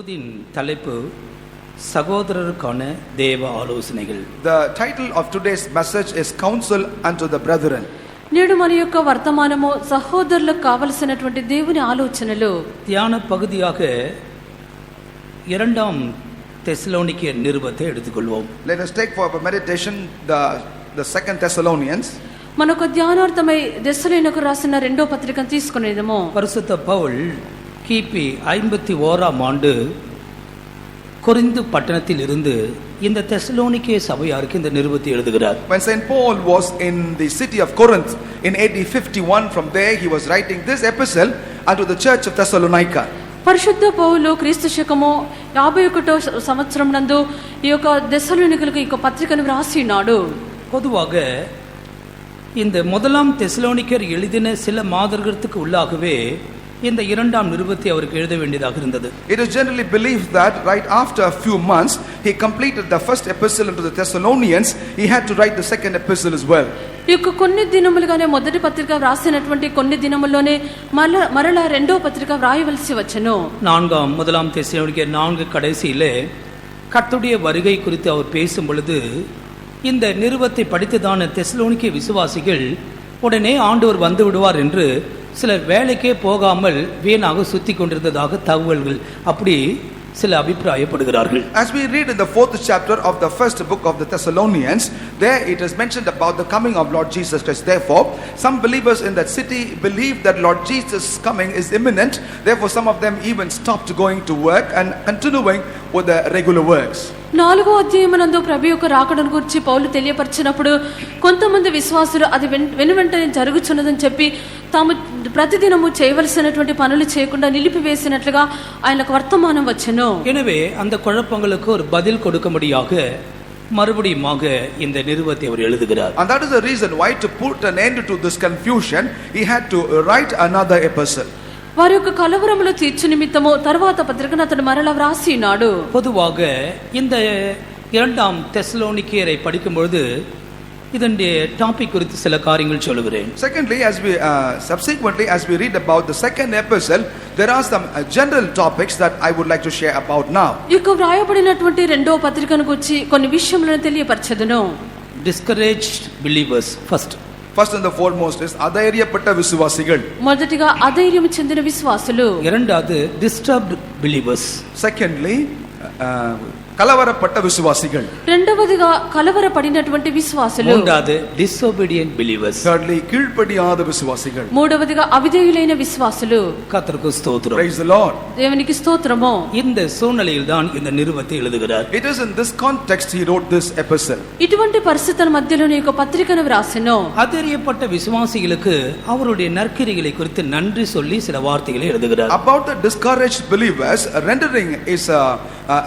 தூதின் தலைப்பு சகோதரருக்கான தேவ ஆலோசனைகள். The title of today's message is Counsel unto the Brethren. నేడు మన యొక్క వర్తమానము సహోదరులకు కావలసినటువంటి దేవుని ఆలోచనలు. தியான பகுதியாக 2 தெசலோனிக்கேயர் நிருபத்தை எடுத்துக்கொள்வோம். Let us take for our meditation the 2 Thessalonians. మనకు ధ్యానార్థమై దెస్సలోనికకు రాసిన 2వ పత్రికను తీసుకునేదము. பரிசுத்த பவுல் கிபி 51ஆம் ஆண்டு கொரிந்து பட்டணத்தில் இருந்து இந்த தெசலோனிக்கே சபையாருக்கு இந்த நிருபத்தை எழுதுகிறார். When Saint Paul was in the city of Corinth in AD 51, from there he was writing this epistle unto the church of Thessalonica. పరిశుద్ధ పౌలు క్రీస్తు శకము 51వ సంవత్సరం నందు ఈ యొక్క దెస్సలోనికలకు ఈ పత్రికను రాసినాడు. பொதுவாக இந்த 1 தெசலோனிக்கேயர் எழுதின சில மாதங்களுக்கு உள்ளாகவே இந்த 2ஆம் நிருபத்தை அவருக்கு எழுத வேண்டியதாக இருந்தது. It is generally believed that right after a few months he completed the first epistle into the Thessalonians, he had to write the second epistle as well. ఈ యొక్క కొన్ని దినములుగానే మొదటి పత్రిక రాసినటువంటి కొన్ని దినముల్లోనే మరలా రెండవ పత్రిక వ్రాయవలసి వచ్చెను. 1 தெசலோனிக்கேயர் 4 கடைசியிலே கர்த்தருடைய வருகை குறித்து அவர் பேசும் பொழுது இந்த நிருபத்தை படித்ததான தெசலோனிக்கே விசுவாசிகள் உடனே ஆண்டவர் வந்து விடுவார் என்று சிலர் வேலைக்கே போகாமல் வீணாக சுத்தி கொண்டிருந்ததாக தகவல்கள் அப்படி சில அபிப்பிராயப்படுகிறார்கள். As we read in the 4th chapter of the first book of the Thessalonians, there it is mentioned about the coming of Lord Jesus Christ. Therefore, some believers in that city believe that Lord Jesus' coming is imminent. Therefore, some of them even stopped going to work and continuing with their regular works. 4వ అధ్యాయమునందు ప్రభు యొక్క రాకడను గురించి పౌలు తెలియపరిచినప్పుడు కొంతమంది విశ్వాసులు అది వెనువెంటనే జరుగుచున్నదని చెప్పి తాము ప్రతిదినము చేయవలసినటువంటి పనులు చేయకుండా నిలిపివేసినట్లుగా ఆయనకు వర్తమానం వచ్చెను. எனவே அந்த குழப்பங்களுக்கு ஒரு பதில் கொடுக்கும்படியாக மறுபடியுமாக இந்த நிருபத்தை அவர் எழுதுகிறார். And that is the reason why, to put an end to this confusion, he had to write another epistle. వారి యొక్క కలవరములు తీర్చు నిమిత్తము తర్వాత పత్రికను అతడు మరలా వ్రాసినాడు. பொதுவாக இந்த 2ஆம் தெசலோனிக்கேயரை படிக்கும்போது இதனுடைய டாபிக் குறித்து சில காரியங்கள் சொல்லுகிறேன். Secondly, subsequently as we read about the second epistle, there are some general topics that I would like to share about now. ఈ యొక్క వ్రాయబడినటువంటి రెండవ పత్రికను గురించి కొన్ని విషయములను తెలియపరచెదను. Discouraged believers First and the foremost is అధైర్యపట్ట విశ్వాసిகள். మొదటిగా అధైర్యం చెందిన విశ్వాసులు. இரண்டாவது disturbed believers. Secondly, కలవరపట్ట విశ్వాసిகள். రెండవదిగా కలవరపడినటువంటి విశ్వాసులు. மூன்றாவது disobedient believers. Thirdly, కీழ்పడియాத విశ్వాసిகள். మూడవదిగా అవిధేయులైన విశ్వాసులు. கர்த்தருக்கு ஸ்தோத்திரம். Praise the Lord. దేవునికి స్తోత్రము. இந்த சூழ்நிலையில் தான் இந்த நிருபத்தை எழுதுகிறார். It is in this context he wrote this epistle. ఇటువంటి పరిస్థితుల మధ్యలోనే ఒక పత్రికను వ్రాసెను. அధைரியப்பட்ட விசுவாசிகளுக்கு அவருடைய நற்கிரிகளை குறித்து நன்றி சொல்லி சில வார்த்தைகளை எழுதுகிறார். About the discouraged believers, rendering is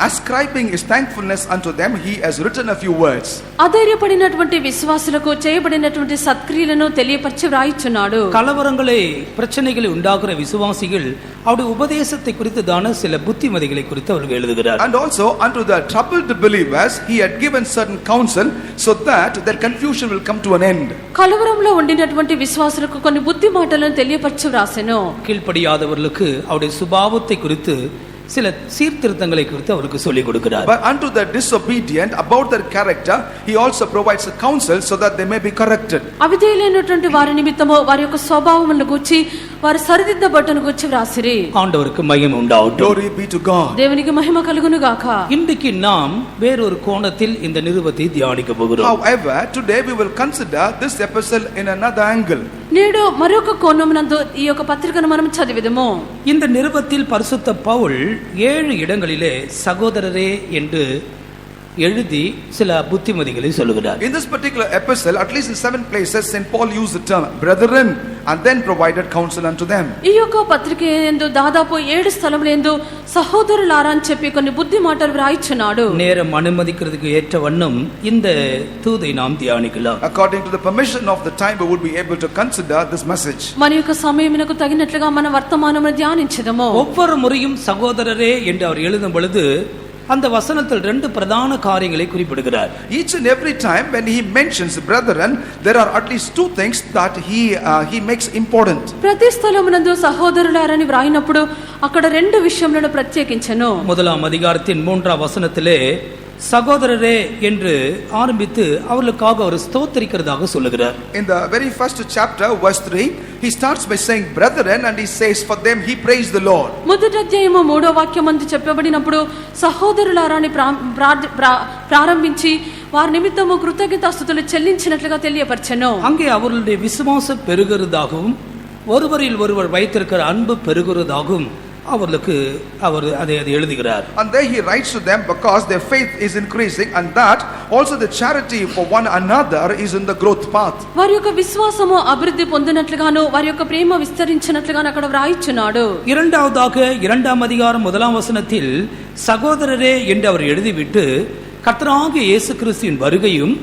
ascribing his thankfulness unto them, he has written a few words. అధైర్యపడినటువంటి విశ్వాసులకు చేయబడినటువంటి సత్క్రియలను తెలియపరిచి వ్రాయిచున్నాడు. కలవరங்களை பிரச்சனைகளை உண்டாக்குற விசுவாசிகள் அவருடைய உபதேசத்தை குறித்து தான சில புத்திமதிகளை குறித்து அவர்கள் எழுதுகிறார். And also unto the troubled believers he had given certain counsel so that their confusion will come to an end. కలవరంలో ఉండినటువంటి విశ్వాసులకు కొన్ని బుద్ధి మాటలను తెలియపరిచి వ్రాసెను. கீழ்ப்படியாதவர்களுக்கு அவருடைய சுபாவத்தை குறித்து சில சீர்திருத்தங்களை குறித்து அவருக்கு சொல்லிக் கொடுக்கிறார். But unto the disobedient, about their character, he also provides a counsel so that they may be corrected. అవిధేయులైనటువంటి వారి నిమిత్తము వారి యొక్క స్వభావములను గురించి వారి సరిదిద్దబట్టును గురించి వ్రాసిరి. ஆண்டவருக்கு மகிமை உண்டாகட்டும். Glory be to God. దేవునికి మహిమ కలుగును గాక. இன்றைக்கு நாம் வேறொரு கோணத்தில் இந்த நிருபத்தை தியானிக்க போகிறோம். However, today we will consider this epistle in another angle. నేడు మరొక కోణమునందు ఈ యొక్క పత్రికను మనం చదివిదము. இந்த நிருபத்தில் பரிசுத்த பவுல் 7 இடங்களிலே சகோதரரே என்று எழுதி சில புத்திமதிகளை சொல்லுகிறார். In this particular epistle, at least in 7 places, Saint Paul used the term brethren and then provided counsel unto them. ఈ యొక్క పత్రిక యందు దాదాపు 7 స్థలములందు సహోదరులారా అని చెప్పి కొన్ని బుద్ధి మాటలు వ్రాయిచున్నాడు. நேரம் அனுமதிக்கிறதுக்கு ஏற்ற வண்ணம் இந்த தூதை நாம் தியானிக்கலாம். According to the permission of the time, we would be able to consider this message. మన యొక్క సమయమునకు తగినట్లుగా మన వర్తమానమును ధ్యానించదము. ஒவ்வொரு முறையும் சகோதரரே என்று அவர் எழுதும் பொழுது அந்த வசனத்தில் ரெண்டு பிரதான காரியங்களை குறிப்பிடுகிறார். Each and every time when he mentions brethren, there are at least two things that he makes important. ప్రతి స్థలమునందు సహోదరులారని వ్రాయినప్పుడు అక్కడ రెండు విషయములను ప్రత్యేకించెను. முதலாம் அதிகாரத்தின் 3ஆம் வசனத்திலே சகோதரரே என்று ஆரம்பித்து அவர்களுக்காக அவர் ஸ்தோத்திரிக்கிறதாக சொல்லுகிறார். In the very first chapter verse 3 he starts by saying brethren and he says for them he praised the Lord. మొదటి అధ్యాయము 3వ వాక్యమందు చెప్పబడినప్పుడు సహోదరులారని ప్రారంభించి వారి నిమిత్తము కృతజ్ఞతాస్తుతులు చెల్లించినట్లుగా తెలియపరచెను. அங்கே அவர்களுடைய விசுவாசம் பெருகிறதாகவும் ஒருவரில் ஒருவர் வைத்திருக்கிற அன்பு பெருகிறதாகவும் அவர்களுக்கு அவர் அதை எழுதுகிறார். And there he writes to them because their faith is increasing and that also the charity for one another is in the growth path. వారి యొక్క విశ్వాసము అభివృద్ధి పొందినట్లుగాను వారి యొక్క ప్రేమ విస్తరించినట్లుగాను అక్కడ వ్రాయిచున్నాడు. இரண்டாவதாக 2ஆம் அதிகாரம் 1ஆம் வசனத்தில் சகோதரரே என்று அவர் எழுதிவிட்டு கர்த்தராகிய இயேசு கிறிஸ்துவின் வருகையும்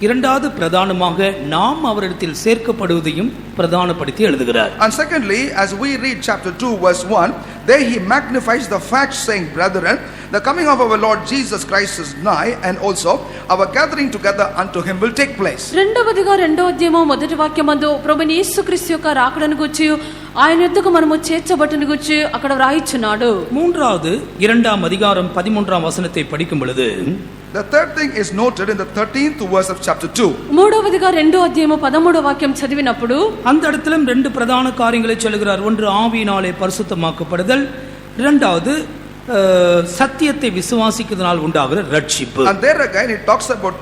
இரண்டாவது பிரதானமாக நாம் அவரிடத்தில் சேர்க்கப்படுவதையும் பிரதானப்படுத்தி எழுதுகிறார். And secondly, as we read chapter 2 verse 1, there he magnifies the fact saying, brethren, the coming of our Lord Jesus Christ is nigh and also our gathering together unto him will take place. రెండవదిగా రెండో అధ్యాయము మొదటి వాక్యమందు ప్రభువైన యేసుక్రీస్తు యొక్క రాకడను గురించి ఆయన యొద్దకు మనము చేర్చబట్టును గురించి అక్కడ వ్రాయిచున్నాడు. மூன்றாவது 2ஆம் அதிகாரம் 13ஆம் வசனத்தை படிக்கும் பொழுது the third thing is noted in the 13th verse of chapter 2. మూడవదిగా రెండో అధ్యాయము 13వ వాక్యం చదివినప్పుడు அந்த இடத்திலும் ரெண்டு பிரதான காரியங்களை சொல்கிறார். ஒன்று ஆவியினாலே பரிசுத்தமாக்கப்படுதல், இரண்டாவது சத்தியத்தை விசுவாசிக்கிறதுனால் உண்டாகிற ரட்சிப்பு. And there again it talks about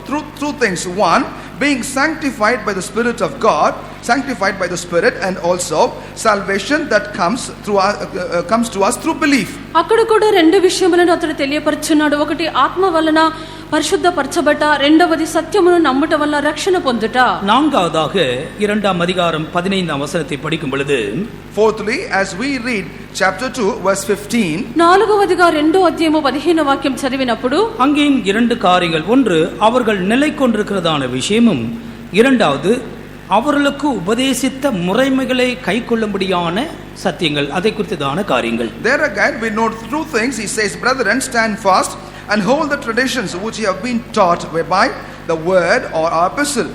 two things. One, being sanctified by the Spirit of God, sanctified by the Spirit, and also salvation that comes to us through belief. అక్కడ కూడా రెండు విషయములను అతడు తెలియపరుచున్నాడు. ఒకటి ఆత్మ వలన పరిశుద్ధపరచబట, రెండవది సత్యమును నమ్ముట వల్ల రక్షణ పొందుట. நான்காவதாக 2ஆம் அதிகாரம் 15ஆம் வசனத்தை படிக்கும் பொழுது fourthly, as we read chapter 2 verse 15, నాలుగవదిగా రెండో అధ్యాయము 15వ వాక్యం చదివినప్పుడు அங்கேயும் இரண்டு காரியங்கள். ஒன்று அவர்கள் நிலை கொண்டிருக்கிறதான விஷயமும், இரண்டாவது அவர்களுக்கு உபதேசித்த முறைமைகளை கைக்கொள்ளும்படியான சத்தியங்கள், அதை குறித்ததான காரியங்கள். There again we note two things. He says, brethren, stand fast and hold the traditions which you have been taught whereby the word or our epistle.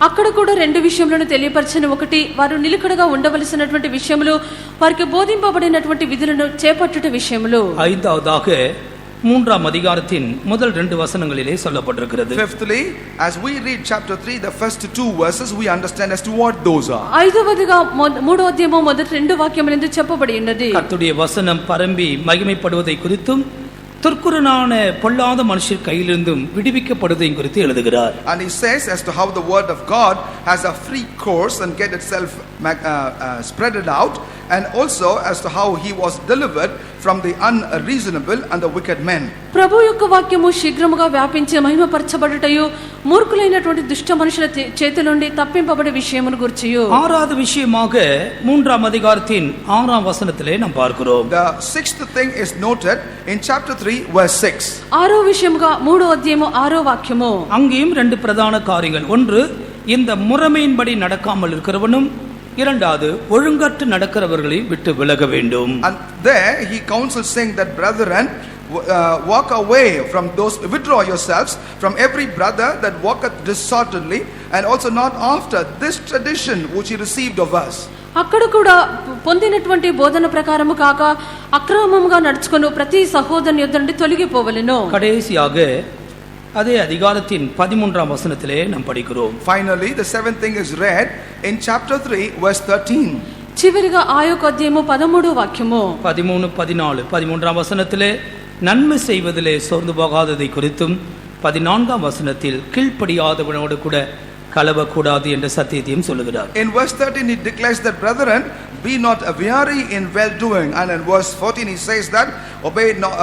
అక్కడ కూడా రెండు విషయములను తెలియపరచని. ఒకటి, వారు నిలకడగా ఉండవలసినటువంటి విషయములు, వారికి బోధింపబడినటువంటి విధులను చేపట్టుట విషయములు. ஐந்தாவதாக 3ஆம் அதிகாரத்தின் முதல் 2 வசனங்களிலே சொல்லப்பட்டிருக்கிறது. Fifthly, as we read chapter 3 the first 2 verses we understand as to what those are. ఐదవదిగా మూడో అధ్యాయము మొదటి రెండు వాక్యములందు చెప్పబడి ఉన్నది. கர்த்தருடைய வசனம் பரம்பி மகிமைப்படுவதை குறித்தும் துர்க்குறனான பொல்லாத மனுஷர் கையிலிருந்தும் விடுவிக்கப்படுவதையும் குறித்து எழுதுகிறார். And he says as to how the word of God has a free course and get itself spread it out, and also as to how he was delivered from the unreasonable and the wicked men. ప్రభు యొక్క వాక్యము శీఘ్రముగా వ్యాపించి మహిమపరచబడుటయు, మూర్ఖులైనటువంటి దుష్ట మనుషుల చేతి నుండి తప్పింపబడే విషయమును గుర్చియు. ஆறாவது விஷயமாக 3ஆம் அதிகாரத்தின் 6ஆம் வசனத்திலே நாம் பார்க்கிறோம். The sixth thing is noted in chapter 3 verse 6. ఆరో విషయముగా మూడో అధ్యాయము 6వ వాక్యము. அங்கேயும் ரெண்டு பிரதான காரியங்கள். ஒன்று, இந்த முறைமையின்படி நடக்காமல் இருக்கிறவனும், இரண்டாவது ஒழுங்கற்று நடக்கிறவர்களை விட்டு விலக வேண்டும். And there he counsels saying that brethren, walk away from those, withdraw yourselves from every brother that walketh disorderly, and also not after this tradition which he received of us. అక్కడ కూడా పొందినటువంటి బోధన ప్రకారము కాక అక్రమముగా నడుచుకొను ప్రతి సహోదరుని యొద్ద నుండి తొలగిపోవలెను. கடைசியாக அதே அதிகாரத்தின் 13ஆம் வசனத்திலே நாம் படிக்கிறோம். Finally, the seventh thing is read in chapter 3 verse 13. చివరిగా ఆ యొక్క అధ్యాయము 13వ వాక్యము. 13, 14, 13ஆம் வசனத்திலே நன்மை செய்வதிலே சோர்ந்து போகாததை குறித்தும், 14ஆம் வசனத்தில் கீழ்ப்படியாதவனோடு கூட கலவக்கூடாது என்ற சத்தியத்தையும் சொல்லுகிறார். In verse 13 he declares that brethren, be not weary in well doing, and in verse 14 he says that obey not,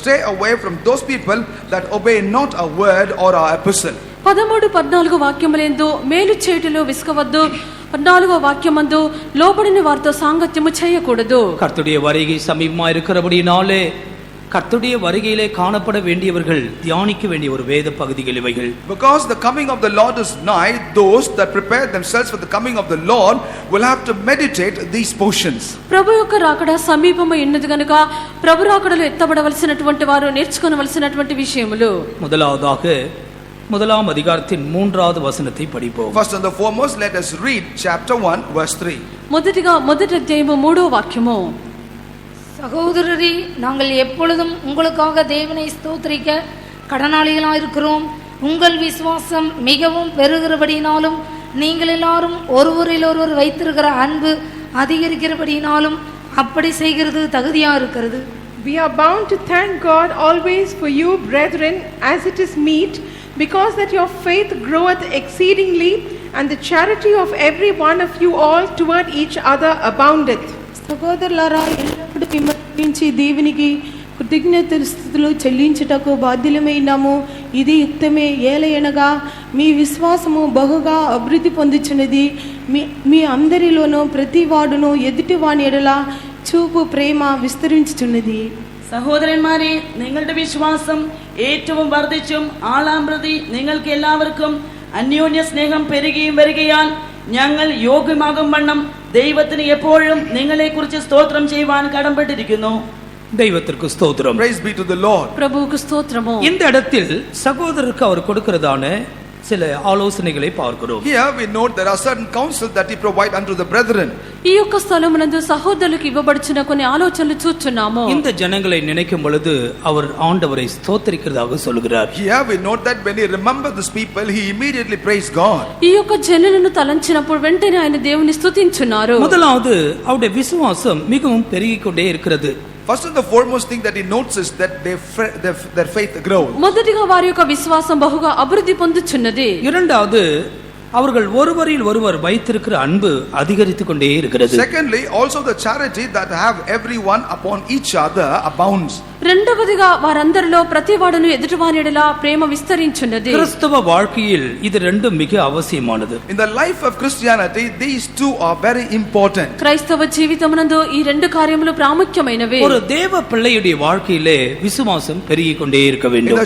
stay away from those people that obey not a word or our epistle. 13, 14 వాక్యములందు మేలు చేయుటలో విసుకవద్దు, 14వ వాక్యమందు లోబడిన వారితో సాంగత్యము చేయకూడదు. கர்த்தருடைய வருகை சமீபமாக இருக்கிறபடினாலே கர்த்தருடைய வருகையிலே காணப்பட வேண்டியவர்கள் தியானிக்க வேண்டிய ஒரு வேத பகுதிகள் இவைகள். Because the coming of the Lord is nigh, those that prepare themselves for the coming of the Lord will have to meditate these portions. ప్రభు యొక్క రాకడ సమీపమై ఉన్నది గనుక ప్రభు రాకడలో ఎత్తబడవలసినటువంటి వారు నేర్చుకోవలసినటువంటి విషయములు. முதலாவதாக முதலாம் அதிகாரத்தின் 3வது வசனத்தை படிப்போம். First and the foremost, let us read chapter 1 verse 3. మొదటి అధ్యాయము 3వ వాక్యము. சகோதரரே, நாங்கள் எப்பொழுதும் உங்களுக்காக தேவனை ஸ்தோத்திரிக்க கடனாளிகளாயிருக்கிறோம். உங்கள் விசுவாசம் மிகவும் பெருகிறபடினாலும் நீங்கள் எல்லாரும் ஒருவரில் ஒருவர் வைத்திருக்கிற அன்பு அதிகரிக்கிறபடினாலும் அப்படி செய்கிறது தகுதியா இருக்கிறது. We are bound to thank God always for you, brethren, as it is meet, because that your faith groweth exceedingly, and the charity of every one of you all toward each other aboundeth. సహోదరులారా, ఎల్లప్పుడూ మిమ్మల్ని దేవునికి కృతజ్ఞతాస్తుతులు చెల్లించుటకు బాధ్యులమైనాము. ఇది యుక్తమే. ఏలయనగా మీ విశ్వాసము బహుగా అభివృద్ధి పొందుచున్నది. మీ అందరిలోనూ ప్రతి వాడును ఎదుటి వాని ఎడల చూపు ప్రేమ విస్తరించుచున్నది. സഹോദരന്മാരെ, നിങ്ങളുടെ വിശ്വാസം ഏറ്റവും വർദ്ധിച്ചും ആളാം പ്രതി നിങ്ങൾക്ക് എല്ലാവർക്കും അന്യോന്യ സ്നേഹം പെരുകയും വരികയാൽ ഞങ്ങൾ യോഗ്യമാകും വണ്ണം ദൈവത്തിന് എപ്പോഴും നിങ്ങളെക്കുറിച്ച് സ്തോത്രം ചെയ്യുവാൻ കടംപെട്ടിരിക്കുന്നു. தெய்வத்திற்கு ஸ்தோத்திரம். Praise be to the Lord. ప్రభువుకు స్తోత్రము. இந்த இடத்தில் சகோதரருக்கு அவர் கொடுக்கிறதான சில ஆலோசனைகளை பார்க்கிறோம். Here we note there are certain counsel that he provide unto the brethren. ఈ యొక్క స్థలమునందు సహోదరులకు ఇవ్వబడుచున్న కొన్ని ఆలోచనలు చూస్తున్నాము. இந்த ஜனங்களை நினைக்கும் பொழுது அவர் ஆண்டவரை ஸ்தோத்திரிக்கிறதாக சொல்கிறார். Here we note that when he remembered these people, he immediately praised God. ఈ యొక్క జనులను తలంచినప్పుడు వెంటనే ఆయన దేవుని స్తుతించున్నారు. முதலாவது அவருடைய விசுவாசம் மிகவும் பெருகிக் கொண்டே இருக்கிறது. First and the foremost thing that he notes is that their faith grows. మొదటిగా వారి యొక్క విశ్వాసం బహుగా అభివృద్ధి పొందుచున్నది. இரண்டாவது, அவர்கள் ஒருவரில் ஒருவர் வைத்திருக்கிற அன்பு அதிகரித்துக் கொண்டே இருக்கிறது. Secondly, also the charity that have everyone upon each other abounds. రెండవదిగా వారందరిలో ప్రతివాడును ఎదుటివాని ఎడల ప్రేమ విస్తరించున్నది. கிறிஸ்தவ வாழ்க்கையில் இது ரெண்டும் மிக அவசியமானது. In the life of Christianity, these two are very important. క్రైస్తవ జీవితమునందు ఈ రెండు కార్యములు ప్రాముఖ్యమైనవి. ஒரு தேவ பிள்ளையுடைய வாழ்க்கையிலே விசுவாசம் பெருகிக் கொண்டே இருக்க வேண்டும்.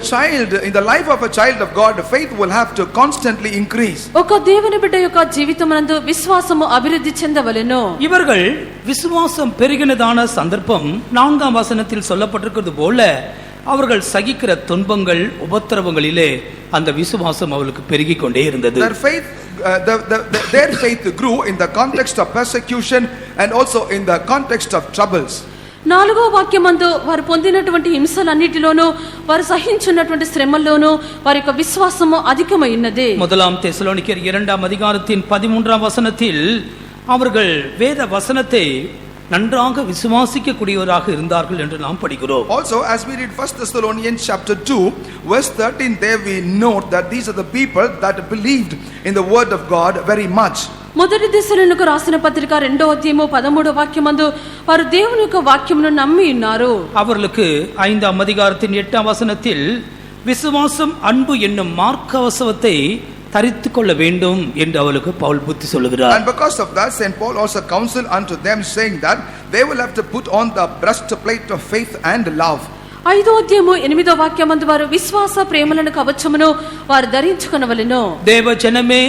In the life of a child of God, faith will have to constantly increase. ఒక దేవుని బిడ్డ యొక్క జీవితమునందు విశ్వాసము అభివృద్ధి చెందవలెను. இவர்கள் விசுவாசம் பெருகினதான சந்தர்ப்பம் 4ஆம் வசனத்தில் சொல்லப்பட்டிருக்கிறது போல அவர்கள் சகிக்கிற துன்பங்கள் உபத்திரவங்களிலே அந்த விசுவாசம் அவர்களுக்கு பெருகிக் கொண்டே இருந்தது. Their faith grew in the context of persecution and also in the context of troubles. 4వ వాక్యమందు వారు పొందినటువంటి హింసలన్నిటిలోనూ వారు సహించున్నటువంటి శ్రమల్లోనూ వారి యొక్క విశ్వాసము అధికమైనది. முதலாம் தெசலோனிக்கர் 2ஆம் அதிகாரத்தின் 13ஆம் வசனத்தில் அவர்கள் வேத வசனத்தை நன்றாக விசுவாசிக்க கூடியவராக இருந்தார்கள் என்று நாம் படிக்கிறோம். Also, as we read 1 Thessalonians chapter 2 verse 13, there we note that these are the people that believed in the word of God very much. మొదటి దశలోనికి రాసిన పత్రిక 2వ అధ్యాయము 13వ వాక్యమందు వారు దేవుని యొక్క వాక్యమును నమ్మి ఉన్నారు. அவர்களுக்கு 5ஆம் அதிகாரத்தின் 8ஆம் வசனத்தில் விசுவாசம் அன்பு என்னும் மார்க்கவசவத்தை தரித்துக் கொள்ள வேண்டும் என்று அவளுக்கு பவுல் புத்தி சொல்லுகிறார். And because of that, Saint Paul also counsel unto them, saying that they will have to put on the breastplate of faith and love. 5వ అధ్యాయము 8వ వాక్యమందు వారు విశ్వాస ప్రేమలను కవచమును వారు ధరించుకొనవలెను. தேவ ஜனமே,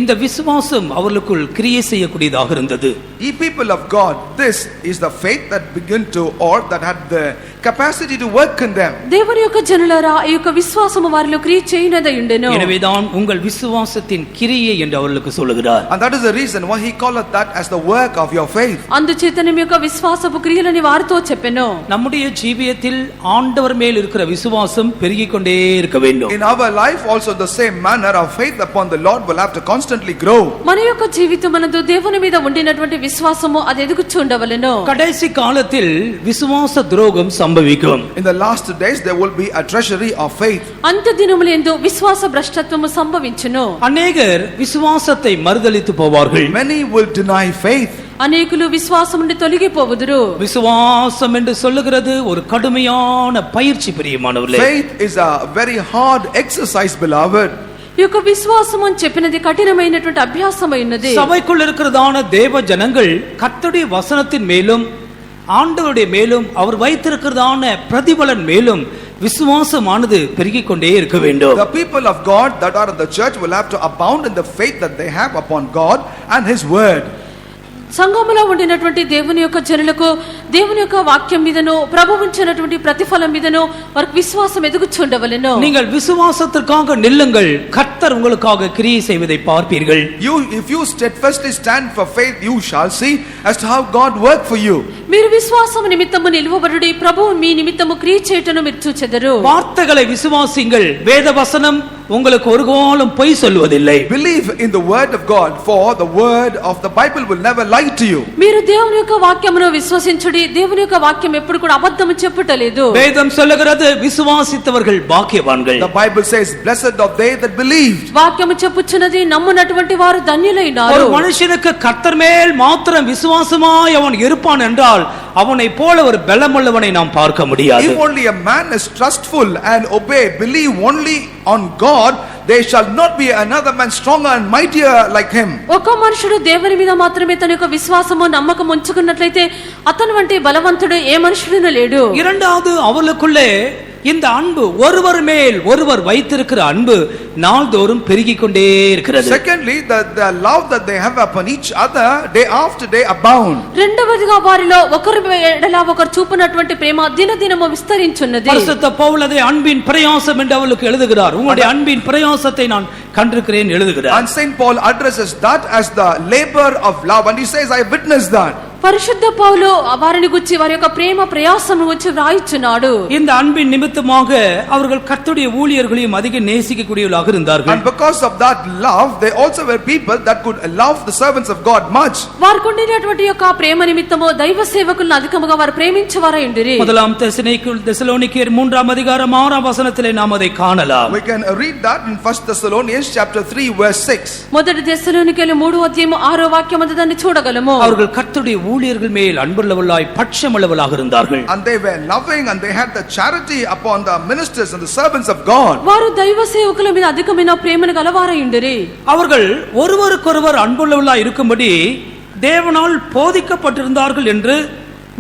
இந்த விசுவாசம் அவர்களுக்குள் கிரியை செய்யக்கூடியதாக இருந்தது. Ye people of God, this is the faith that began to, or that had the capacity to work in them. దేవుని యొక్క జనులారా, ఈ యొక్క విశ్వాసము వారిలో క్రియ చేయనదై ఉండెను. எனவேதான் உங்கள் விசுவாசத்தின் கிரியை என்று அவர்களுக்கு சொல்லுகிறார். And that is the reason why he calleth that as the work of your faith. అందుచేతనే మీ యొక్క విశ్వాసపు క్రియలని వారితో చెప్పెను. நம்முடைய ஜீவியத்தில் ஆண்டவர் மேல் இருக்கிற விசுவாசம் பெருகிக் கொண்டே இருக்க வேண்டும். In our life also the same manner, our faith upon the Lord will have to constantly grow. మన యొక్క జీవితమునందు దేవుని మీద ఉండినటువంటి విశ్వాసము అది ఎదుగుచూ ఉండవలెను. கடைசி காலத்தில் விசுவாச துரோகம் சம்பவிக்கும். In the last days there will be a treasury of faith. అంత్య దినములందు విశ్వాస భ్రష్టత్వము సంభవించును. அநேகர் விசுவாசத்தை மறுதலித்து போவார்கள். Many will deny faith. అనేకులు విశ్వాసం నుండి తొలగిపోవుదురు. விசுவாசம் என்று சொல்லுகிறது ஒரு கடுமையான பயிற்சி பிரியமானவர்களே. Faith is a very hard exercise, beloved. ఈ యొక్క విశ్వాసం అని చెప్పినది కఠినమైనటువంటి అభ్యాసమైనది. சபைக்குள் இருக்கிறதான தேவ ஜனங்கள் கர்த்தருடைய வசனத்தின் மேலும் ஆண்டவருடைய மேலும் அவர் வைத்திருக்கிறதான பிரதிபலன் மேலும் விசுவாசமானது பெருகிக் கொண்டே இருக்க வேண்டும். The people of God that are in the church will have to abound in the faith that they have upon God and His word. సంఘములో ఉండినటువంటి దేవుని యొక్క జనులకు దేవుని యొక్క వాక్యం మీదను ప్రభువుంచినటువంటి ప్రతిఫలం మీదను వారికి విశ్వాసం ఎదుగుచుండవలెను. நீங்கள் விசுவாசத்திற்காக நில்லுங்கள், கர்த்தர் உங்களுக்காக கிரியை செய்வதை பார்ப்பீர்கள். If you steadfastly stand for faith, you shall see as to how God work for you. మీరు విశ్వాసము నిమిత్తము నిలువబడుడి, ప్రభువు మీ నిమిత్తము క్రియ చేయుటను మీరు చూచెదరు. வார்த்தைகளை விசுவாசிங்கள், வேத வசனம் உங்களுக்கு ஒருகாலம் பொய் சொல்வதில்லை. Believe in the word of God, for the word of the Bible will never lie to you. మీరు దేవుని యొక్క వాక్యమును విశ్వసించుడి, దేవుని యొక్క వాక్యం ఎప్పుడు కూడా అబద్ధము చెప్పుటలేదు. வேதம் சொல்லுகிறது விசுவாசித்தவர்கள் பாக்கியவான்கள். The Bible says, blessed are they that believed. వాక్యము చెప్పుచున్నది నమ్మునటువంటి వారు ధన్యులైనారు. ஒரு மனுஷனுக்கு கர்த்தர் மேல் மாத்திரம் விசுவாசமாய் அவன் இருப்பான் என்றால் அவனை போல ஒரு பலமுள்ளவனை நாம் பார்க்க முடியாது. If only a man is trustful and obey, believe only on God, there shall not be another man stronger and mightier like him. ఒక మనుషుడు దేవుని మీద మాత్రమే తన యొక్క విశ్వాసము నమ్మకం ఉంచుకున్నట్లయితే అతని వంటి బలవంతుడు ఏ మనుషుడును లేడు. இரண்டாவது, அவளுக்குள்ளே இந்த அன்பு ஒருவர் மேல் ஒருவர் வைத்திருக்கிற அன்பு நாள்தோறும் பெருகிக் கொண்டே இருக்கிறது. Secondly, the love that they have upon each other day after day abound. రెండవదిగా వారిలో ఒకరి ఎడల ఒకరు చూపునటువంటి ప్రేమ దినదినము విస్తరించున్నది. பரிசுத்த பவுல் அதை அன்பின் பிரயாசம் என்று அவளுக்கு எழுதுகிறார். உங்களுடைய அன்பின் பிரயாசத்தை நான் கண்டிருக்கிறேன் எழுதுகிறார். And Saint Paul addresses that as the labor of love, and he says, I witnessed that. పరిశుద్ధ పౌలు వారిని గురించి వారి యొక్క ప్రేమ ప్రయాసమును గురించి వ్రాయిచున్నాడు. இந்த அன்பின் நிமித்தமாக அவர்கள் கர்த்தருடைய ஊழியர்களையும் அதிக நேசிக்கக்கூடியவர்களாக இருந்தார்கள். And because of that love, they also were people that could love the servants of God much. వారికి ఉండినటువంటి యొక్క ప్రేమ నిమిత్తము దైవ సేవకులను అధికముగా వారు ప్రేమించేవారై ఉండిరి. முதலாம் தெசலோனிக்கேயர் 3ஆம் அதிகாரம் 6ஆம் வசனத்திலே நாம் அதை காணலாம். We can read that in 1 Thessalonians chapter 3 verse 6. మొదటి తెస్సలోనికీయులు 3వ అధ్యాయం 6వ వాక్యమందు దాన్ని చూడగలము. அவர்கள் கர்த்தருடைய ஊழியர்கள் மேல் அன்புள்ளவர்களாய் பட்சமுள்ளவர்களாக இருந்தார்கள். And they were loving and they had the charity upon the ministers and the servants of God. వారు దైవ సేవకుల మీద అధికమైన ప్రేమను గలవారై ఉండిరి. அவர்கள் ஒருவருக்கொருவர் அன்புள்ளவர்களாய் இருக்கும்படி தேவனால் போதிக்கப்பட்டிருந்தார்கள் என்று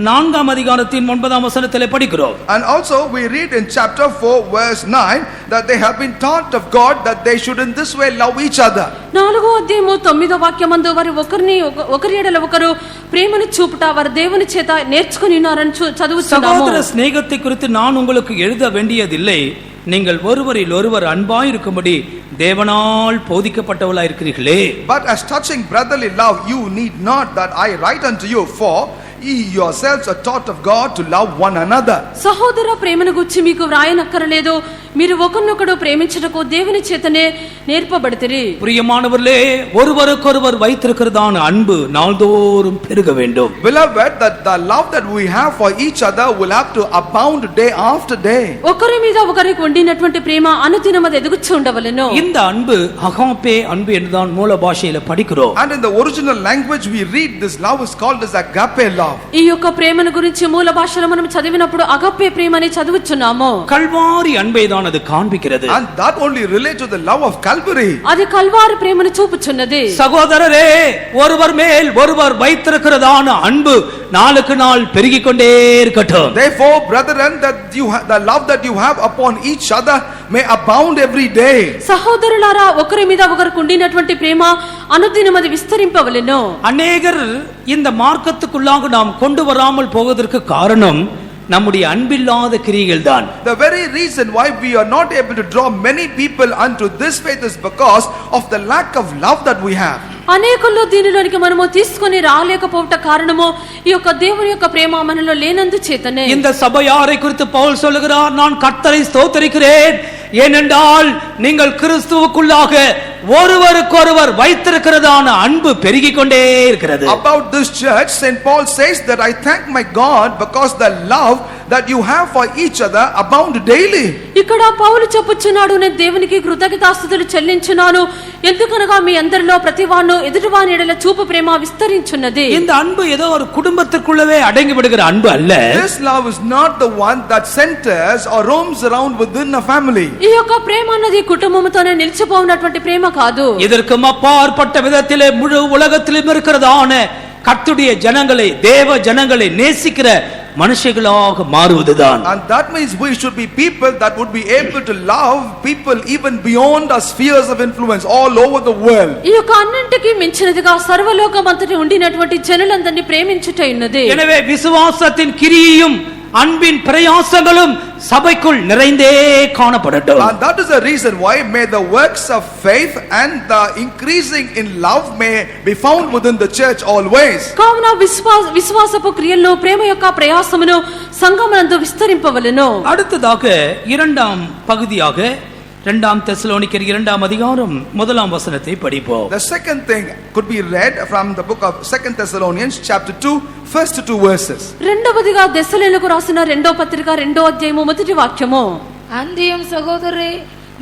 4ஆம் அதிகாரத்தின் 9ஆம் வசனத்திலே படிக்கிறோம். And also we read in chapter 4 verse 9 that they have been taught of God that they should in this way love each other. 4వ అధ్యాయము 9వ వాక్యమందు వారు ఒకరి ఎడల ఒకరు ప్రేమను చూపుట వారు దేవుని చేత నేర్చుకొని ఉన్నారని చదువుతున్నాము. சகோதர ஸ்நேகத்தை குறித்து நான் உங்களுக்கு எழுத வேண்டியதில்லை, நீங்கள் ஒருவரில் ஒருவர் அன்பாய் இருக்கும்படி தேவனால் போதிக்கப்பட்டவர்களாய் இருக்கிறீர்களே. But as touching brotherly love, you need not that I write unto you, for ye yourselves are taught of God to love one another. సహోదర ప్రేమను గురించి మీకు వ్రాయనక్కరలేదు, మీరు ఒకరినొకడు ప్రేమించుటకు దేవుని చేతనే నేర్పబడితిరి. பிரியமானவர்களே, ஒருவருக்கொருவர் வைத்திருக்கிறதான அன்பு நாள்தோறும் பெருக வேண்டும். Beloved, that the love that we have for each other will have to abound day after day. ఒకరి మీద ఒకరికి ఉండినటువంటి ప్రేమ అనుదినం అది ఎదుగుచూ ఉండవలెను. இந்த அன்பு அகாப்பே அன்பு என்றுதான் மூல பாஷையில படிக்கிறோம். And in the original language we read this love is called as agape love. ఈ యొక్క ప్రేమను గురించి మూల భాషలో మనం చదివినప్పుడు అగపే ప్రేమ అని చదువుచున్నాము. கல்வாரி அன்பை தான் அது காண்பிக்கிறது. And that only relates to the love of Calvary. అది కల్వారి ప్రేమను చూపుచున్నది. சகோதரரே, ஒருவர் மேல் ஒருவர் வைத்திருக்கிறதான அன்பு நாளுக்கு நாள் பெருகிக் கொண்டே இருக்கட்டும். Therefore, brethren, that the love that you have upon each other may abound every day. సహోదరులారా, ఒకరి మీద ఒకరికి ఉండినటువంటి ప్రేమ అనుదినం అది విస్తరింపవలెను. அநேகர் இந்த மார்க்கத்துக்குள்ளாக நாம் கொண்டு வராமல் போவதற்கு காரணம் நம்முடைய அன்பில்லாத கிரியைகள் தான். The very reason why we are not able to draw many people unto this faith is because of the lack of love that we have. అనేకుల్లో దీనిలోనికి మనము తీసుకొని రాలేకపోవట కారణము ఈ యొక్క దేవుని యొక్క ప్రేమ మనలో లేనందు చేతనే. இந்த சபையாரை குறித்து பவுல் சொல்லுகிறார், நான் கர்த்தரை ஸ்தோத்திரிக்கிறேன், ஏனென்றால் நீங்கள் கிறிஸ்துவுக்குள்ளாக ஒருவருக்கொருவர் வைத்திருக்கிறதான அன்பு பெருகிக் கொண்டே இருக்கிறது. About this church, Saint Paul says that I thank my God because the love that you have for each other abound daily. ఇక్కడ పౌలు చెప్పుచున్నాడు, నేను దేవునికి కృతజ్ఞతాస్తుతులు చెల్లించున్నాను, ఎందుకనగా మీ అందరిలో ప్రతివాను ఎదుటివాని ఎడల చూపు ప్రేమ విస్తరించున్నది. இந்த அன்பு ஏதோ ஒரு குடும்பத்திற்குள்ளவே அடங்கி விடுகிற அன்பு அல்ல. This love is not the one that centers or roams around within a family. ఈ యొక్క ప్రేమ అన్నది కుటుంబముతోనే నిలిచిపోయినటువంటి ప్రేమ కాదు. இதற்கு அப்பாற்பட்ட விதத்திலே முழு உலகத்திலும் இருக்கிறதான கர்த்தருடைய ஜனங்களை, தேவ ஜனங்களை நேசிக்கிற மனுஷர்களாக மாறுவதுதான். And that means we should be people that would be able to love people even beyond our spheres of influence all over the world. ఈ యొక్క అన్నింటికి మించినదిగా సర్వలోకమంతటి ఉండినటువంటి జనులందరినీ ప్రేమించుట ఉన్నది. எனவே விசுவாசத்தின் கிரியையும் அன்பின் பிரயாசங்களும் சபைக்குள் நிறைந்தே காணப்படட்டும். And that is the reason why may the works of faith and the increasing in love may be found within the church always. కావున విశ్వాసపు క్రియలను, ప్రేమ యొక్క ప్రయాసమును సంఘమునందు విస్తరింపవలెను. அடுத்ததாக இரண்டாம் பகுதியாக 2 தெசலோனிக்கர் 2 அதிகாரம் 1 வசனத்தை படிப்போம். The second thing could be read from the book of 2 Thessalonians chapter 2 first 2 verses. రెండవదిగా దెస్సలోనికకు రాసిన 2వ పత్రిక 2వ అధ్యాయము మొదటి వాక్యము. அன்றியும் சகோதரரே,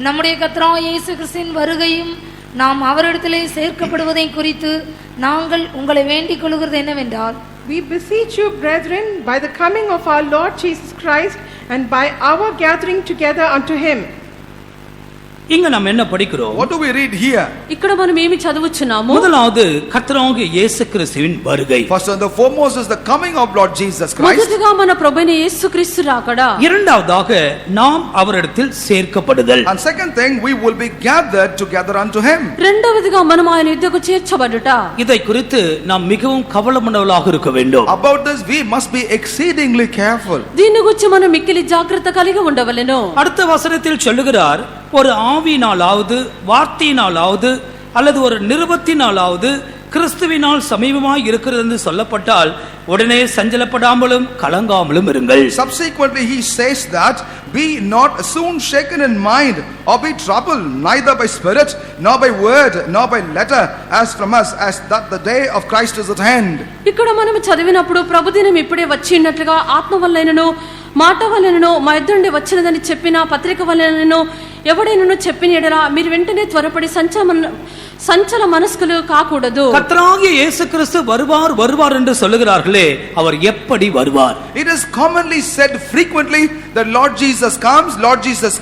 நம்முடைய கர்த்தராகிய இயேசு கிறிஸ்துவின் வருகையும் நாம் அவரிடத்திலே சேர்க்கப்படுவதை குறித்து நாங்கள் உங்களை வேண்டிக் கொள்கிறது என்னவென்றால், We beseech you, brethren, by the coming of our Lord Jesus Christ and by our gathering together unto him. இங்க நாம் என்ன படிக்கிறோம்? What do we read here? ఇక్కడ మనం ఏమి చదువుచున్నాము? முதலாவது கர்த்தராகிய இயேசு கிறிஸ்துவின் வருகை. First and the foremost is the coming of Lord Jesus Christ. మొదటగా మన ప్రభువైన యేసుక్రీస్తు రాకడ. இரண்டாவதாக நாம் அவரிடத்தில் சேர்க்கப்படுதல். And second thing, we will be gathered together unto him. రెండవదిగా మనం ఆయన యుద్ధకు చేర్చబడుట. இதை குறித்து நாம் மிகவும் கவலையுள்ளவர்களாக இருக்க வேண்டும். About this we must be exceedingly careful. దీని గురించి మనం మిక్కిలి జాగ్రత్త కలిగి ఉండవలెను. அடுத்த வசனத்தில் சொல்லுகிறார், ஒரு ஆவியினாலாவது வார்த்தையினாலாவது அல்லது ஒரு நிருபத்தினாலாவது கிறிஸ்துவினால் சமீபமாய் இருக்கிறது என்று சொல்லப்பட்டால் உடனே சஞ்சலப்படாமலும் கலங்காமலும் இருங்கள். Subsequently he says that, be not soon shaken in mind or be troubled, neither by spirit nor by word nor by letter as from us, as that the day of Christ is at hand. ఇక్కడ మనం చదివినప్పుడు ప్రభుదినం ఇప్పుడే వచ్చినట్లుగా ఆత్మ వల్లైనను మాట వల్లైనను మా యుద్ధండి వచ్చినదని చెప్పిన పత్రిక వల్లైనను ఎవడైనను చెప్పిన ఎడలా మీరు వెంటనే త్వరపడి సంచల మనస్కులు కాకూడదు. கர்த்தராகிய இயேசு கிறிஸ்து வருவார் வருவார் என்று சொல்லுகிறார்களே, அவர் எப்படி வருவார்? It is commonly said frequently that Lord Jesus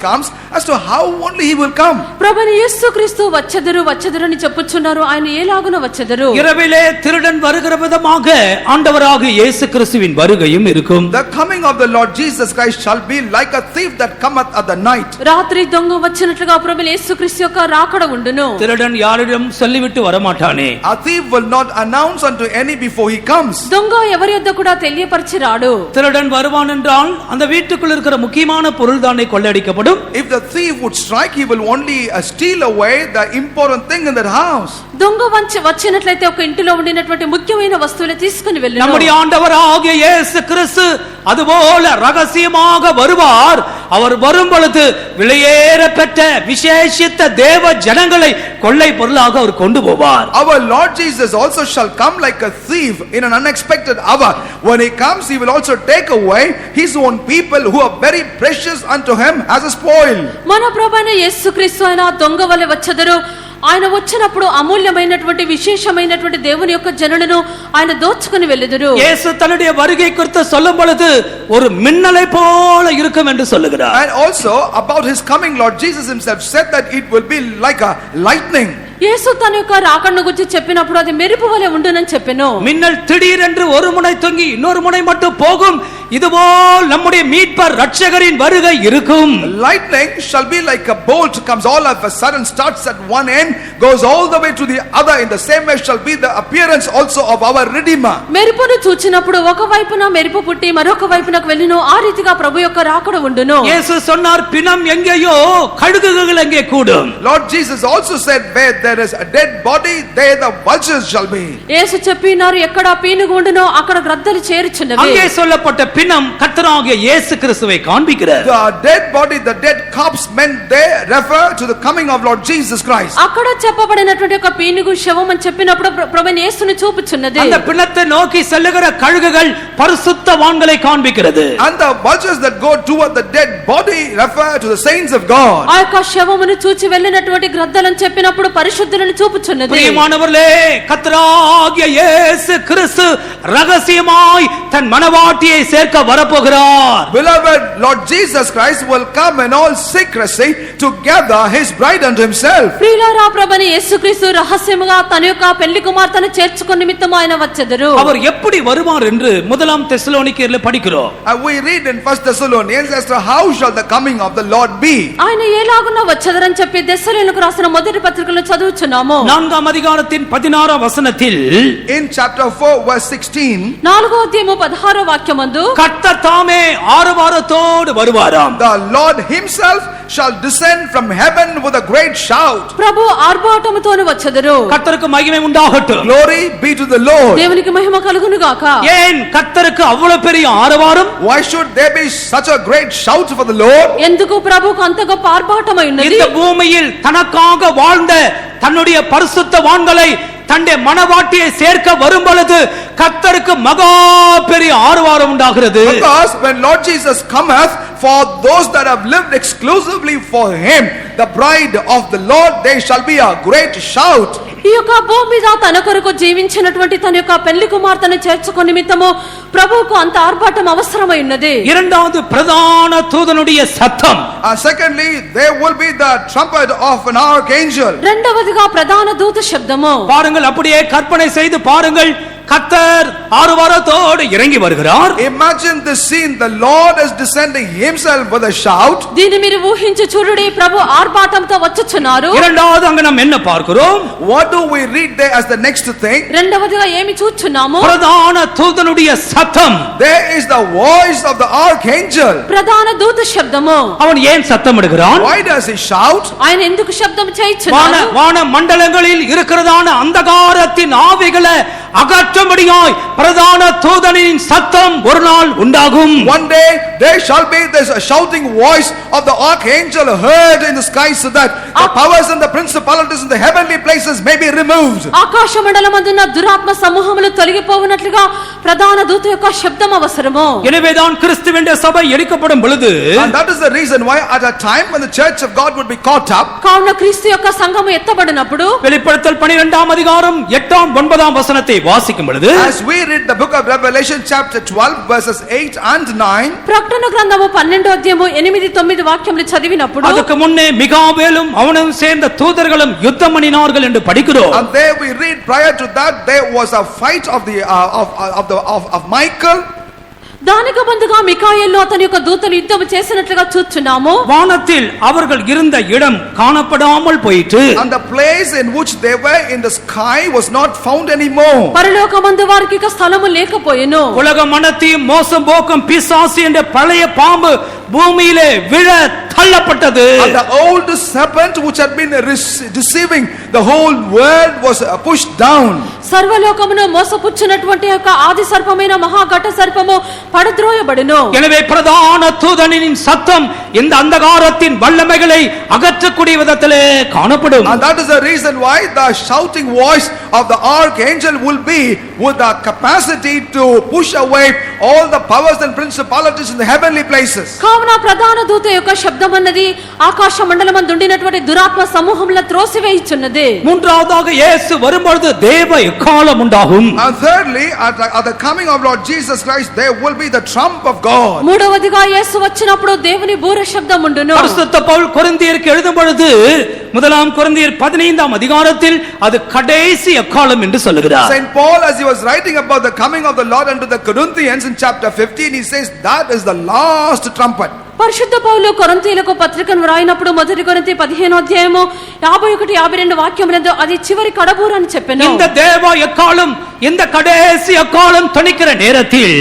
comes, as to how only he will come. ప్రభువైన యేసుక్రీస్తు వచ్చెదరు వచ్చెదరు అని చెప్పుచున్నారు. ఆయన ఏలాగున వచ్చెదరు? இரவிலே திருடன் வருகிற விதமாக ஆண்டவராகிய இயேசு கிறிஸ்துவின் வருகையும் இருக்கும். The coming of the Lord Jesus Christ shall be like a thief that cometh at the night. రాత్రి దొంగ వచ్చినట్లుగా ప్రభువైన యేసుక్రీస్తు యొక్క రాకడ ఉండును. திருடன் யாரிடம் சொல்லிவிட்டு வரமாட்டானே. A thief will not announce unto any before he comes. దొంగ ఎవరి యొద్ద కూడా తెలియపరిచి రాడు. திருடன் வருவான் என்றால் அந்த வீட்டுக்குள் இருக்கிற முக்கியமான பொருள் தானே கொள்ளையடிக்கப்படும். If the thief would strike, he will only steal away the important thing in that house. దొంగ వచ్చినట్లయితే ఒక ఇంటిలో ఉండినటువంటి ముఖ్యమైన వస్తువులు తీసుకుని వెళ్ళును. நம்முடைய ஆண்டவராகிய இயேசு கிறிஸ்து அதுபோல ரகசியமாக வருவார். அவர் வரும் பொழுது விலையேற பெற்ற விசேஷித்த தேவ ஜனங்களை கொள்ளை பொருளாக அவர் கொண்டு போவார். Our Lord Jesus also shall come like a thief in an unexpected hour. When he comes, he will also take away his own people who are very precious unto him as a spoil. మన ప్రభువైన యేసుక్రీస్తు ఆయన దొంగ వలె వచ్చెదరు. ఆయన వచ్చినప్పుడు అమూల్యమైనటువంటి విశేషమైనటువంటి దేవుని యొక్క జనులను ఆయన దోచుకుని వెళ్ళెదరు. இயேசு தன்னுடைய வருகை குறித்து சொல்லும் பொழுது ஒரு மின்னலை போல இருக்கும் என்று சொல்லுகிறார். And also about his coming, Lord Jesus himself said that it will be like a lightning. యేసు తన యొక్క రాకడను గురించి చెప్పినప్పుడు అది మెరుపు వలె ఉండునని చెప్పెను. மின்னல் திடீரென்று ஒரு முனை தொங்கி இன்னொரு முனை மட்டும் போகும். இதுபோல் நம்முடைய மீட்பர் ரட்சகரின் வருகை இருக்கும். Lightning shall be like a bolt, comes all of a sudden, starts at one end, goes all the way to the other. In the same way shall be the appearance also of our Redeemer. మెరుపును చూచినప్పుడు ఒక వైపున మెరుపు పుట్టి మరొక వైపునకు వెళ్ళును. ఆ రీతిగా ప్రభు యొక్క రాకడ ఉండును. இயேசு சொன்னார், பிணம் எங்கேயோ கழுகுகள் எங்கே கூடும். Lord Jesus also said, where there is a dead body, there the vultures shall be. యేసు చెప్పినారు, ఎక్కడ పీనుగు ఉండునో అక్కడ గ్రద్దలు చేరుచున్నవి. அங்கே சொல்லப்பட்ட பிணம் கர்த்தராகிய இயேசு கிறிஸ்துவை காண்பிக்கிறது. The dead body, the dead corpse meant they refer to the coming of Lord Jesus Christ. అక్కడ చెప్పబడినటువంటి ఒక పీనుగు శవం అని చెప్పినప్పుడు ప్రభువైన యేసుని చూపుచున్నది. அந்த பிணத்தை நோக்கி செல்லுகிற கழுகுகள் பரிசுத்தவான்களை காண்பிக்கிறது. And the vultures that go toward the dead body refer to the saints of God. ఆ యొక్క శవమును చూచి వెళ్ళినటువంటి గ్రద్దలను చెప్పినప్పుడు పరిశుద్ధులను చూపుచున్నది. பிரியமானவர்களே, கர்த்தராகிய இயேசு கிறிஸ்து ரகசியமாய் தன் மனவாட்டியை சேர்க்க சேர்க்க வரப்போகிறார். Beloved, Lord Jesus Christ will come in all secrecy to gather his bride unto himself. ప్రియులారా ప్రభువైన యేసుక్రీస్తు రహస్యముగా తన యొక్క పెళ్లి కుమార్తెను చేర్చుకొని నిమిత్తము ఆయన వచ్చెదరు. அவர் எப்படி வருவார் என்று முதலாம் தெசலோனிக்கேயர்ல படிக்கிறோம். We read in 1 Thessalonians as to how shall the coming of the Lord be. ఆయన ఎలాగున వచ్చెదరని చెప్పి తెస్సలోనికీయులకు రాసిన మొదటి పత్రికలో చదువుచున్నాము. 4వ అధికారத்தின் 16వ వచనத்தில் In chapter 4 verse 16, 4వ అధ్యాయము 16వ వాక్యమందు கர்த்தர் தாமே ஆரவாரத்தோடு வருவாராம். the Lord himself shall descend from heaven with a great shout. ప్రభు ఆర్భాటముతోను వచ్చెదరు. கர்த்தருக்கு மகிமை உண்டாகட்டும். Glory be to the Lord. దేవునికి మహిమ కలుగును గాక. ஏன் கர்த்தருக்கு அவ்வளவு பெரிய ஆரவாரம்? Why should there be such a great shout for the Lord? ఎందుకు ప్రభువుకు అంత గొప్ప ఆర్భాటమై ఉన్నది? இந்த பூமியில் தனக்காக வாழ்ந்த தன்னுடைய பரிசுத்தவான்களை தன்னுடைய மனவாட்டியை சேர்க்க வரும் பொழுது கர்த்தருக்கு மகா பெரிய ஆரவாரம் உண்டாகிறது. Because when Lord Jesus cometh for those that have lived exclusively for him, the bride of the Lord, there shall be a great shout. ఈ యొక్క భూమి మీద తన కొరకు జీవించినటువంటి తన యొక్క పెళ్లి కుమార్తెను చేర్చుకొని నిమిత్తము ప్రభువుకు అంత ఆర్భాటం అవసరమై ఉన్నది. இரண்டாவது பிரதான தூதனுடைய சத்தம். Secondly, there will be the trumpet of an archangel. రెండవదిగా ప్రధాన దూత శబ్దము. பாருங்கள், அப்படியே கற்பனை செய்து பாருங்கள். கர்த்தர் ஆரவாரத்தோடு இறங்கி வருகிறார். Imagine this scene. The Lord is descending himself with a shout. దీన్ని మీరు ఊహించి చూడుడి, ప్రభు ఆర్భాటంతో వచ్చుచున్నారు. இரண்டாவது அங்க நாம் என்ன பார்க்கிறோம்? What do we read there as the next thing? రెండవదిగా ఏమి చూచున్నాము? பிரதான தூதனுடைய சத்தம். There is the voice of the archangel. ప్రధాన దూత శబ్దము. அவன் ஏன் சத்தமிடுகிறான்? Why does he shout? ఆయన ఎందుకు శబ్దం చేయుచున్నాడు? வான மண்டலங்களில் இருக்கிறதான அந்தகாரத்தின் ஆவிகளை அகற்றும்படியாய் பிரதான தூதனின் சத்தம் ஒரு நாள் உண்டாகும். One day there shall be this shouting voice of the archangel heard in the sky, so that the powers and the principalities in the heavenly places may be removed. ఆకాశ మండలమందున్న దురాత్మ సమూహములు తొలగిపోవునట్లుగా ప్రధాన దూత యొక్క శబ్దం అవసరము. எனவேதான் கிறிஸ்துவின் சபை எடுக்கப்படும் பொழுது, And that is the reason why at a time when the church of God would be caught up, కావున క్రీస్తు యొక్క సంఘము ఎత్తబడినప్పుడు வெளிப்படுத்தல் 12వ அதிகாரம் 8 9 வசனத்தை வாசிக்கும் பொழுது, as we read the book of Revelation chapter 12 verses 8 and 9, ప్రకటన గ్రంథము 12వ అధ్యాయము 8 9 వాక్యములు చదివినప్పుడు, அதுக்கு முன்னே மிகாவேலும் அவனும் சேர்ந்த தூதர்களும் யுத்தம் பண்ணினார்கள் என்று படிக்கிறோம். and there we read prior to that there was a fight of Michael. దానికి ముందుగా మికాయేలు అతని యొక్క దూతలు యుద్ధం చేసినట్లుగా చూస్తున్నాము. வானத்தில் அவர்கள் இருந்த இடம் காணப்படாமல் போயிற்று. And the place in which they were in the sky was not found anymore. పరలోకమందు వారికి ఇక స్థలము లేకపోయెను. உலக மனத்தையும் மோசம் போக்கும் பிசாசு என்ற பழைய பாம்பு பூமியிலே விழ தள்ளப்பட்டது. And the old serpent which had been deceiving the whole world was pushed down. సర్వలోకమును మోసపుచ్చినటువంటి యొక్క ఆది సర్పమైన మహాఘట సర్పము పడద్రోయబడెను. எனவே பிரதான தூதனின் சத்தம் இந்த அந்தகாரத்தின் வல்லமைகளை அகற்றக்கூடிய விதத்திலே காணப்படும். And that is the reason why the shouting voice of the archangel will be with the capacity to push away all the powers and principalities in the heavenly places. కావున ప్రధాన దూత యొక్క శబ్దం అన్నది ఆకాశ మండలమందు ఉండినటువంటి దురాత్మ సమూహముల త్రోసివేయుచున్నది. மூன்றாவதாக இயேசு வரும்பொழுது தேவ எக்காலம் உண்டாகும். And thirdly, at the coming of Lord Jesus Christ, there will be the trump of God. మూడవదిగా యేసు వచ్చినప్పుడు దేవుని బూర శబ్దం ఉండును. பரிசுத்த பவுல் கொரிந்தியருக்கு எழுதும் பொழுது முதலாம் கொரிந்தியர் 15ஆம் அதிகாரத்தில் அது கடைசி எக்காலம் என்று சொல்லுகிறார். Saint Paul, as he was writing about the coming of the Lord unto the Corinthians in chapter 15, he says that is the last trumpet. పరిశుద్ధ పౌలు కొరింథీయులకు పత్రికను వ్రాయినప్పుడు మొదటి కొరింథీ 15వ అధ్యాయము 51 52 వాక్యములందు అది చివరి కడబూర అని చెప్పెను. இந்த தேவ எக்காலம் இந்த கடைசி எக்காலம் தொனிக்கிற நேரத்தில்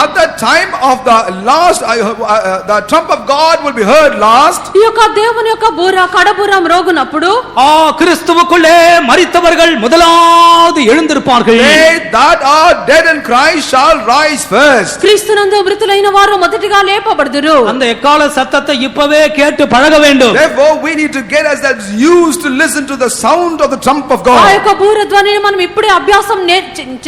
At the time of the last the trump of God will be heard last. ఈ యొక్క దేవుని యొక్క బూర కడబూర మ్రోగునప్పుడు கிறிஸ்துவுக்குள்ளே மரித்தவர்கள் முதலாவது எழுந்திருப்பார்கள். They that are dead in Christ shall rise first. క్రీస్తునందు మృతులైన వారు మొదటిగా లేపబడుదురు. அந்த எக்கால சத்தத்தை இப்பவே கேட்டு பழக வேண்டும். Therefore we need to get ourselves used to listen to the sound of the trump of ఆ God. యొక్క బూర ధ్వనిని మనం ఇప్పుడే అభ్యాసం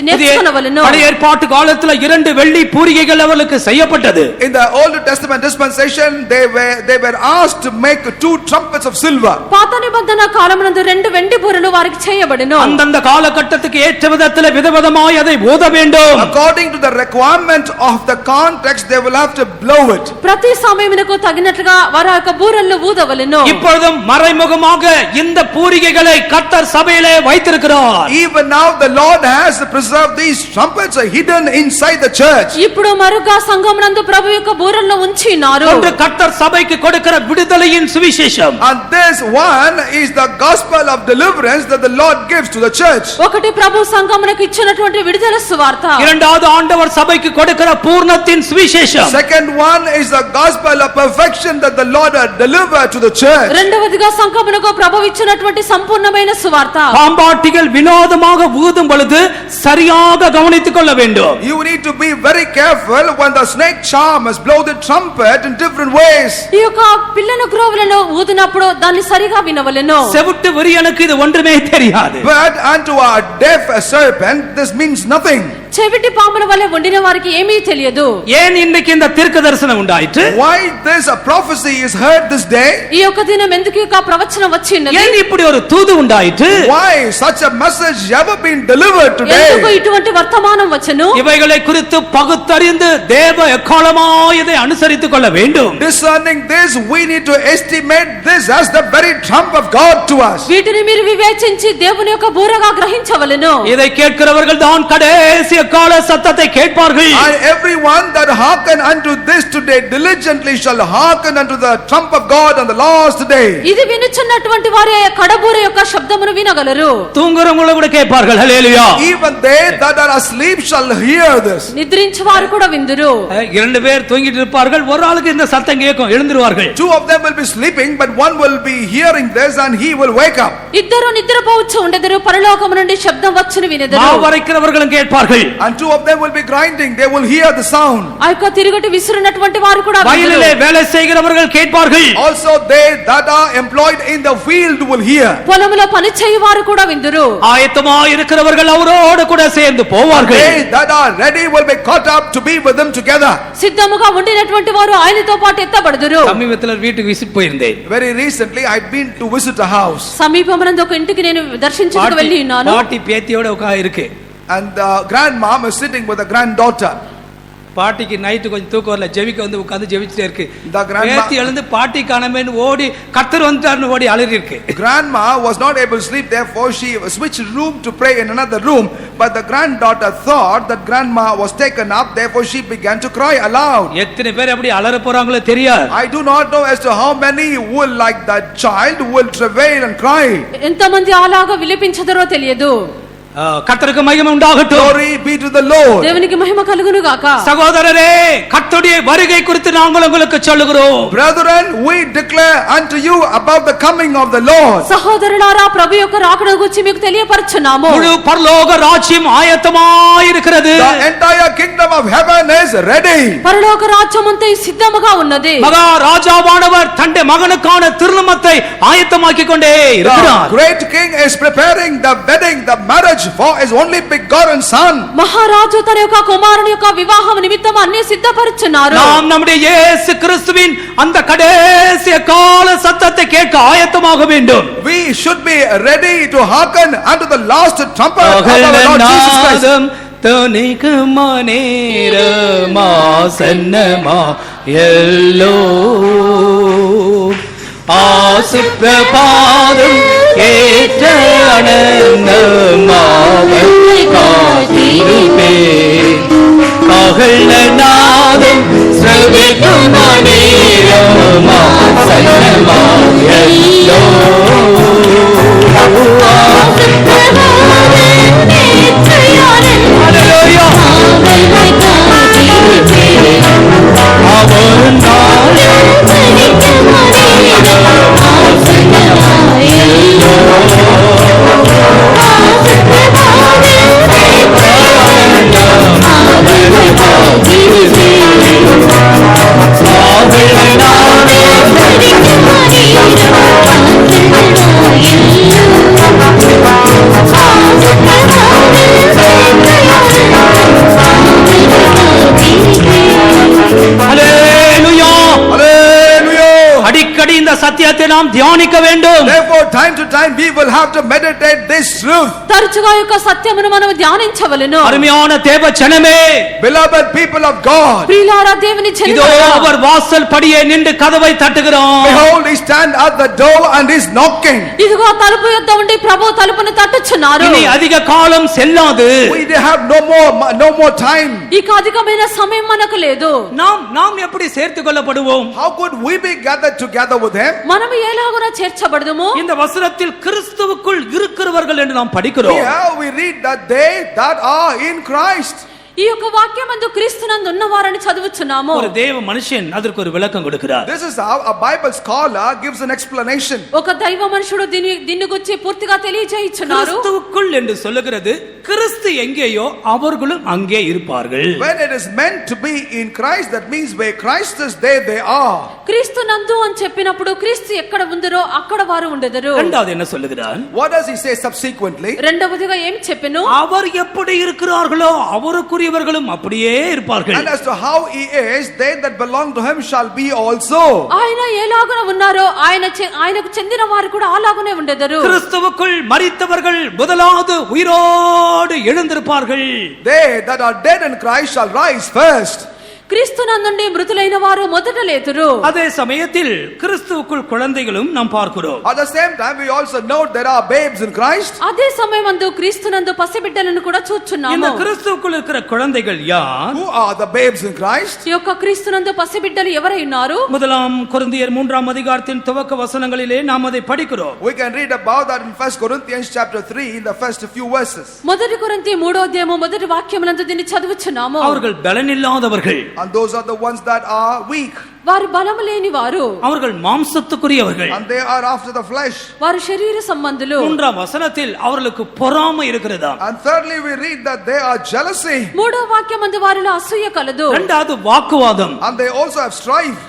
నేర్చుకొనవలెను. பழைய ஏற்பாட்டு காலத்துல 2 வெள்ளி பூரிகைகள் அவர்களுக்கு செய்யப்பட்டது. In the Old Testament dispensation, they were asked to make 2 trumpets of silver. పాత నిబంధన కాలమునందు 2 వెండి బూరలు వారికి చేయబడెను. அந்தந்த காலகட்டத்துக்கு ஏற்ற விதத்தில் விதவிதமாய் அதை ஊத வேண்டும். According to the requirement of the context, they will have to blow it. ప్రతి సమయమునకు తగినట్లుగా వారి యొక్క బూరలను ఊదవలెను. இப்பொழுதும் மறைமுகமாக இந்த பூரிகைகளை கர்த்தர் சபையிலே வைத்திருக்கிறார். Even now the Lord has preserved these trumpets hidden inside the church. ఇప్పుడు మరుగా సంఘమునందు ప్రభు యొక్క బూరలను ఉంచి ఉన్నారు. ஒன்று கர்த்தர் சபைக்கு கொடுக்கிற விடுதலையின் சுவிசேஷம். And this one is the gospel of deliverance that the Lord gives to the church. ఒకటి ప్రభు సంఘమునకు ఇచ్చినటువంటి విడుదల సువార్త. இரண்டாவது ஆண்டவர் சபைக்கு கொடுக்கிற பூர்ணத்தின் சுவிசேஷம். Second one is the gospel of perfection that the Lord had delivered to the church. రెండవదిగా సంఘమునకు ప్రభు ఇచ్చినటువంటి సంపూర్ణమైన సువార్త. பாம்பாட்டிகள் வினோதமாக ஊதும் பொழுது சரியாக கவனித்துக் கொள்ள வேண்டும். You need to be very careful when the snake charmers blow the trumpet in different ways. ఈ యొక్క పిల్లన గ్రోవులను ఊదినప్పుడు దాన్ని సరిగా వినవలెను. செவிட்டு வெறியனுக்கு இது ஒன்றுமே தெரியாது. But unto a deaf serpent this means nothing. చెవిటి పాముల వలె ఉండిన వారికి ఏమీ తెలియదు. ஏன் இன்றைக்கு இந்த தீர்க்க தரிசனம் உண்டாயிற்று? Why this prophecy is heard this day? ఈ యొక్క దినం ఎందుకు ఈ యొక్క ప్రవచనం వచ్చినది? ஏன் இப்படி ஒரு தூது உண்டாயிற்று? Why such a message ever been delivered today? ఎందుకు ఇటువంటి వర్తమానం వచ్చెను? இவைகளை குறித்து பகுத்தறிந்து தேவ எக்காலமாய் இதை அனுசரித்துக் கொள்ள வேண்டும். Discerning this, we need to estimate this as the very trump of God to us. వీటిని మీరు వివేచించి దేవుని యొక్క బూరగా గ్రహించవలెను. இதை கேட்கிறவர்கள் தான் கடைசி கால சத்தத்தை கேட்பார்கள். And everyone that hearken unto this today diligently shall hearken unto the trump of God on the last day. ఇది వినుచున్నటువంటి వారే కడబూర యొక్క శబ్దమును వినగలరు. தூங்குறவங்க கூட கேட்பார்கள். ஹல்லேலூயா. Even they that are asleep shall hear this. నిద్రించు వారు కూడా విందురు. 2 பேர் தூங்கிட்டு இருப்பார்கள். ஒரு ஆளுக்கு இந்த சத்தம் கேட்கும், எழுந்திருவார்கள். 2 of them will be sleeping, but one will be hearing this and he will wake up. ఇద్దరు నిద్రపోవచ్చు ఉండెదరు, పరలోకము నుండి శబ్దం వచ్చును వినెదరు. மாவு அரைக்கிறவர்களும் கேட்பார்கள். And 2 of them will be grinding, they will hear the sound. ఆ యొక్క తిరుగటి విసురునటువంటి వారు కూడా வயலிலே வேலை செய்கிறவர்கள் கேட்பார்கள். Also they that are employed in the field will hear. పొలములో పని చేయవారు కూడా విందురు. ஆயத்தமாய் இருக்கிறவர்கள் அவரோடு கூட சேர்ந்து போவார்கள். They that are ready will be caught up to be with them together. సిద్ధముగా ఉండినటువంటి వారు ఆయనతో పాటు ఎత్తబడుదురు. சமீபத்தில் வீட்டுக்கு விசிட் போயிருந்தேன். Very recently I had been to visit a house. సమీపమునందు ఒక ఇంటికి నేను దర్శించుటకు వెళ్ళి ఉన్నాను. பாட்டி பேத்தியோட இருக்கு. And the grandmom is sitting with the granddaughter. பாட்டிக்கு நைட்டு கொஞ்சம் தூக்கம் வரல, ஜெபிக்க வந்து உட்கார்ந்து ஜெபிச்சிட்டே இருக்கு. The grandma பேத்தி எழுந்து பாட்டி காணமேன்னு ஓடி கர்த்தர் வந்துட்டார்னு ஓடி அலறி இருக்கு. Grandma was not able to sleep, therefore she switched room to pray in another room. But the granddaughter thought that grandma was taken up, therefore she began to cry aloud. எத்தனை பேர் அப்படி அலற போறாங்களோ தெரியாது. I do not know as to how many will like that child will travail and cry. ఎంతమంది అలాగా విలపించదరో తెలియదు. கர்த்தருக்கு மகிமை உண்டாகட்டும். Glory be to the Lord. దేవునికి మహిమ కలుగును గాక. சகோதரரே, கர்த்தருடைய வருகை குறித்து நாங்கள் உங்களுக்கு சொல்லுகிறோம். Brethren, we declare unto you about the coming of the Lord. సహోదరులారా, ప్రభు యొక్క రాకడ గురించి మీకు తెలియపరచున్నాము. முழு பரலோக ராஜ்யம் ஆயத்தமாய் இருக்கிறது. The entire kingdom of heaven is ready. పరలోక రాజ్యం అంతా సిద్ధముగా ఉన్నది. மகா ராஜாவானவர் தன்னுடைய மகனுக்கான திருமணத்தை ஆயத்தமாக்கிக் கொண்டே இருக்கிறார். The great king is preparing the wedding, the marriage for his only begotten son. మహారాజు తన యొక్క కుమారుని యొక్క వివాహం నిమిత్తం అన్ని సిద్ధపరుచున్నారు. நாம் நம்முடைய இயேசு கிறிஸ்துவின் அந்த கடைசி கால சத்தத்தை கேட்க ஆயத்தமாக வேண்டும். We should be ready to hearken unto the last trumpet of our Lord Jesus Christ. தனிக்குமா நேரமா சன்னமா எல்லோ ஆசுப்பிரபாதம் ஏற்ற அனந்தமாவல் காத்திருப்பேன். பகல் நாதம் ஸ்ரவிக்குமா நேரமா சன்னமா எல்லோ நாம் தியானிக்க வேண்டும். Therefore, time to time we will have to meditate this truth. తరచుగా ఈ యొక్క సత్యమును మనం ధ్యానించవలెను. அருமையான தேவ ஜனமே, Beloved people of God, ప్రియులారా దేవుని இதோ జనులారా, அவர் வாசல் படியே நின்று கதவை தட்டுகிறார். behold, he stand at the door and is knocking. ఇదిగో తలుపు యొద్ద ఉండి ప్రభు తలుపును తట్టుచున్నారు. இனி அதிக காலம் செல்லாது. We have no more time. ఇక అధికమైన సమయం మనకు లేదు. நாம் எப்படி சேர்த்துக் கொள்ளப்படுவோம்? How could we be gathered together with him? మనము ఎలాగున చేర్చబడదుము? இந்த வசனத்தில் கிறிஸ்துவுக்குள் இருக்கிறவர்கள் என்று நாம் படிக்கிறோம். Here we read that they that are in Christ. ఈ యొక్క వాక్యమందు క్రీస్తునందు ఉన్నవారని చదువుచున్నాము. ஒரு தேவ மனுஷன் அதற்கு ஒரு விளக்கம் கொடுக்கிறார். This is how a Bible scholar gives an explanation. ఒక దైవ మనుషుడు దీన్ని గురించి పూర్తిగా తెలియజేయుచున్నారు. கிறிஸ்துவுக்குள் என்று சொல்லுகிறது, கிறிஸ்து எங்கேயோ அவர்களும் அங்கே இருப்பார்கள். When it is meant to be in Christ, that means where Christ is, there they are. క్రీస్తునందు అని చెప్పినప్పుడు క్రీస్తు ఎక్కడ ఉందరో అక్కడ వారు ఉండెదరు. இரண்டாவது என்ன சொல்லுகிறார்? What does he say subsequently? రెండవదిగా ఏం చెప్పెను? அவர் எப்படி இருக்கிறார்களோ அவருக்குரியவர்களும் அப்படியே இருப்பார்கள். And as to how he is, they that belong to him shall be also. ఆయన ఎలాగున ఉన్నారో ఆయనకు చెందిన వారు కూడా అలాగునే ఉండెదరు. கிறிஸ்துவுக்குள் மரித்தவர்கள் முதலாவது உயிரோடு எழுந்திருப்பார்கள். They that are dead in Christ shall rise first. క్రీస్తునందుండి మృతులైన వారు మొదట లేతురు. அதே சமயத்தில் கிறிஸ்துவுக்குள் குழந்தைகளும் நாம் பார்க்கிறோம். At the same time we also note there are babes in Christ. అదే సమయమందు క్రీస్తునందు పసిబిడ్డలను కూడా இந்த చూచుచున్నాము. கிறிஸ்துவுக்குள் இருக்கிற குழந்தைகள் யார்? Who are the babes in Christ? ఈ యొక్క క్రీస్తునందు పసిబిడ్డలు ఎవరై ఉన్నారు? முதலாம் கொரிந்தியர் 3ஆம் அதிகாரத்தின் துவக்க வசனங்களிலே நாம் அதை படிக்கிறோம். We can read about that in 1 Corinthians chapter 3 in the first few verses. మొదటి కొరింథీ 3వ అధ్యాయము మొదటి వాక్యమునందు దీన్ని చదువుచున్నాము. அவர்கள் பலனில்லாதவர்கள், And those are the ones that are weak. వారు బలము లేని వారు, அவர்கள் மாம்சத்துக்குரியவர்கள், And they are after the flesh. వారు శరీర సంబంధులు. 3ஆம் வசனத்தில் அவர்களுக்கு பொறாமை இருக்கிறதா. And thirdly we read that they are jealousy. మూడవ వాక్యమందు వారిలో అసూయ కలదు. இரண்டாவது வாக்குவாதம், And they also have strife.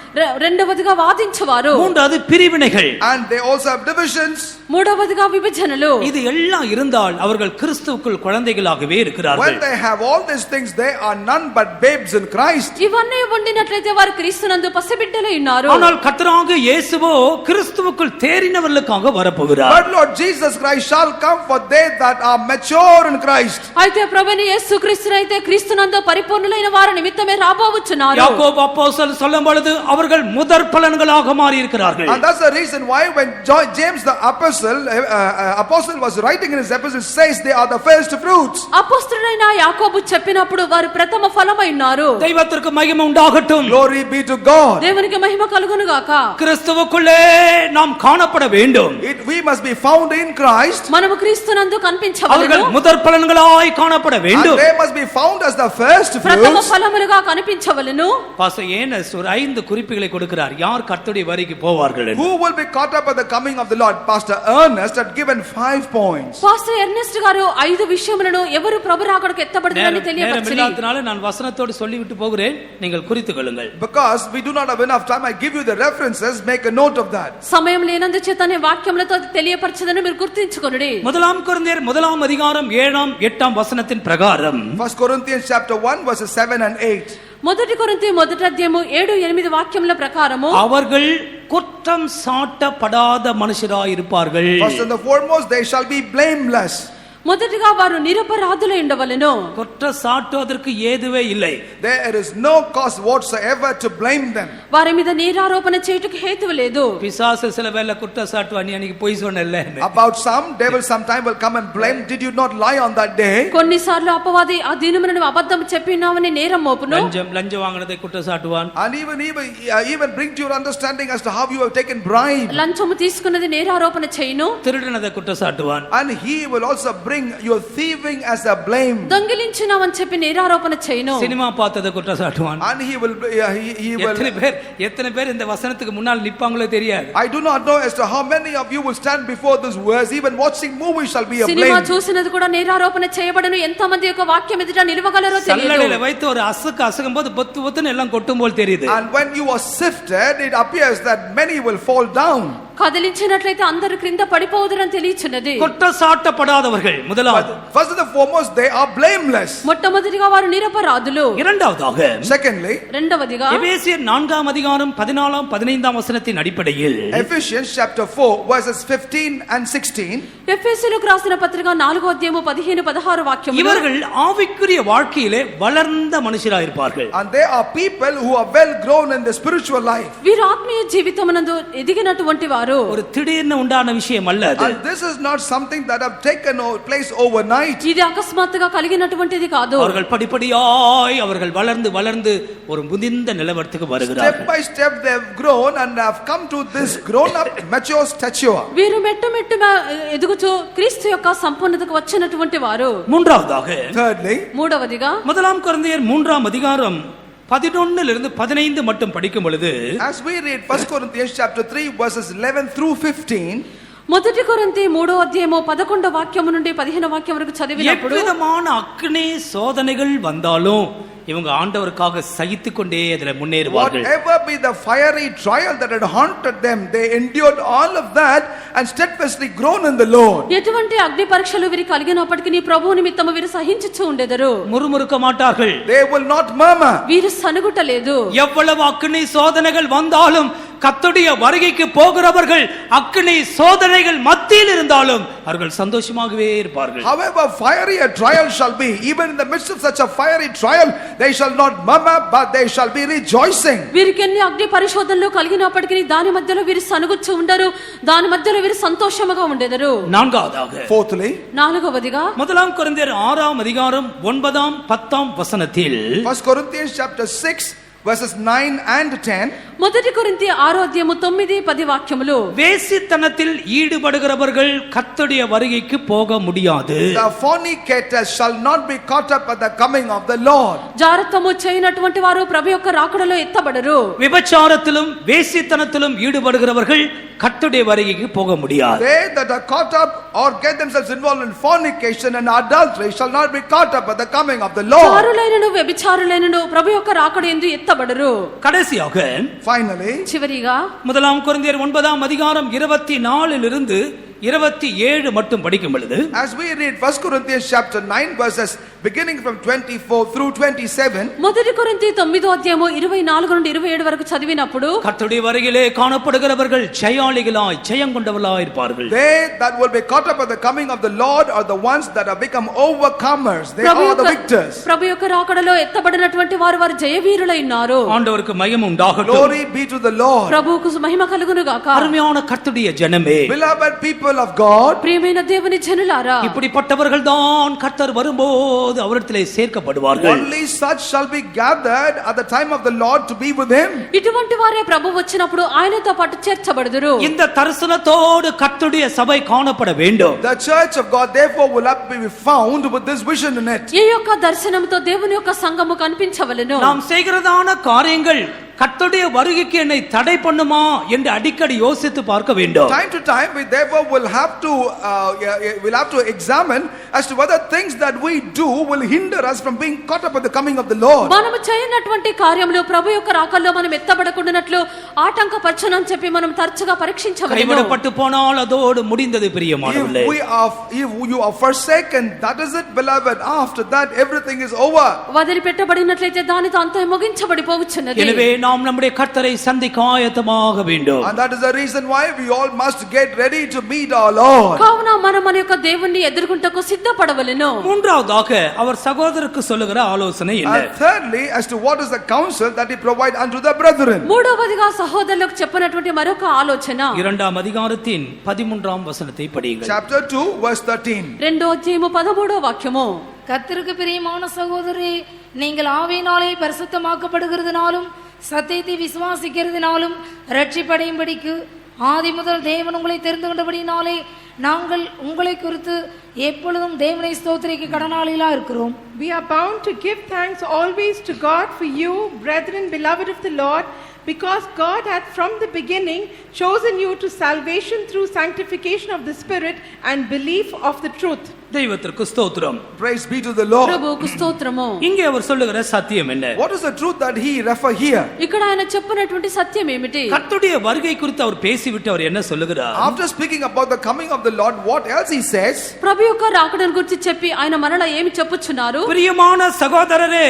రెండవదిగా వాదించువారు. மூன்றாவது பிரிவினைகள், And they also have divisions. మూడవదిగా విభజనలు. இது எல்லாம் இருந்தால் அவர்கள் கிறிஸ்துவுக்குள் குழந்தைகளாகவே When இருக்கிறார்கள். they have all these things, they are none but babes in Christ. ఇవన్నీ ఉండినట్లయితే వారు క్రీస్తునందు పసిబిడ్డలై ఉన్నారు. ஆனால் கர்த்தராகிய இயேசுவோ கிறிஸ்துவுக்குள் தேறினவர்களுக்காக வரப்போகிறார். But Lord Jesus Christ shall come for they that are mature in Christ. అయితే ప్రభువైన యేసుక్రీస్తునైతే క్రీస్తునందు పరిపూర్ణులైన వారి నిమిత్తమే రాబోచున్నారు. யாக்கோபு அப்போஸ்தலன் சொல்லும் பொழுது அவர்கள் முதற் பலன்களாக மாறி இருக்கிறார்கள். And that's the reason why when James the apostle was writing in his epistle, says they are the first fruits. అపోస్తలుడైన యాకోబు చెప్పినప్పుడు వారు ప్రథమ ఫలమై ఉన్నారు. தெய்வத்திற்கு மகிமை உண்டாகட்டும். Glory be to God. దేవునికి మహిమ కలుగును గాక. கிறிஸ்துவுக்குள்ளே நாம் காணப்பட வேண்டும். We must be found in Christ. మనము క్రీస్తునందు அவர்கள் కనిపించవలెను. முதற் பலன்களாய் காணப்பட And வேண்டும். they must be found as the first ప్రథమ fruits. ఫలములుగా కనిపించవలెను. பாஸ்டர் ஏனஸ் ஒரு 5 குறிப்புகளை கொடுக்கிறார். யார் கர்த்தருடைய வரிக்கு போவார்கள் என்று. Who will be caught up at the coming of the Lord? Pastor Ernest had given 5 points. Pastor Ernest గారు 5 విషయములను ఎవరు ప్రభు రాకడకు ఎత్తబడతారని நேரம் తెలియపరచని. இல்லாதனால நான் வசனத்தோடு சொல்லிவிட்டு போகிறேன். நீங்கள் குறித்துக் கொள்ளுங்கள். Because we do not have enough time, I give you the references, make a note of that. సమయం లేనందుచేతనే వాక్యములతో తెలియపరచదని మీరు గుర్తించుకొనుడి. முதலாம் கொரிந்தியர் 1ஆம் அதிகாரம் 7ஆம் 8ஆம் வசனத்தின் பிரகாரம் 1 Corinthians chapter 1 verses 7 and 8. మొదటి కొరింథీ మొదటి అధ్యాయము 7-8 వాక్యముల ప్రకారము அவர்கள் குற்றம் சாட்டப்படாத மனுஷராய் இருப்பார்கள். First and the foremost, they shall be blameless. మొదటిగా వారు నిరపరాధులై ఉండవలెను. குற்றம் சாட்டுவதற்கு ஏதுவே இல்லை. There is no cause whatsoever to blame them. వారి మీద నేరారోపణ చేయుటకు హేతువు లేదు. பிசாசு சில வேளை குற்றம் சாட்டுவான், நீ அன்னைக்கு பொய் சொன்னல்ல. About some, devil sometime will come and blame, did you not lie on that day? కొన్నిసార్లు అపవాది ఆ దినమున నువ్వు అబద్ధం చెప్పినావని నేరం మోపును. லஞ்சம் வாங்கினதை குற்றம் சாட்டுவான். And even bring to your understanding as to how you have taken bribe. లంచము తీసుకున్నది నేరారోపణ చేయును. திருடினதை குற்றம் சாட்டுவான். And he will also bring your thieving as a blame. దొంగిలించినావని చెప్పి నేరారోపణ చేయును. சினிமா பார்த்ததை குற்றம் சாட்டுவான். And he will எத்தனை பேர் இந்த வசனத்துக்கு முன்னால் நிப்பாங்களோ தெரியாது. I do not know as to how many of you will stand before this verse. Even watching movies shall be a cinema blame. చూసినది కూడా నేరారోపణ చేయబడను. ఎంతమంది యొక్క వాక్యం ఎదుట నిలవగలరో తెలియదు. சல்லடையில வைத்து ஒரு அசுகும்போது பொத்துன்னு எல்லாம் கொட்டும் போல் தெரியுது. And when you are sifted, it appears that many will fall down. కదిలించినట్లయితే అందరూ క్రింద పడిపోదురని తెలియచున్నది. குற்றச்சாட்டப்படாதவர்கள் முதலாவது. First and foremost, they are blameless. మొట్టమొదటిగా వారు నిరపరాధులు. இரண்டாவதாக Secondly, రెండవదిగా எபேசியர் 4ஆம் அதிகாரம் 14ஆம் 15ஆம் வசனத்தின் அடிப்படையில் Ephesians chapter 4 verses 15 and 16. ఎఫెసీయులకు రాసిన పత్రిక 4వ అధ్యాయము 15 16 వాక్యములు. இவர்கள் ஆவிக்குரிய வாழ்க்கையிலே வளர்ந்த மனுஷராயிருப்பார்கள். And they are people who are well grown in the spiritual life. వీరు ఆత్మీయ జీవితమునందు ఎదిగినటువంటి వారు. ஒரு திடீர்னு உண்டான விஷயம் அல்ல அது. And this is not something that have taken place overnight. ఇది అకస్మాత్తుగా కలిగినటువంటిది కాదు. அவர்கள் படிப்படியாய் அவர்கள் வளர்ந்து வளர்ந்து ஒரு முதிர்ந்த நிலவரத்துக்கு வருகிறார்கள். Step by step they have grown and have come to this grown up mature stature. వీరు మెట్టు మెట్టుగా ఎదుగుతూ క్రీస్తు యొక్క సంపూర్ణతకు వచ్చినటువంటి వారు. மூன்றாவதாக Thirdly, మూడవదిగా முதலாம் கொரிந்தியர் 3ஆம் அதிகாரம் 11 இருந்து 15 மட்டும் படிக்கும் பொழுது as we read 1 Corinthians chapter 3 verses 11 through 15, మొదటి కొరింథీ 3వ అధ్యాయము 11వ వాక్యము నుండి 15వ వాక్యం వరకు చదివినప్పుడు எவ்விதமான அக்னி சோதனைகள் வந்தாலும் இவங்க ஆண்டவருக்காக சகித்துக் கொண்டே அதுல முன்னேறுவார்கள். whatever be the fiery trial that had haunted them, they endured all of that and steadfastly grown in the Lord. ఎటువంటి అగ్ని పరీక్షలు వీరికి కలిగినప్పటికీ ప్రభువు నిమిత్తము వీరు సహించుచూ ఉండెదరు. முறுமுறுக்க மாட்டார்கள். They will not murmur. వీరు సనుగుటలేదు. எவ்வளவு அக்னி சோதனைகள் வந்தாலும் கர்த்தருடைய வருகைக்கு போகிறவர்கள் அக்னி சோதனைகள் மத்தியில் இருந்தாலும் அவர்கள் சந்தோஷமாகவே இருப்பார்கள். However fiery a trial shall be, even in the midst of such a fiery trial, they shall not murmur, but they shall be rejoicing. వీరికి ఎన్ని అగ్ని పరిశోధనలు కలిగినప్పటికీ దాని మధ్యలో వీరు సనుగుచ్చు ఉండరు. దాని మధ్యలో వీరు సంతోషముగా ఉండెదరు. நான்காவதாக Fourthly, నాలుగవదిగా முதலாம் கொரிந்தியர் 6ஆம் அதிகாரம் 9ஆம் 10ஆம் வசனத்தில் 1 Corinthians chapter 6 verses 9 and 10. మొదటి కొరింథీ 6వ అధ్యాయము 9 10 వాక్యములు. வேசித்தனத்தில் ஈடுபடுகிறவர்கள் கர்த்தருடைய வருகைக்கு போக முடியாது. The fornicators shall not be caught up at the coming of the Lord. జారత్వము చేయనటువంటి వారు ప్రభు యొక్క రాకడలో ఎత్తబడరు. விபச்சாரத்திலும் வேசித்தனத்திலும் ஈடுபடுகிறவர்கள் கர்த்தருடைய வருகைக்கு போக முடியாது. They that are caught up or get themselves involved in fornication and adultery shall not be caught up at the coming of the Lord. చారులైనను వ్యభిచారులైనను ప్రభు యొక్క రాకడ యందు ఎత్తబడరు. கடைசியாக Finally, చివరిగా முதலாம் கொரிந்தியர் 9ஆம் அதிகாரம் 24 இருந்து 27 மட்டும் படிக்கும் பொழுது as we read 1 Corinthians chapter 9 verses beginning from 24 through 27, మొదటి కొరింథీ 9వ అధ్యాయము 24 నుండి 27 వరకు చదివినప్పుడు கர்த்தருடைய வருகையிலே காணப்படுகிறவர்கள் ஜெயாளிகளாய் ஜெயங்கொண்டவர்களாய் இருப்பார்கள். they that will be caught up at the coming of the Lord are the ones that have become overcomers. They are the victors. ప్రభు యొక్క రాకడలో ఎత్తబడినటువంటి వారు వారు జయవీరులై ఉన్నారు. ஆண்டவருக்கு மகிமை உண்டாகட்டும். Glory be to the Lord. ప్రభువుకు మహిమ కలుగును గాక. அருமையான கர்த்தருடைய ஜனமே, Beloved people of God, ప్రియమైన దేవుని జనులారా, இப்படிப்பட்டவர்கள் தான் கர்த்தர் வரும்போது அவரிடத்திலே சேர்க்கப்படுவார்கள். only such shall be gathered at the time of the Lord to be with him. ఇటువంటి వారే ప్రభు వచ్చినప్పుడు ఆయనతో పాటు చేర్చబడుదురు. இந்த தரிசனத்தோடு கர்த்தருடைய சபை காணப்பட வேண்டும். The church of God therefore will not be found with this vision in it. ఈ యొక్క దర్శనంతో దేవుని యొక్క సంఘము కనిపించవలెను. நாம் செய்கிறதான காரியங்கள் கர்த்தருடைய வருகைக்கு என்னை தடை பண்ணுமா என்று அடிக்கடி யோசித்து பார்க்க வேண்டும். Time to time we therefore will have to examine as to whether things that we do will hinder us from being caught up at the coming of the Lord. మనము చేయనటువంటి కార్యములు ప్రభు యొక్క రాకల్లో మనం ఎత్తబడకుండానట్లు ఆటంకపరచునని చెప్పి మనం తరచుగా పరీక్షించవలెను. கைவிடப்பட்டு போனால் அதோடு முடிந்தது பிரியமானவர்களே. If you are forsaken, that is it, beloved. After that everything is over. వదిలిపెట్టబడినట్లయితే దానితో అంతా ముగించబడిపోవచ్చున్నది. எனவே நாம் நம்முடைய கர்த்தரை சந்திக்க ஆயத்தமாக வேண்டும். And that is the reason why we all must get ready to meet our Lord. కావున మనం మన యొక్క దేవుణ్ణి ఎదుర్కొంటకు సిద్ధపడవలెను. மூன்றாவதாக அவர் சகோதரருக்கு சொல்லுகிற ஆலோசனை என்ன? And thirdly, as to what is the counsel that he provide unto the brethren. మూడవదిగా సహోదరులకు చెప్పినటువంటి మరొక ఆలోచన 2ஆம் அதிகாரத்தின் 13ஆம் வசனத்தை படியுங்கள். Chapter 2 verse 13. రెండో అధ్యాయము 13వ వాక్యము. கர்த்தருக்கு பிரியமான சகோதரரே, நீங்கள் ஆவியினாலே பரிசுத்தமாக்கப்படுகிறதுனாலும் சத்தியத்தை விசுவாசிக்கிறதுனாலும் ரட்சிப்படையும்படிக்கு ஆதி முதல் தேவன் உங்களை தெரிந்து கொண்டபடினாலே நாங்கள் உங்களை குறித்து எப்பொழுதும் தேவனை ஸ்தோத்திரிக்க கடனாளிகளா இருக்கிறோம். We are bound to give thanks always to God for you, brethren, beloved of the Lord, because God had from the beginning chosen you to salvation through sanctification of the Spirit and belief of the truth. தெய்வத்திற்கு ஸ்தோத்திரம். Praise be to the Lord. ప్రభువుకు స్తోత్రము. இங்கே அவர் சொல்லுகிற சத்தியம் என்ன? What is the truth that he refer here? ఇక్కడ ఆయన చెప్పినటువంటి సత్యం ఏమిటి? கர்த்தருடைய வருகை குறித்து அவர் பேசிவிட்டு அவர் என்ன சொல்லுகிறார்? After speaking about the coming of the Lord, what else he says? ప్రభు యొక్క రాకడను గురించి చెప్పి ఆయన మరలా ఏమి చెప్పుచున్నారు? பிரியமான சகோதரரே,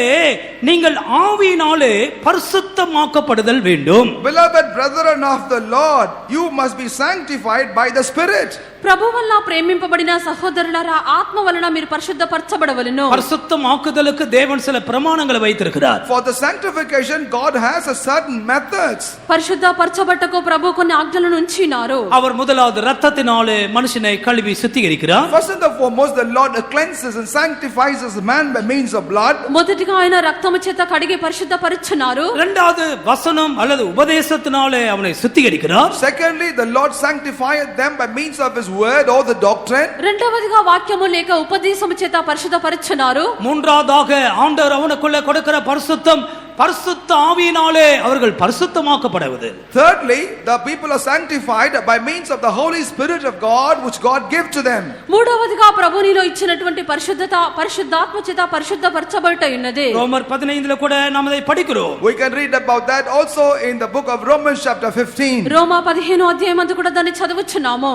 நீங்கள் ஆவியினாலே பரிசுத்தமாக்கப்படுதல் வேண்டும். Beloved brethren of the Lord, you must be sanctified by the Spirit. ప్రభు వల్ల ప్రేమింపబడిన సహోదరులారా, ఆత్మ వలన మీరు పరిశుద్ధపరచబడవలెను. பரிசுத்தமாக்குதலுக்கு தேவன் சில பிரமாணங்களை வைத்திருக்கிறார். For the sanctification, God has a certain methods. పరిశుద్ధపరచబట్టకు ప్రభు కొన్ని ఆజ్ఞలను ఉంచినారు. அவர் முதலாவது இரத்தத்தினாலே மனுஷனை கழுவி சுத்திகரிக்கிறார். First and foremost, the Lord cleanses and sanctifies man by means of blood. మొదటిగా ఆయన రక్తము చేత కడిగి పరిశుద్ధపరచున్నారు. இரண்டாவது வசனம் அல்லது உபதேசத்தினாலே அவனை சுத்திகரிக்கிறார். Secondly, the Lord sanctified them by means of his word or the doctrine. రెండవదిగా వాక్యము లేక ఉపదేశము చేత పరిశుద్ధపరచున్నారు. மூன்றாவதாக ஆண்டவர் அவனுக்குள்ளே கொடுக்கிற பரிசுத்தம் பரிசுத்த ஆவியினாலே அவர்கள் பரிசுத்தமாக்கப்படுவது. Thirdly, the people are sanctified by means of the Holy Spirit of God which God gives to them. మూడవదిగా ప్రభునిలో ఇచ్చినటువంటి పరిశుద్ధత పరిశుద్ధాత్మ చేత పరిశుద్ధపరచబడుట ఉన్నది. ரோமர் 15 கூட நாம் அதை படிக்கிறோம். We can read about that also in the book of Romans chapter 15. రోమా 15వ అధ్యాయం అందు కూడా దాన్ని చదువుచున్నాము.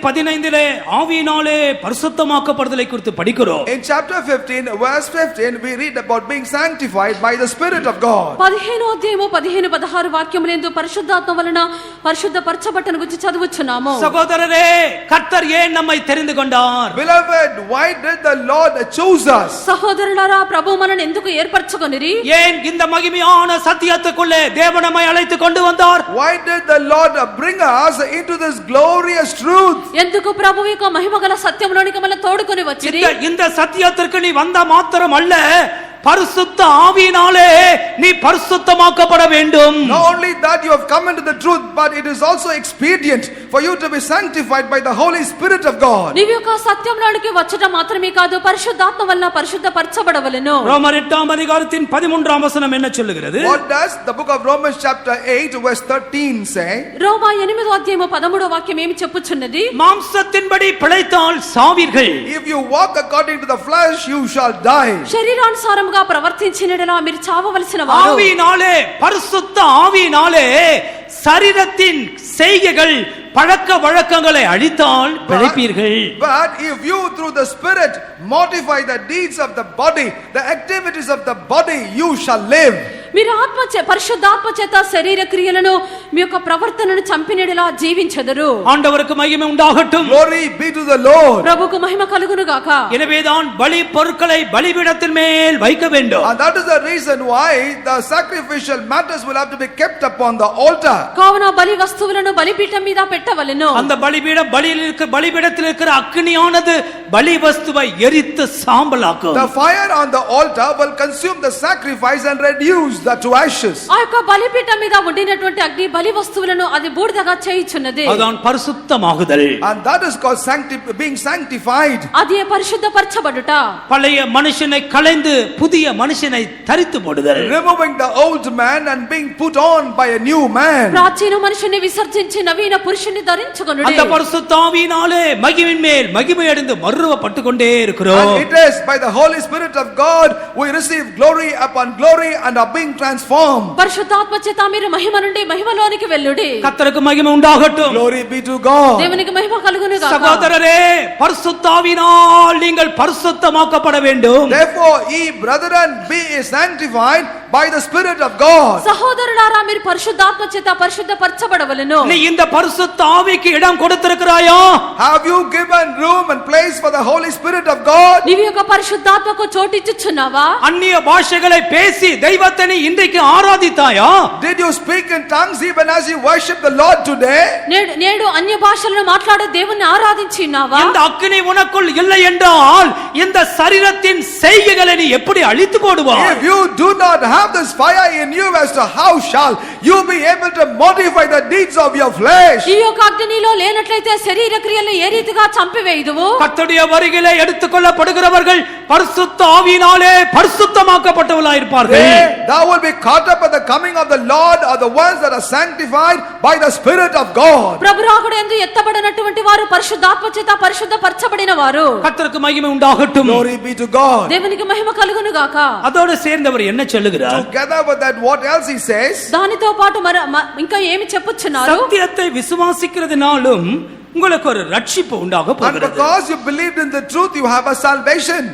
15 ஆவியினாலே பரிசுத்தமாக்கப்படுதலை குறித்து படிக்கிறோம். In chapter 15 verse 15 we read about being sanctified by the Spirit of God. 15వ అధ్యాయము 15 16 వాక్యములందు పరిశుద్ధాత్మ వలన పరిశుద్ధపరచబట్టను గురించి చదువుచున్నాము. சகோதரரே, கர்த்தர் ஏன் நம்மை தெரிந்து கொண்டார்? Beloved, why did the Lord choose us? సహోదరులారా, ప్రభు మనల్ని ఎందుకు ఏర్పరచుకొనిరి? ஏன் இந்த மகிமையான சத்தியத்துக்குள்ளே தேவன் நம்மை அழைத்து கொண்டு வந்தார்? Why did the Lord bring us into this glorious truth? ఎందుకు ప్రభు యొక్క మహిమగల సత్యములోనికి మనల్ని తోడుకొని వచ్చిరి? இந்த சத்தியத்திற்கு நீ வந்த மாத்திரம் அல்ல, பரிசுத்த ஆவியினாலே நீ பரிசுத்தமாக்கப்பட வேண்டும். Not only that you have come into the truth, but it is also expedient for you to be sanctified by the Holy Spirit of God. నీవు యొక్క సత్యంలోనికి వచ్చటం మాత్రమే కాదు, పరిశుద్ధాత్మ వలన పరిశుద్ధపరచబడవలెను. ரோமர் 8 அதிகாரத்தின் 13 வசனம் என்ன சொல்லுகிறது? What does the book of Romans chapter 8 verse 13 say? రోమా 8వ అధ్యాయము 13వ వాక్యం ఏమి చెప్పుచున్నది? மாம்சத்தின்படி பிழைத்தால் சாவீர்கள். If you walk according to the flesh, you shall die. శరీరానుసారముగా ప్రవర్తించినడలా మీరు చావవలసిన వారు. ஆவியினாலே, பரிசுத்த ஆவியினாலே சரீரத்தின் செய்கைகள் பழக்க வழக்கங்களை அழித்தால் பிழைப்பீர்கள். But if you through the Spirit mortify the deeds of the body, the activities of the body, you shall live. మీరు పరిశుద్ధాత్మ చేత శరీర క్రియలను మీ యొక్క ప్రవర్తనను చంపినడలా జీవించెదరు. ஆண்டவருக்கு மகிமை உண்டாகட்டும். Glory be to the Lord. ప్రభువుకు మహిమ కలుగును గాక. எனவேதான் பலி பொருட்களை பலிபீடத்தின் மேல் வைக்க வேண்டும். And that is the reason why the sacrificial matters will have to be kept upon the altar. కావున బలి వస్తువులను బలిపీఠం మీద పెట్టవలెను. அந்த பலிபீடத்தில் இருக்கிற அக்கினியானது பலி வஸ்துவை எரித்து சாம்பலாக்கும். The fire on the altar will consume the sacrifice and reduce that to ashes. ఆ యొక్క బలిపీఠం మీద ఉండినటువంటి అగ్ని బలి వస్తువులను అది బూడిదగా చేయుచున్నది. அதான் பரிசுத்தமாகுதல். And that is called being sanctified. అది పరిశుద్ధపరచబడుట. பழைய மனுஷனை களைந்து புதிய மனுஷனை தரித்து போடுதல். Removing the old man and being put on by a new man. ప్రాచీన మనుషుని విసర్జించి నవీన పురుషుని ధరించుకొనుడి. அந்த பரிசுத்த ஆவியினாலே மகிமையின் மேல் மகிமை அடைந்து மறுரூபப்பட்டு கொண்டே இருக்கிறோம். And it is by the Holy Spirit of God we receive glory upon glory and are being transformed. పరిశుద్ధాత్మ చేత మీరు మహిమ నుండి మహిమలోనికి వెళ్ళుడి. கர்த்தருக்கு மகிமை உண்டாகட்டும். Glory be to God. దేవునికి మహిమ కలుగును గాక. சகோதரரே, பரிசுத்த ஆவியினால் நீங்கள் பரிசுத்தமாக்கப்பட வேண்டும். Therefore ye brethren be sanctified by the Spirit of God. సహోదరులారా, మీరు పరిశుద్ధాత్మ చేత పరిశుద్ధపరచబడవలెను. நீ இந்த பரிசுத்த ஆவிக்கு இடம் கொடுத்திருக்கிறாயா? Have you given room and place for the Holy Spirit of God? నీవు యొక్క పరిశుద్ధాత్మకు చోటిచ్చుచున్నావా? அந்நிய பாஷைகளை பேசி தெய்வத்தை நீ இன்றைக்கு ஆராதித்தாயா? Did you speak in tongues even as you worship the Lord today? నేడు అన్య భాషలను మాట్లాడే దేవుణ్ణి ఆరాధించినావా? இந்த அக்கினி உனக்குள் இல்லை என்றால் இந்த சரீரத்தின் செய்கைகளை நீ எப்படி அழித்து போடுவாய்? If you do not have this fire in you, as to how shall you be able to modify the deeds of your flesh? ఈ యొక్క అగ్ని నీలో లేనట్లయితే శరీర క్రియలను ఏ రీతిగా చంపివేయుదువు? கர்த்தருடைய வருகையிலே எடுத்துக்கொள்ளப்படுகிறவர்கள் பரிசுத்த ஆவியினாலே பரிசுத்தமாக்கப்பட்டவர்களாய் இருப்பார்கள். Thou will be caught up at the coming of the Lord, are the ones that are sanctified by the Spirit of God. ప్రభు రాకడందు ఎత్తబడినటువంటి వారు పరిశుద్ధాత్మ చేత పరిశుద్ధపరచబడిన వారు. கர்த்தருக்கு மகிமை உண்டாகட்டும். Glory be to God. దేవునికి మహిమ కలుగును గాక. அதோடு சேர்ந்தவர் என்ன சொல்லுகிறார்? Together with that, what else he says? దానితో పాటు ఇంకా ఏమి చెప్పుచున్నారు? சத்தியத்தை விசுவாசிக்கிறதுனாலும் உங்களுக்கு ஒரு ரட்சிப்பு உண்டாக And போகிறது. because you believed in the truth, you have a salvation.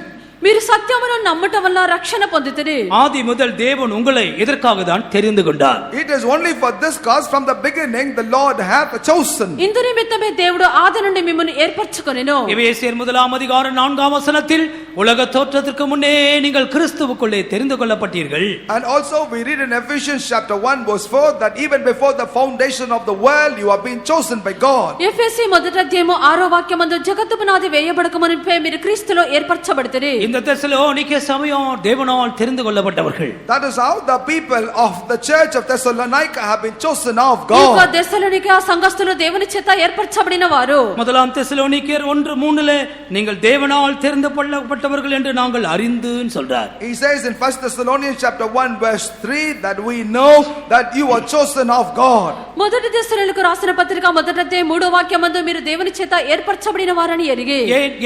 మీరు సత్యమును నమ్మటం వల్ల రక్షణ పొందుతారు. ஆதி முதல் தேவன் உங்களை எதற்காக தான் தெரிந்து கொண்டார்? It is only for this cause from the beginning the Lord hath chosen. ఇందు నిమిత్తమే దేవుడు ఆది నుండి మిమ్మల్ని ఏర్పరచుకొనెను. எபேசியர் 1:4 உலக தோற்றத்திற்கு முன்னே நீங்கள் கிறிஸ்துவுக்குள்ளே தெரிந்து கொள்ளப்பட்டீர்கள். And also we read in Ephesians chapter 1 verse 4 that even before the foundation of the world you have been chosen by God. ఎఫెసీ మొదటి అధ్యాయము 6వ వాక్యమందు జగత్తు పునాది వేయబడక మునుపే మీరు క్రీస్తులో ఏర్పరచబడితిరి. இந்த தெசலோனிக்கே சபையும் தேவனால் தெரிந்து கொள்ளப்பட்டவர்கள். That is how the people of the church of Thessalonica have been chosen of ఈ యొక్క God. దెస్సలోనిక సంఘస్థులు దేవుని చేత ఏర్పరచబడిన వారు. முதலாம் தெசலோனிக்கேயர் 1:3 நீங்கள் தேவனால் தெரிந்து கொள்ளப்பட்டவர்கள் என்று நாங்கள் அறிந்துன்னு சொல்றார். He says in 1 Thessalonians chapter 1 verse 3 that we know that you are chosen of God. మొదటి దెస్సలోనికకు రాసిన పత్రిక మొదటి అధ్యాయం 3వ వాక్యమందు మీరు దేవుని చేత ఏర్పరచబడిన వారని ఎరిగి.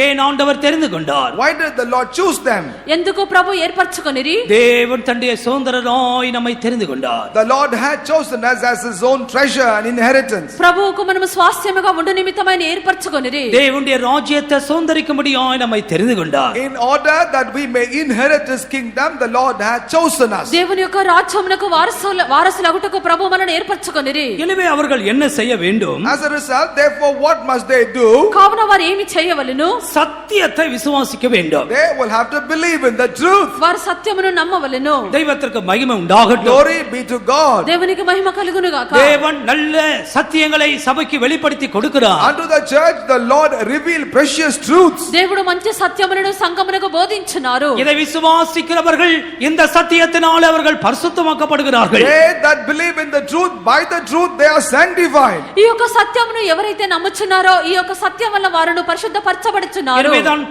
ஏன் ஆண்டவர் தெரிந்து கொண்டார்? Why did the Lord choose them? ఎందుకు ప్రభు ఏర్పరచుకొనిరి? தேவன் தன்னுடைய சுதந்திரராய் நம்மை தெரிந்து கொண்டார். The Lord had chosen us as his own treasure and inheritance. ప్రభువుకు మనము స్వాస్థ్యముగా ఉండు నిమిత్తమైన ఏర్పరచుకొనిరి. தேவனுடைய ராஜ்யத்தை சுதந்திரிக்கும்படியாய் நம்மை தெரிந்து கொண்டார். In order that we may inherit his kingdom, the Lord had chosen us. దేవుని యొక్క రాజ్యమునకు వారసులగుటకు ప్రభు మనల్ని ఏర్పరచుకొనిరి. எனவே அவர்கள் என்ன செய்ய வேண்டும்? As a result, therefore, what must they do? కావున వారు ఏమి చేయవలెను? சத்தியத்தை விசுவாசிக்க வேண்டும். They will have to believe in the truth. వారు సత్యమును నమ్మవలెను. தெய்வத்திற்கு மகிமை உண்டாகட்டும். Glory be to God. దేవునికి మహిమ కలుగును గాక. தேவன் நல்ல சத்தியங்களை சபைக்கு வெளிப்படுத்தி கொடுக்கிறார். Unto the church the Lord revealed precious truths. దేవుడు మంచి సత్యములను సంఘమునకు బోధించున్నారు. இதை விசுவாசிக்கிறவர்கள் இந்த சத்தியத்தினாலே அவர்கள் பரிசுத்தமாக்கப்படுகிறார்கள். They that believe in the truth, by the truth they are sanctified. ఈ యొక్క సత్యమును ఎవరైతే నమ్ముచున్నారో ఈ యొక్క సత్యం వల్ల వారును పరిశుద్ధపరచబడుచున్నారు. எனவேதான்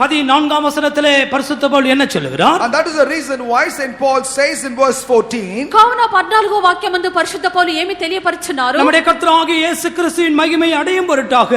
14ஆம் வசனத்திலே பரிசுத்த பவுல் என்ன சொல்லுகிறார்? And that is the reason why St. Paul says in verse 14, కావున 14వ వాక్యమందు పరిశుద్ధ పౌలు ఏమి తెలియపరుచున్నారు? நம்முடைய கர்த்தராகிய இயேசு கிறிஸ்துவின் மகிமை அடையும் பொருட்டாக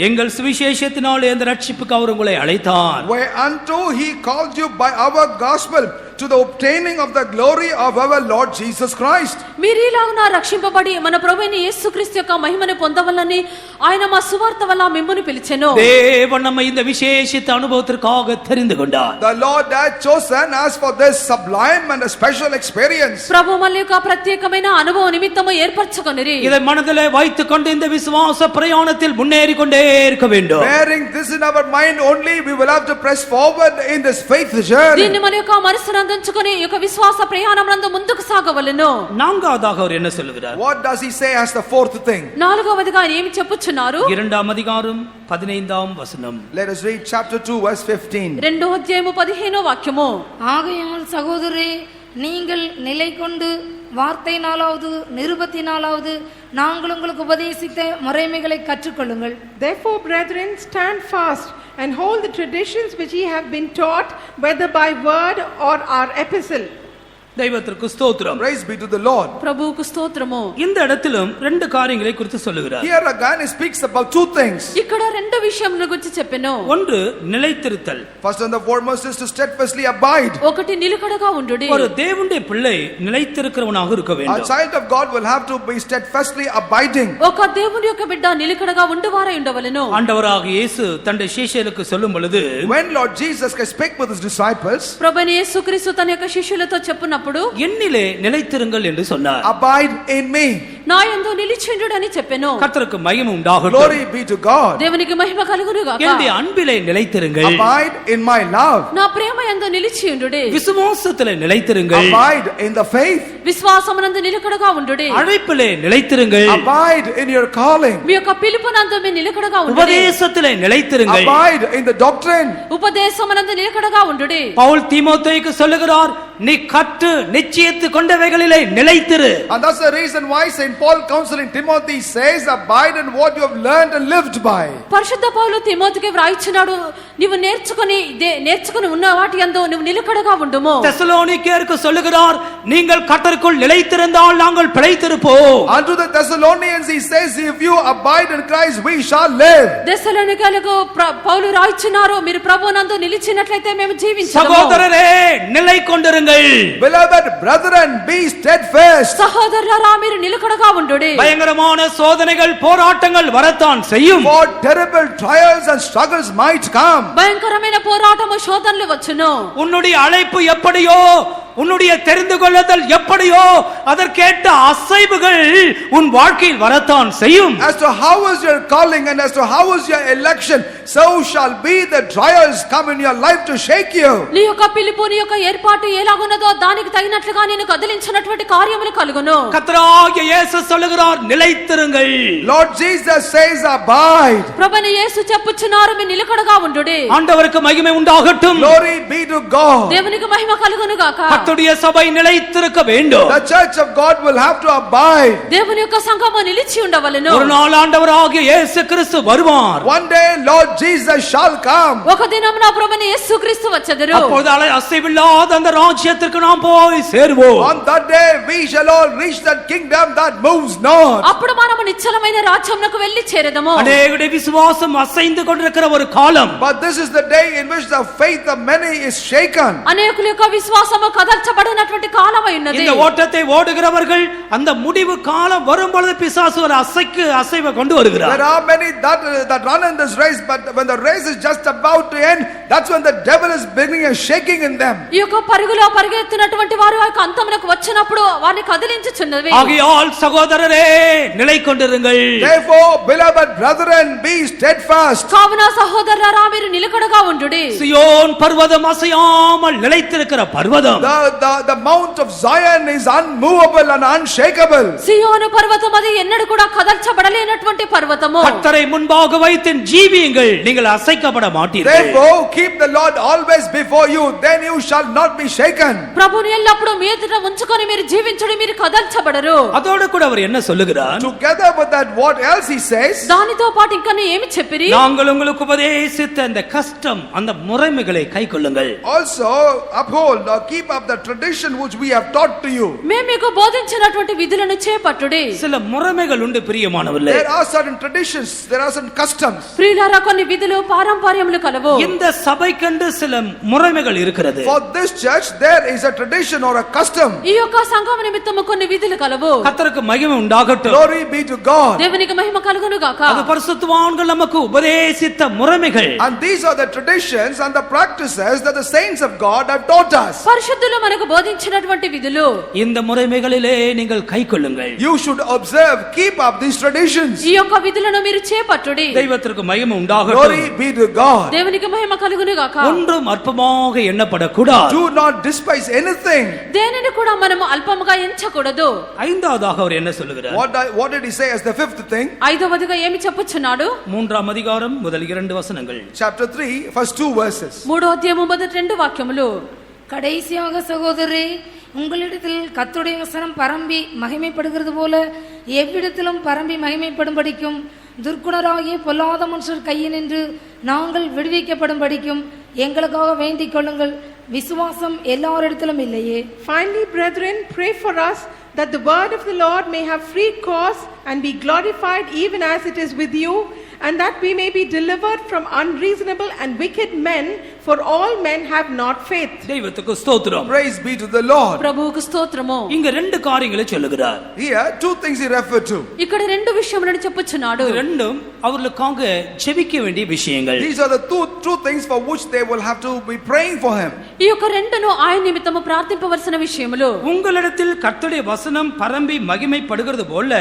எங்கள் சுவிசேஷத்தினாலே அந்த ரட்சிப்புக்கு அவர் உங்களை அழைத்தார். whereunto he called you by our gospel to the obtaining of the glory of our Lord Jesus Christ. మీరీలాగున రక్షింపబడి మన ప్రభువైన యేసుక్రీస్తు యొక్క మహిమను పొందవలని ఆయన మా సువార్త వల్ల మిమ్మును పిలిచెను. தேவன் நம்மை இந்த விசேஷித்த அனுபவத்திற்காக தெரிந்து கொண்டார். The Lord had chosen us for this sublime and a special experience. ప్రభు మన యొక్క ప్రత్యేకమైన అనుభవ నిమిత్తము ఏర్పరచుకొనిరి. இதை மனதிலே வைத்துக் கொண்டு இந்த விசுவாச பிரயாணத்தில் முன்னேறி கொண்டே இருக்க வேண்டும். Bearing this in our mind only, we will have to press forward in this faith journey. దీన్ని మన యొక్క మనసునందు ఉంచుకొని ఈ యొక్క విశ్వాస ప్రయాణమునందు ముందుకు సాగవలెను. நான்காவதாக அவர் என்ன சொல்லுகிறார்? What does he say as the fourth thing? నాలుగవదిగా ఆయన ఏమి చెప్పుచున్నారు? 2ஆம் அதிகாரம் 15ஆம் வசனம். Let us read chapter 2 verse 15. 2వ అధ్యాయము 15వ వాక్యము. ஆகையால் சகோதரரே, நீங்கள் நிலை கொண்டு வார்த்தையினாலாவது நிருபத்தினாலாவது நாங்கள் உங்களுக்கு உபதேசித்த முறைமைகளை கற்றுக்கொள்ளுங்கள். Therefore, brethren, stand fast and hold the traditions which ye have been taught, whether by word or our epistle. தெய்வத்திற்கு ஸ்தோத்திரம். Praise be to the Lord. ప్రభువుకు స్తోత్రము. இந்த இடத்திலும் ரெண்டு காரியங்களை குறித்து சொல்லுகிறார். Here again he speaks about two things. ఇక్కడ రెండు విషయముల గురించి చెప్పెను. ஒன்று நிலைத்திருத்தல். First and the foremost is to steadfastly abide. ఒకటి నిలకడగా ఉండుడి. ஒரு தேவனுடைய பிள்ளை நிலைத்திருக்கிறவனாக இருக்க A வேண்டும். child of God will have to be steadfastly abiding. ఒక దేవుని యొక్క బిడ్డ నిలకడగా ఉండువారై ఉండవలెను. ஆண்டவராகிய இயேசு தன்னுடைய சீஷர்களுக்கு சொல்லும் பொழுது, When Lord Jesus spake with his disciples, ప్రభువైన యేసుక్రీస్తు తన యొక్క శిష్యులతో చెప్పునప్పుడు என்னிலே நிலைத்திருங்கள் என்று சொன்னார். abide in me. నా యందు నిలిచిండుడు అని చెప్పెను. கர்த்தருக்கு மகிமை உண்டாகட்டும். Glory be to God. దేవునికి మహిమ కలుగును గాక. என்னுடைய அன்பிலே நிலைத்திருங்கள். Abide in my love. నా ప్రేమ యందు నిలిచియుండుడి. விசுவாசத்திலே நிலைத்திருங்கள். Abide in the faith. విశ్వాసమునందు నిలకడగా ఉండుడి. அழைப்பிலே நிலைத்திருங்கள். Abide in your calling. మీ యొక్క పిలుపునందు మీ నిలకడగా ఉండుడి. உபதேசத்திலே நிலைத்திருங்கள். Abide in the doctrine. ఉపదేశమునందు నిలకడగా ఉండుడి. பவுல் தீமோத்தேயுக்கு சொல்லுகிறார், நீ கற்று நிச்சயித்து கொண்டவைகளிலே நிலைத்திரு. And that's the reason why Saint Paul counseling Timothy says, abide in what you have learned and lived by. పరిశుద్ధ పౌలు తిమోతికి వ్రాయించినాడు, నీవు నేర్చుకుని ఉన్న వాటి యందు నువ్వు నిలకడగా ఉండుము. தெசலோனிக்கேயருக்கு சொல்லுகிறார், நீங்கள் கர்த்தருக்குள் நிலைத்திருந்தால் நாங்கள் பிழைத்திருப்போம். Unto the Thessalonians he says, if you abide in Christ we shall live. తెస్సలోనికలకు పౌలు రాయించినారు, మీరు ప్రభువునందు నిలిచినట్లయితే మేము జీవించగలము. சகோதரரே நிலை கொண்டிருங்கள். Beloved brethren, be steadfast. సహోదరులారా మీరు నిలకడగా ఉండుడి. பயங்கரமான சோதனைகள் போராட்டங்கள் வரத்தான் செய்யும். For terrible trials and struggles might come. భయంకరమైన పోరాటము శోధనలు వచ్చును. உன்னுடைய அழைப்பு எப்படியோ, உன்னுடைய தெரிந்து கொள்ளுதல் எப்படியோ அதற்கேற்ற அசைவுகள் உன் வாழ்க்கையில் வரத்தான் செய்யும். As to how is your calling and as to how is your election, so shall be the trials come in your life to shake you. నీ యొక్క పిలుపు, నీ యొక్క ఏర్పాటు ఎలాగున్నదో దానికి తగినట్లుగా నేను కదిలించినటువంటి కార్యములు కలుగును. கர்த்தராகிய இயேசு சொல்லுகிறார், நிலைத்திருங்கள். Lord Jesus says, abide. ప్రభువైన యేసు చెప్పుచున్నారు, మీరు నిలకడగా ఉండుడి. ஆண்டவருக்கு மகிமை உண்டாகட்டும். Glory be to God. దేవునికి మహిమ కలుగును గాక. கர்த்தருடைய சபை நிலைத்திருக்க வேண்டும். The church of God will have to abide. దేవుని యొక్క సంఘము నిలిచి ఉండవలెను. ஒரு நாள் ஆண்டவராகிய இயேசு கிறிஸ்து வருவார். One day Lord Jesus shall come. ఒక దినమున ప్రభువైన యేసుక్రీస్తు వచ్చెదరు. அப்பொழுது அசைவில்லாத அந்த ராஜ்யத்திற்கு நாம் போய் சேருவோம். On that day we shall all reach that kingdom that moves not. అప్పుడు మనము నిశ్చలమైన రాజ్యమునకు వెళ్లి చేరదము. அநேகருடைய விசுவாசம் அசைந்து கொண்டிருக்கிற ஒரு காலம். But this is the day in which the faith of many is shaken. అనేకుల యొక్క విశ్వాసము కదల్చబడినటువంటి కాలమై ఉన్నది. இந்த ఓட்டத்தை ஓடுகிறவர்கள் அந்த முடிவு காலம் வரும் பொழுது பிசாசு ஒரு அசைவை கொண்டு வருகிறார். There are many that run in this race, but when the race is just about to end, that's when the devil is bringing a shaking in them. ఈ యొక్క పరుగులో పరిగెత్తినటువంటి వారు ఆ యొక్క అంతమునకు వచ్చినప్పుడు వారిని కదిలించుచున్నవి. ஆகையால் சகோதரரே நிலை கொண்டிருங்கள். Therefore, beloved brethren, be steadfast. కావున సహోదరులారా మీరు నిలకడగా ఉండుడి. சியோன் பர்வதம் அசையாமல் நிலைத்திருக்கிற பர்வதம். The mount of Zion is unmovable and unshakable. సియోను పర్వతం అది ఎన్నడూ కూడా కదల్చబడలేనటువంటి పర్వతము. கர்த்தரை முன்பாக வைத்து ஜீவியுங்கள், நீங்கள் அசைக்கப்பட மாட்டீர்கள். Therefore, keep the Lord always before you, then you shall not be shaken. ప్రభువుని ఎల్లప్పుడూ మీ ఎదుట ఉంచుకొని మీరు జీవించుడి, మీరు కదల్చబడరు. அதோடு கூட அவர் என்ன சொல்லுகிறார்? Together with that, what else he says? దానితో పాటు ఇంకా ఏమి చెప్పిరి? நாங்கள் உங்களுக்கு உபதேசித்த அந்த கஷ்டம், அந்த முறைமைகளை கைக்கொள்ளுங்கள். Also uphold or keep up the tradition which we have taught to you. మేము మీకు బోధించినటువంటి విధులను చేపట్టుడి. சில முறைமைகள் உண்டு பிரியமானவர்களே. There are certain traditions, there are certain customs. ప్రియులారా కొన్ని విధులు పారంపర్యములు కలవు. இந்த சபைக்கென்று சில முறைமைகள் இருக்கிறது. For this church there is a tradition or a custom. ఈ యొక్క సంఘం నిమిత్తము కొన్ని విధులు కలవు. கர்த்தருக்கு மகிமை உண்டாகட்டும். Glory be to God. దేవునికి మహిమ కలుగును గాక. அது பரிசுத்தவான்கள் நமக்கு உபதேசித்த முறைமைகள். And these are the traditions and the practices that the saints of God have taught us. పరిశుద్ధులు మనకు బోధించినటువంటి విధులు. இந்த முறைமைகளிலே நீங்கள் கைக்கொள்ளுங்கள். You should observe, keep up these traditions. ఈ యొక్క విధులను మీరు చేపట్టుడి. தெய்வத்திற்கு மகிமை உண்டாகட்டும். Glory be to God. దేవునికి మహిమ కలుగును గాక. ஒன்றும் அற்பமாக எண்ணப்படக்கூடாது. Do not despise anything. దేనిని కూడా మనము అల్పముగా ఎంచకూడదు. ஐந்தாவதாக அவர் என்ன சொல்லுகிறார்? What did he say as the fifth thing? ఐదవదిగా ఏమి చెప్పుచున్నాడు? 3ஆம் அதிகாரம் முதல் 2 வசனங்கள். Chapter 3, first 2 verses. 3వ అధ్యాయము మొదటి 2 వాక్యములు. கடைசியாக சகோதரரே, உங்களிடத்தில் கர்த்தருடைய வசனம் பரம்பி மகிமைப்படுகிறது போல எவ்விடத்திலும் பரம்பி மகிமைப்படும்படிக்கும் துர்க்குணராகிய பொல்லாத மனுஷர் கையினின்று நாங்கள் விடுவிக்கப்படும்படிக்கும் எங்களுக்காக வேண்டிக் கொள்ளுங்கள். விசுவாசம் எல்லாரிடத்திலும் இல்லையே. Finally, brethren, pray for us that the word of the Lord may have free course and be glorified even as it is with you, and that we may be delivered from unreasonable and wicked men, for all men have not faith. தெய்வத்துக்கு ஸ்தோத்திரம். Praise be to the Lord. ప్రభువుకు స్తోత్రము. இங்க ரெண்டு காரியங்களை சொல்லுகிறார். Here, two things he referred to. ఇక్కడ రెండు విషయములను చెప్పుచున్నాడు. இது ரெண்டும் அவர்களுக்காக ஜெபிக்க வேண்டிய விஷயங்கள். These are the two things for which they will have to be praying for him. ఈ యొక్క రెండును ఆయన నిమిత్తము ప్రార్థింపవలసిన విషయములు. உங்களிடத்தில் கர்த்தருடைய வசனம் பரம்பி மகிமைப்படுகிறது போல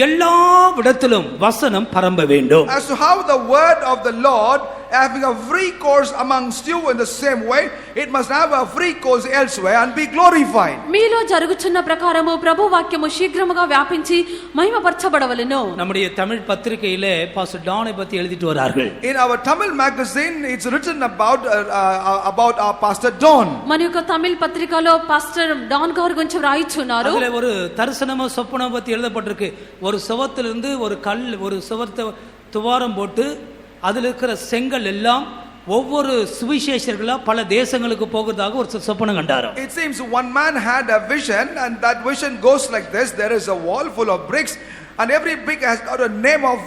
எல்லா இடத்திலும் வசனம் பரம்ப வேண்டும். As to how the word of the Lord having a free course amongst you in the same way, it must have a free course elsewhere and be glorified. మీలో జరుగుచున్న ప్రకారము ప్రభు వాక్యము శీఘ్రముగా వ్యాపించి మహిమపరచబడవలెను. நம்முடைய தமிழ் பத்திரிகையிலே பாஸ்டர் டானை பத்தி எழுதிட்டு வரார்கள். In our Tamil magazine, it's written about our pastor Don. మన యొక్క తమిళ పత్రికలో పాస్టర్ డాన్ గారి గురించి వ్రాయిచున్నారు. அதுல ஒரு தரிசனமோ சொப்பனம் பத்தி எழுதப்பட்டிருக்கு. ஒரு சுவத்திலிருந்து ஒரு கல், ஒரு சுவத்தை துவாரம் போட்டு அதுல இருக்கிற செங்கல் எல்லாம் ஒவ்வொரு சுவிசேஷர்களா பல தேசங்களுக்கு போகிறதாக ஒரு சொப்பனம் கண்டாராம். It seems one man had a vision, and that vision goes like this: there is a wall full of bricks, and every brick has got a name of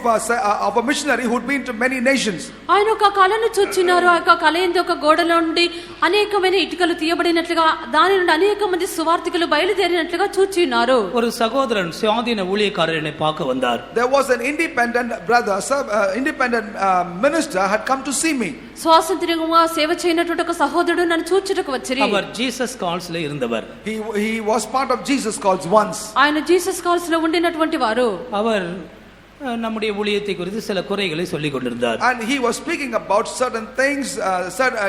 a missionary who'd been to many nations. ఆయన ఒక కళను చూచినారు. ఆ యొక్క కళ ఏంది, ఒక గోడలో నుండి అనేకమైన ఇటుకలు తీయబడినట్లుగా దాని నుండి అనేక మంది సువార్థికులు బయలుదేరినట్లుగా చూచినారు. ஒரு சகோதரன் சுயாதீன ஊழியக்காரர் என்னை பார்க்க வந்தார். There was an independent brother, independent minister had come to see me. స్వాతంత్ర్యంగా సేవ చేయనటువంటి ఒక సహోదరుడు నన్ను చూచుటకు వచ్చిరి. அவர் జీసస్ కాల్స్ లో இருந்தவர். He was part of Jesus Calls once. ఆయన జీసస్ కాల్స్ లో ఉండినటువంటి వారు. அவர் நம்முடைய ஊழியத்தை குறித்து சில குறைகளை சொல்லிக் கொண்டிருந்தார். And he was speaking about certain things,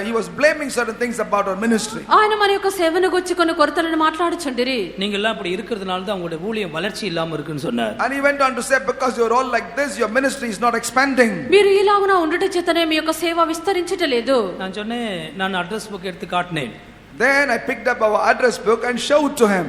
he was blaming certain things about our ministry. ఆయన మన యొక్క సేవను గురించి కొన్ని కొరతలను మాట్లాడుచుండిరి. நீங்க எல்லாம் அப்படி இருக்கிறதுனால தான் உங்களுடைய ஊழியம் வளர்ச்சி இல்லாம இருக்குன்னு சொன்னார். And he went on to say, because you're all like this, your ministry is not expanding. మీరు ఇలాగున ఉండుట చేతనే మీ యొక్క సేవ విస్తరించటలేదు. நான் சொன்னேன், நான் அட்ரஸ் புக் எடுத்து காட்டினேன். Then I picked up our address book and showed to him.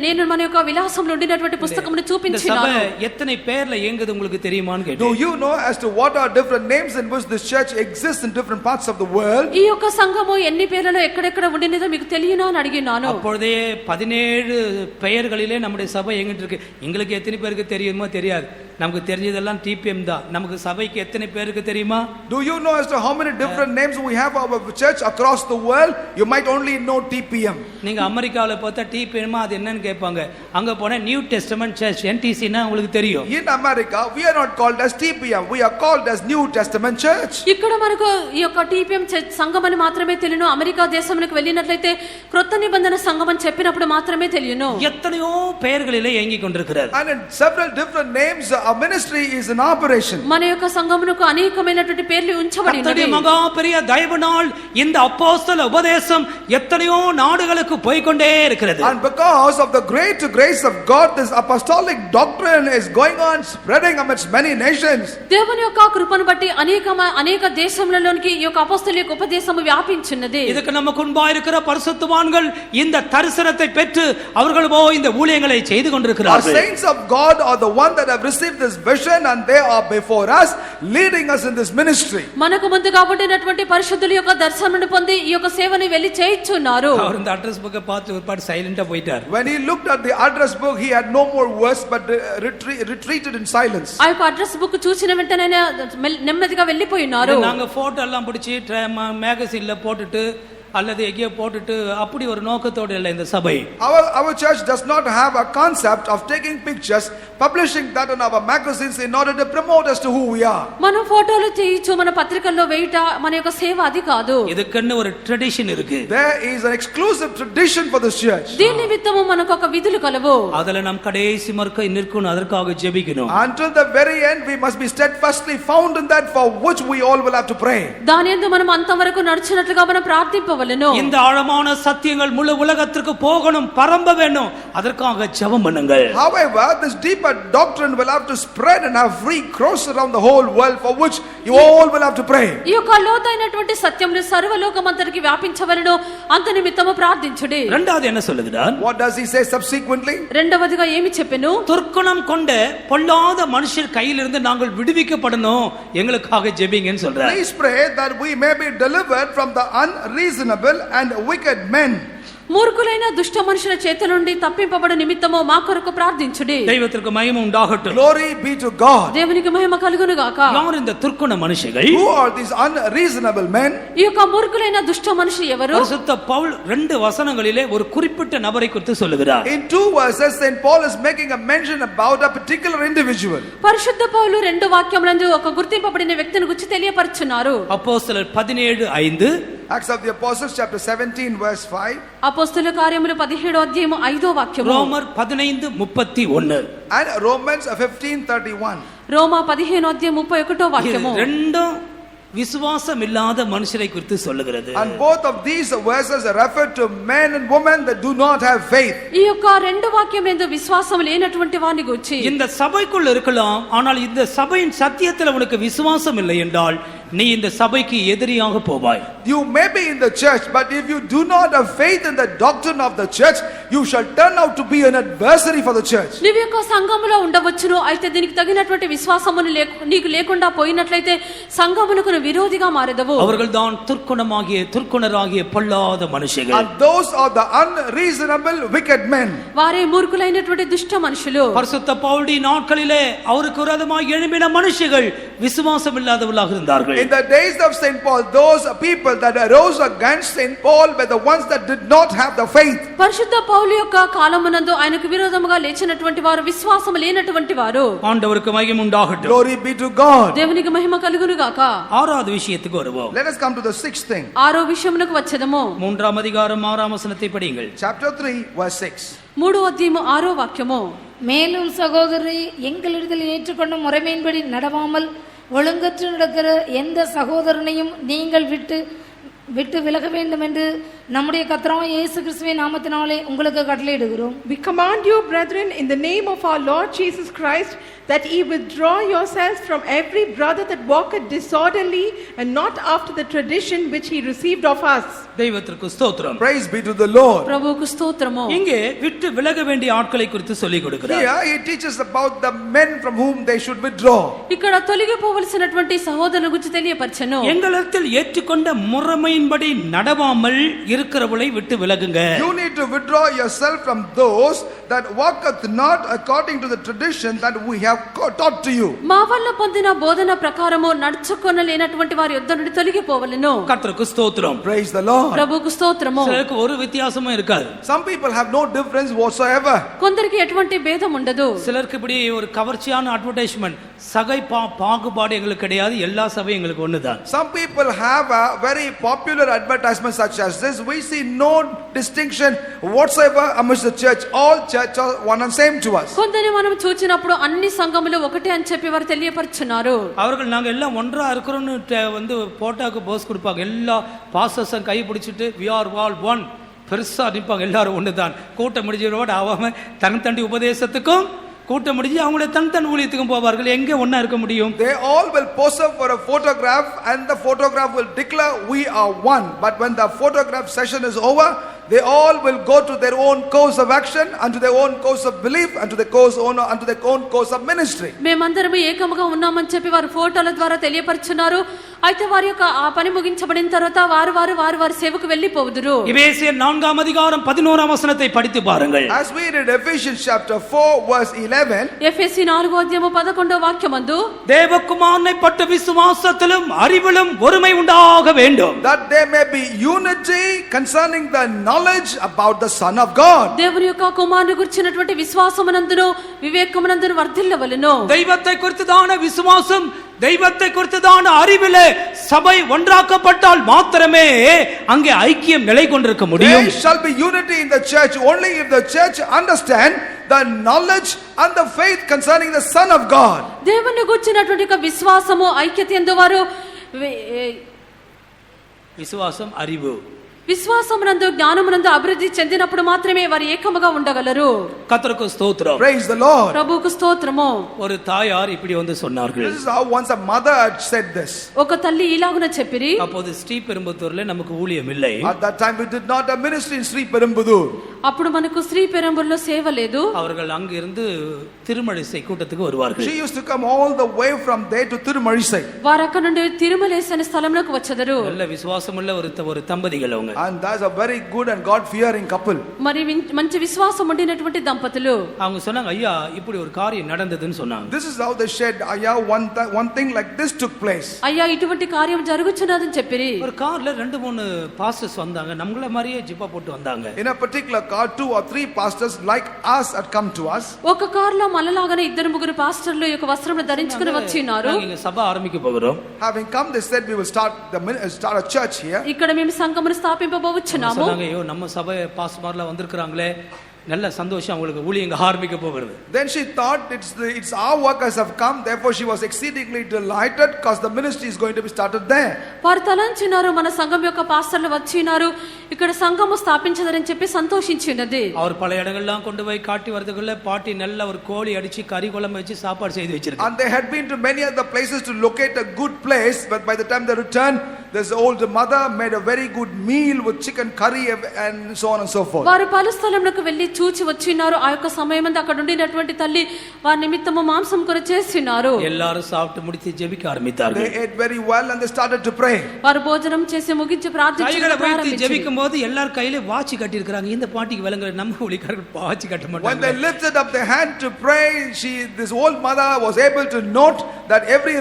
నేను మన యొక్క విలాసంలో ఉండినటువంటి పుస్తకమును చూపించినాను. இந்த சபை எத்தனை பேர்ல இயங்குது உங்களுக்கு தெரியுமான்னு கேட்டேன். Do you know as to what are different names in which this church exists in different parts of the world? ఈ యొక్క సంఘము ఎన్ని పేర్లలో ఎక్కడెక్కడ ఉండినదో మీకు తెలియనా అని అడిగినాను. அப்பொழுதே 17 பெயர்களிலே நம்முடைய சபை எங்கிட்டு இருக்கு. எங்களுக்கு எத்தனை பேருக்கு தெரியுமோ தெரியாது. நமக்கு தெரிஞ்சதெல்லாம் டிபிஎம் தான். நமக்கு சபைக்கு எத்தனை பேருக்கு தெரியுமா? Do you know as to how many different names we have of our church across the world? You might only know TPM. நீங்க அமெரிக்காவுல பார்த்தா டிபிஎம் அது என்னன்னு கேட்பாங்க. அங்க போனா நியூ டெஸ்டமென்ட் சர்ச் NTC னா உங்களுக்கு தெரியும். In America we are not called as TPM, we are called as New Testament Church. ఇక్కడ మనకు ఈ యొక్క టిపిఎం సంఘం అని మాత్రమే తెలియను. అమెరికా దేశంలోకి వెళ్ళినట్లయితే క్రొత్త నిబంధన సంఘం అని చెప్పినప్పుడు మాత్రమే తెలియను. எத்தனையோ பெயர்களிலே இயங்கிக் கொண்டிருக்கிறது. And in several different names our ministry is in operation. మన యొక్క సంఘమునకు అనేకమైనటువంటి పేర్లు ఉంచబడినవి. மகா பெரிய தயவுனால் இந்த அப்போஸ்தல உபதேசம் எத்தனையோ நாடுகளுக்கு போய்க்கொண்டே இருக்கிறது. And because of the great grace of God, this apostolic doctrine is going on spreading amidst many nations. దేవుని యొక్క కృపను బట్టి అనేక దేశములలోనికి ఈ యొక్క అపోస్తలుల యొక్క ఉపదేశము వ్యాపించున్నది. இதுக்கு நமக்கு முன்பாக இருக்கிற பரிசுத்தவான்கள் இந்த தரிசனத்தை பெற்று அவர்கள் போய் இந்த ஊழியங்களை செய்து கொண்டிருக்கிறார்கள். Our saints of God are the one that have received this vision, and they are before us leading us in this ministry. మనకు ముందుగా ఉండినటువంటి పరిశుద్ధుల యొక్క దర్శనమును పొంది ఈ యొక్క సేవని వెళ్లి చేయించున్నారు. அவர் இந்த அட்ரஸ் புக்கை பார்த்து ஒரு பாட்டு சைலண்டா போயிட்டார். When he looked at the address book, he had no more words but retreated in silence. ఆ యొక్క అడ్రస్ బుక్ చూసిన వెంటనే నెమ్మదిగా వెళ్ళిపోయినారు. நாங்க போட்டோ எல்லாம் பிடிச்சி மேகசின்ல போட்டுட்டு அல்லது எங்கேயோ போட்டுட்டு அப்படி ஒரு நோக்கத்தோடு இல்லை இந்த சபை. Our church does not have a concept of taking pictures, publishing that in our magazines in order to promote us to who we are. మనం ఫోటోలు తీయచ్చు, మన పత్రికల్లో వేయట మన యొక్క సేవ అది కాదు. இதுக்குன்னு ஒரு ட்ரெடிஷன் இருக்கு. There is an exclusive tradition for this church. దీని నిమిత్తము మనకు ఒక విధులు కలవు. அதல நாம் கடைசி மறுக்க நிற்கணும், அதற்காக ஜெபிக்கணும். Until the very end we must be steadfastly found in that, for which we all will have to pray. దాని యందు మనం అంతవరకు నడుచున్నట్లుగా మనం ప్రార్థింపవలెను. இந்த ஆழமான சத்தியங்கள் முழு உலகத்திற்கு போகணும், பரம்ப வேண்டும், அதற்காக ஜெபம் பண்ணுங்கள். However, this deeper doctrine will have to spread and have free course around the whole world, for which you all will have to pray. ఈ యొక్క లోతైనటువంటి సత్యములు సర్వలోకమంతటికి వ్యాపించవలెను, అంత నిమిత్తము ప్రార్థించుడి. இரண்டாவது என்ன சொல்லுகிறார்? What does he say subsequently? రెండవదిగా ఏమి చెప్పెను? துர்க்குணம் கொண்ட பொல்லாத மனுஷர் கையிலிருந்து நாங்கள் விடுவிக்கப்படணும், எங்களுக்காக ஜெபிங்கன்னு சொல்றார். Please pray that we may be delivered from the unreasonable and wicked men. మూర్ఖులైన దుష్ట మనుషుల చేతుల నుండి తప్పింపబడు నిమిత్తము మా కొరకు ప్రార్థించుడి. దైవத்திற்கு மகிமை உண்டாகட்டும். Glory be to God. దేవునికి మహిమ కలుగును గాక. யார் இந்த துர்க்குண மனுஷர்கள்? Who are these unreasonable men? ఈ యొక్క మూర్ఖులైన దుష్ట మనుషులు ఎవరు? பரிசுத்த பவுல் 2 வசனங்களிலே ஒரு குறிப்பிட்ட நபரை குறித்து சொல்லுகிறார். In 2 verses Saint Paul is making a mention about a particular individual. పరిశుద్ధ పౌలు 2 వాక్యములందు ఒక గుర్తింపబడిన వ్యక్తిని గురించి తెలియపరుచున్నారు. అపోస్తలర్ 17:5, Acts of the Apostles chapter 17 verse 5, అపోస్తలుల కార్యములు 17వ అధ్యాయము 5వ వాక్యము, రోమర్ 15:31, and Romans 15:31. రోమా 15వ అధ్యాయం 31వ వాక్యము. ரெண்டும் விசுவாசம் இல்லாத மனுஷரை குறித்து சொல்லுகிறது. And both of these verses refer to men and women that do not have faith. ఈ యొక్క రెండు వాక్యం ఎందు విశ్వాసం లేనటువంటి వారిని గురించి இந்த சபைக்குள் இருக்கலாம், ஆனால் இந்த சபையின் சத்தியத்தில் உனக்கு விசுவாசம் இல்லை என்றால் நீ இந்த சபைக்கு எதிரியாக போவாய். You may be in the church, but if you do not have faith in the doctrine of the church, you shall turn out to be an adversary for the church. నీవు యొక్క సంఘములో ఉండవచ్చును, అయితే దీనికి తగినటువంటి విశ్వాసమును నీకు లేకుండా పోయినట్లయితే సంఘమునకు విరోధిగా మారెదవు. அவர்கள் தான் துர்க்குணராகிய பொல்லாத மனுஷர்கள். And those are the unreasonable wicked men. వారే మూర్ఖులైనటువంటి దుష్ట మనుషులు. பரிசுத்த பவுல் நாட்களிலே அவருக்கு விரோதமாக எழும்பின மனுஷர்கள் விசுவாசம் இல்லாதவர்களாக இருந்தார்கள். In the days of Saint Paul, those people that arose against Saint Paul were the ones that did not have the faith. పరిశుద్ధ పౌలు యొక్క కాలమునందు ఆయనకు విరోధముగా లేచినటువంటి వారు విశ్వాసము లేనటువంటి వారు. ஆண்டவருக்கு மகிமை உண்டாகட்டும். Glory be to God. దేవునికి మహిమ కలుగును గాక. ஆறாவது விஷயத்துக்கு வருவோம். Let us come to the sixth thing. ఆరో విషయమునకు వచ్చేదము. 3ஆம் அதிகாரம் 6ஆம் வசனத்தை படியுங்கள். Chapter 3 verse 6. 3వ అధ్యాయము 6వ వాక్యము. மேலும் சகோதரி, எங்களிடத்தில் ஏற்றுக்கொண்ட முறைமையின்படி நடவாமல் ஒழுங்கற்று நடக்கிற எந்த சகோதரனையும் நீங்கள் விட்டு விலக வேண்டும் என்று நம்முடைய கர்த்தராகிய இயேசு கிறிஸ்துவின் நாமத்தினாலே உங்களுக்கு கட்டளையிடுகிறோம். We command you, brethren, in the name of our Lord Jesus Christ, that ye withdraw yourselves from every brother that walketh disorderly, and not after the tradition which he received of us. தெய்வத்திற்கு ஸ்தோத்திரம். Praise be to the Lord. ప్రభువుకు స్తోత్రము. இங்கே விட்டு விலக வேண்டிய ஆட்களை குறித்து சொல்லிக் கொடுக்கிறார். Here he teaches about the men from whom they should withdraw. ఇక్కడ తొలగిపోవలసినటువంటి సహోదరుల గురించి తెలియపరచెను. எங்களிடத்தில் ஏற்றுக்கொண்ட முறைமையின்படி நடவாமல் இருக்கிறவளை விட்டு விலகுங்க. You need to withdraw yourself from those that walketh not according to the tradition that we have taught to you. మా వల్ల పొందిన బోధన ప్రకారము నడుచుకొనలేనటువంటి వారి యొద్ద నుండి తొలగిపోవలెను. கர்த்தருக்கு ஸ்தோத்திரம். Praise the Lord. ప్రభువుకు స్తోత్రము. சிலருக்கு ஒரு வித்தியாசமும் இருக்காது. Some people have no difference whatsoever. కొందరికి ఎటువంటి భేదం ఉండదు. சிலருக்கு இப்படி ஒரு கவர்ச்சியான அட்வர்டைஸ்மென்ட், சகை பாகுபாடு எங்களுக்கு கிடையாது, எல்லா சபையும் எங்களுக்கு ஒண்ணுதான். Some people have a very popular advertisement such as this. We see no distinction whatsoever amongst the church. All church are one and same to us. కొందరిని మనం చూచినప్పుడు అన్ని సంఘములు ఒకటే అని చెప్పి వారు తెలియపరుచున్నారు. அவர்கள் நாங்க எல்லாம் ஒன்றா இருக்கிறோம்னு வந்து போட்டோக்கு போஸ் கொடுப்பாங்க. எல்லா பாஸ்டர்ஸும் கை பிடிச்சிட்டு we are all one பெருசா நிற்பாங்க. எல்லாரும் ஒண்ணுதான். கூட்டம் முடிஞ்சவரோட ஆகாம தனித்தண்டி உபதேசத்துக்கும் கூட்டம் முடிஞ்சு அவங்கள தன் ஊழியத்துக்கும் போவார்கள். எங்க ஒண்ணா இருக்க முடியும்? They all will pose up for a photograph and the photograph will declare we are one. But when the photograph session is over, they all will go to their own course of action, unto their own course of belief, unto their own course of ministry. మేమందరము ఏకముగా ఉన్నామని చెప్పి వారు ఫోటోల ద్వారా తెలియపరుచున్నారు. అయితే వారి యొక్క ఆ పని ముగించబడిన తర్వాత వారు సేవకు వెళ్ళిపోవుదురు. எபேசியர் 4ஆம் அதிகாரம் 11ஆம் வசனத்தை படித்து பாருங்கள். As we read Ephesians chapter 4 verse 11, ఎఫెసీ 4వ అధ్యాయము 11వ వాక్యమందు தேவகுமாரனை பட்ட விசுவாசத்திலும் அறிவிலும் ஒருமை உண்டாக வேண்டும். that there may be unity concerning the knowledge about the Son of God. దేవుని యొక్క కుమారుని గురించినటువంటి విశ్వాసమునందును వివేకమునందును వర్ధిల్లవలెను. தெய்வத்தை குறித்துதான விசுவாசம், தெய்வத்தை குறித்துதான அறிவிலே சபை ஒன்றாக்கப்பட்டால் மாத்திரமே அங்கே ஐக்கியம் நிலை கொண்டிருக்க முடியும். There shall be unity in the church only if the church understand the knowledge and the faith concerning the Son of God. దేవుని గురించినటువంటి విశ్వాసము ఐక్యత యందు వారు விசுவாசம், அறிவு, విశ్వాసమునందు జ్ఞానమునందు అభివృద్ధి చెందినప్పుడు మాత్రమే వారు ఏకముగా ఉండగలరు. கர்த்தருக்கு ஸ்தோத்திரம். Praise the Lord. ప్రభువుకు స్తోత్రము. ஒரு தாயார் இப்படி வந்து சொன்னார்கள். This is how once a mother had said this. ఒక తల్లి ఇలాగున చెప్పిరి. அப்போது ஸ்ரீபெரும்புத்தூர்ல நமக்கு ஊழியம் இல்லை. At that time we did not have ministry in Sri Perumbudur. అప్పుడు మనకు శ్రీ పెరంబూర్లో సేవ లేదు. அவர்கள் அங்க இருந்து திருமழிசை கூட்டத்துக்கு வருவார்கள். She used to come all the way from there to Tirumarisai. వారు అక్కడ నుండి తిరుమలేశ్ అనే స్థలంలోకి వచ్చెదరు. நல்ல விசுவாசமுள்ள ஒரு தம்பதிகள் அவங்க. And that's a very good and God fearing couple. మరి మంచి విశ్వాసం ఉండినటువంటి దంపతులు. அவங்க சொன்னாங்க, ஐயா இப்படி ஒரு காரியம் நடந்ததுன்னு சொன்னாங்க. This is how they said, "Ayya, one thing like this took place." అయ్యా ఇటువంటి కార్యం జరుగుచున్నదని చెప్పిరి. ஒரு కార్ல 2-3 பாஸ்டர்ஸ் வந்தாங்க. நம்மள மாதிரியே ஜிப்பா போட்டு வந்தாங்க. In a particular car 2 or 3 pastors like us had come to us. ఒక కార్లో మనలాగానే 2-3 పాస్టర్లు యొక్క వస్త్రములు ధరించుకొని వచ్చినారు. நாங்க சபை ஆரம்பிக்க போகிறோம். Having come, they said we will start a church here. ఇక్కడ మేము సంఘమును స్థాపింపబోచున్నాము. சொன்னாங்க, ஐயோ நம்ம சபை பாஸ்டர்மார்லாம் வந்திருக்காங்களே, நல்ல சந்தோஷம், அவங்களுக்கு ஊழியங்க ஆரம்பிக்க போகிறது. Then she thought it's our workers have come, therefore she was exceedingly delighted because the ministry is going to be started there. వారు తలంచినారు, మన సంఘం యొక్క పాస్టర్లు వచ్చినారు, ఇక్కడ సంఘము స్థాపించదని చెప్పి సంతోషించినది. அவர் பல இடங்கள்லாம் கொண்டு போய் காட்டி வரதுக்குள்ள பாட்டி நல்ல ஒரு கோழி அடிச்சு கறி குழம்பு வச்சு சாப்பாடு செய்து வச்சிருக்கு. And they had been to many other places to locate a good place, but by the time they returned, this old mother made a very good meal with chicken curry and so on and so forth. వారు పలు స్థలములకు వెళ్లి చూచి వచ్చినారు. ఆ యొక్క సమయమంతా అక్కడ ఉండినటువంటి తల్లి వారి నిమిత్తము మాంసం కూర చేసినారు. எல்லாரும் சாப்பிட்டு முடித்து ஜெபிக்க ஆரம்பித்தார்கள். They ate very well and they started to pray. వారు భోజనం చేసి ముగించి ప్రార్థించారు. ஜெபிக்கும் போது எல்லார் கையில வாட்ச் கட்டி இருக்காங்க. இந்த பாட்டிக்கு விளங்குற நம்ம ஊழியக்காரர்கள் வாட்ச் கட்ட மாட்டாங்க. When they lifted up their hand to pray, this old mother was able to note that every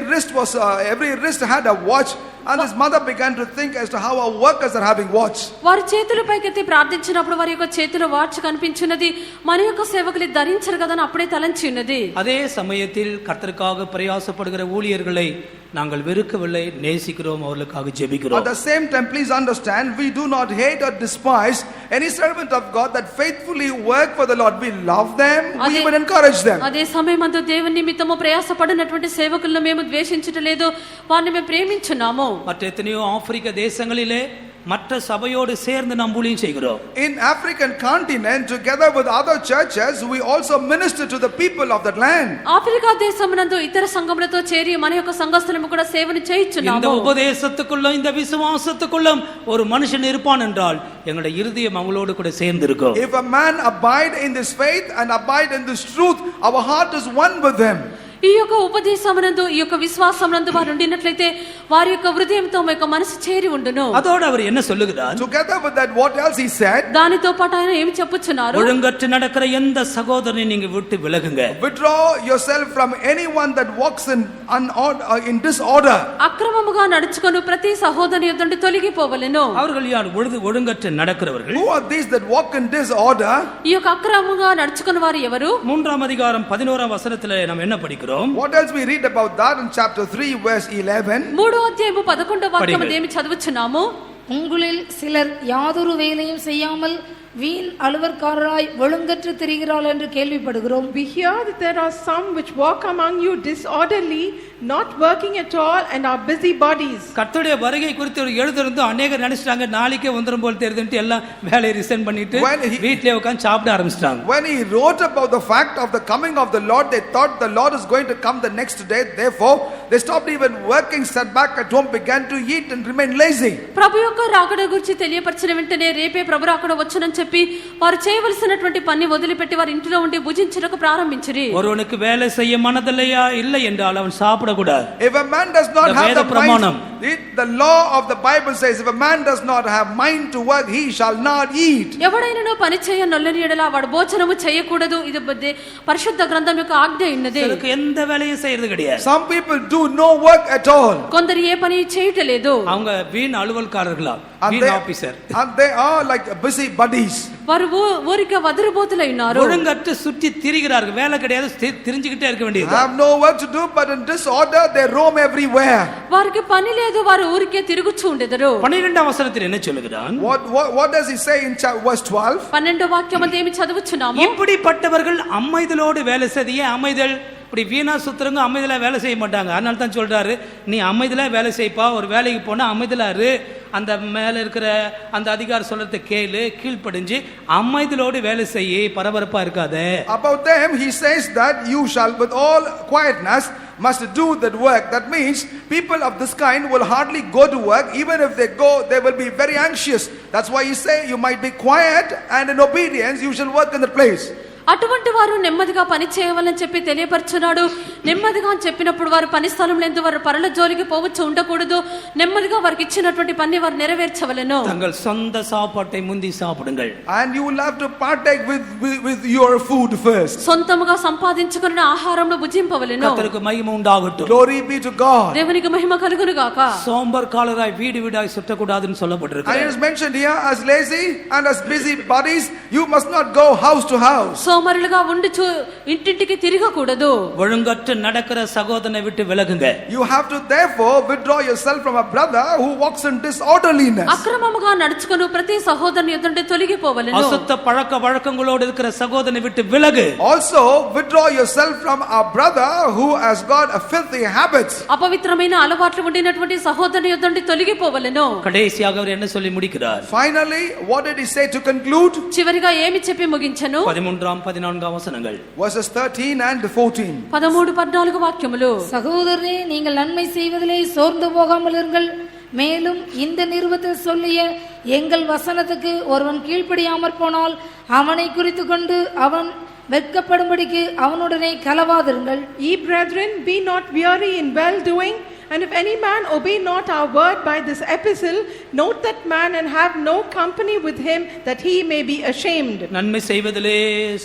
wrist had a watch. And this mother began to think as to how our workers are having watch. వారి చేతుల పైకెత్తి ప్రార్థించినప్పుడు వారి యొక్క చేతిలో watch కనిపించినది. మన యొక్క సేవకులు ధరించరు కదా అని అప్పుడే తలంచినది. அதே சமயத்தில் கர்த்தருக்காக பிரயாசப்படுகிற ஊழியர்களை நாங்கள் வெறுக்கவில்லை, நேசிக்கிறோம், அவர்களுக்காக ஜெபிக்கிறோம். At the same time, please understand, we do not hate or despise any servant of God that faithfully work for the Lord. We love them, we even encourage them. అదే సమయమందు దేవుని నిమిత్తము ప్రయాసపడినటువంటి సేవకులను మేము ద్వేషించటలేదు, వారిని మేము ప్రేమించున్నాము. மற்ற எத்தனையோ ஆப்பிரிக்க தேசங்களிலே மற்ற சபையோடு சேர்ந்து நாம் ஊழியம் செய்கிறோம். In African continent, together with other churches, we also minister to the people of that land. Africa దేశమునందు ఇతర సంఘములతో చేరి మన యొక్క సంఘస్థలము కూడా సేవను చేయుచున్నాము. இந்த உபதேசத்துக்குள்ள இந்த விசுவாசத்துக்குள்ள ஒரு மனுஷன் இருப்பான் என்றால் எங்களுடைய இருதயம் அவங்களோடு கூட சேர்ந்து இருக்கும். If a man abide in this faith and abide in this truth, our heart is one with them. ఈ యొక్క ఉపదేశమునందు ఈ యొక్క విశ్వాసమునందు వారు ఉండినట్లయితే వారి యొక్క హృదయంతో మా యొక్క మనసు చేరి ఉండును. அதோட அவர் என்ன சொல்லுகிறார்? Together with that, what else he said? దానితో పాటు ఆయన ఏమి చెప్పుచున్నారు? ఒழுங்கற்று நடக்கிற எந்த సహోదరుని நீங்க விட்டு விலகுங்க. Withdraw yourself from anyone that walks in disorder. అక్రమముగా నడుచుకొను ప్రతి సహోదరుని యొద్ద నుండి తొలగిపోవలెను. அவர்கள் யார்? ஒழுங்கற்று நடக்கிறவர்கள். Who are these that walk in disorder? ఈ యొక్క అక్రమముగా నడుచుకున్న వారు ఎవరు? 3వ அதிகாரம் 11వ వచనத்திலே நாம் என்ன படிக்கிறோம்? What else we read about that in chapter 3 verse 11? 3వ అధ్యాయము 11వ వాక్యము ఏమి చదువుచున్నాము? உங்களில் சிலர் யாதொரு வேலையும் செய்யாமல் வீண் அலுவற்காரராய் ஒழுங்கற்று திரிகிறாள் என்று கேள்விப்படுகிறோம். We hear that there are some which walk among you disorderly, not working at all, and are busy bodies. கர்த்தருடைய வருகை குறித்து ஒரு எழுதிருந்து அநேகர் நினைச்சிட்டாங்க நாளைக்கே வந்துரும் போல தெரியுதுன்னு எல்லாம் வேலையை ரிசைன் பண்ணிட்டு வீட்லயே உட்கார்ந்து சாப்பிட ஆரம்பிச்சிட்டாங்க. When he wrote about the fact of the coming of the Lord, they thought the Lord is going to come the next day. Therefore, they stopped even working, sat back at home, began to eat and remain lazy. ప్రభు యొక్క రాకడ గురించి తెలియపరిచిన వెంటనే రేపే ప్రభు రాకడ వచ్చునని చెప్పి వారు చేయవలసినటువంటి పని వదిలిపెట్టి వారి ఇంట్లో ఉండి భుజించుటకు ప్రారంభించిరి. ஒருவனுக்கு வேலை செய்ய மனதில்லையா இல்லை என்றால் அவன் சாப்பிட கூடாது. If a man does not have the mind, the law of the Bible says, if a man does not have mind to work, he shall not eat. ఎవడైనను పని చేయనొల్లని ఎడల వాడు భోజనము చేయకూడదు. ఇది పరిశుద్ధ గ్రంథం యొక్క ఆజ్ఞ ఉన్నది. அதுக்கு எந்த வேலையும் செய்யறது கிடையாது. Some people do no work at all. కొందరు ఏ పని చేయటలేదు. அவங்க வீண் அலுவல்காரர்களா, வீண் officer. And they are like busy buddies. వారు ఊరికే వదిలిపోతులై ఉన్నారు. ஒழுங்கற்று சுற்றி திரிகிறார்கள். வேலை கிடையாது, திரிஞ்சிக்கிட்டே இருக்க வேண்டியது. Have no work to do, but in disorder they roam everywhere. వారికి పని లేదు, వారు ఊరికే తిరుగుచూ ఉండెదరు. 12వ వచనத்தில் என்ன சொல்லுகிறான்? What does he say in verse 12? 12వ వాక్యమందు ఏమి చదువుచున్నాము? இப்படிப்பட்டவர்கள் அமைதலோடு வேலை செய்ய, அமைதல் இப்படி வீணா சுத்துறவங்க அமைதலா வேலை செய்ய மாட்டாங்க. அதனால தான் சொல்றாரு, நீ அமைதலா வேலை செய்ப்பா, ஒரு வேலைக்கு போனா அமைதலா இரு, அந்த மேல இருக்கிற அந்த அதிகாரி சொல்றதை கேளு, கீழ்ப்படிஞ்சு அமைதலோடு வேலை செய்ய, பரபரப்பா இருக்காத. About them he says that you shall with all quietness must do that work. That means people of this kind will hardly go to work. Even if they go, they will be very anxious. That's why he say you might be quiet and in obedience you shall work in that place. అటువంటి వారు నెమ్మదిగా పని చేయవాలని చెప్పి తెలియపరచున్నాడు. నెమ్మదిగా చెప్పినప్పుడు వారు పని స్థలంలో ఎందు వారు పరల జోలికి పోవచ్చు ఉండకూడదు. నెమ్మదిగా వారికి ఇచ్చినటువంటి పని వారు నెరవేర్చవలెను. தங்கள் சொந்த சாப்பாட்டை முந்தி சாப்பிடுங்கள். And you will have to partake with your food first. సొంతముగా సంపాదించుకున్న ఆహారంలో భుజింపవలెను. கர்த்தருக்கு மகிமை உண்டாகட்டும். Glory be to God. దేవునికి మహిమ కలుగును గాక. சோம்பற்காரராய் வீடு வீடாய் சுற்றக்கூடாதுன்னு சொல்லப்பட்டிருக்கு. And it is mentioned here, as lazy and as busy bodies, you must not go house to house. సోమరులుగా ఉండి ఇంటింటికి తిరగకూడదు. ஒழுங்கற்று நடக்கிற சகோதரனை விட்டு விலகுங்க. You have to therefore withdraw yourself from a brother who walks in disorderliness. అక్రమముగా నడుచుకొను ప్రతి సహోదరుని యొద్ద నుండి తొలగిపోవలెను. அசுத்த பழக்க வழக்கங்களோடு இருக்கிற சகோதரனை விட்டு விலகு. Also withdraw yourself from a brother who has got a filthy habits. అపవిత్రమైన అలవాట్లు ఉండినటువంటి సహోదరుని యొద్ద నుండి తొలగిపోవలెను. கடைசியாக அவர் என்ன சொல்லி முடிக்கிறார்? Finally, what did he say to conclude? చివరిగా ఏమి చెప్పి ముగించెను? 13-14 వచనங்கள். Verses 13 and 14. 13-14 వాక్యములు. சகோதரரே, நீங்கள் நன்மை செய்வதிலே சோர்ந்து போகாமல் இருங்கள். மேலும் இந்த நிருபத்தில் சொல்லிய எங்கள் வசனத்துக்கு ஒருவன் கீழ்ப்படியாமற் போனால் அவனை குறித்து கொண்டு அவன் வெட்கப்படும்படிக்கு அவனுடனே கலவாதிருங்கள். Ye brethren, be not weary in well doing. And if any man obey not our word by this epistle, note that man and have no company with him, that he may be ashamed. நன்மை செய்வதிலே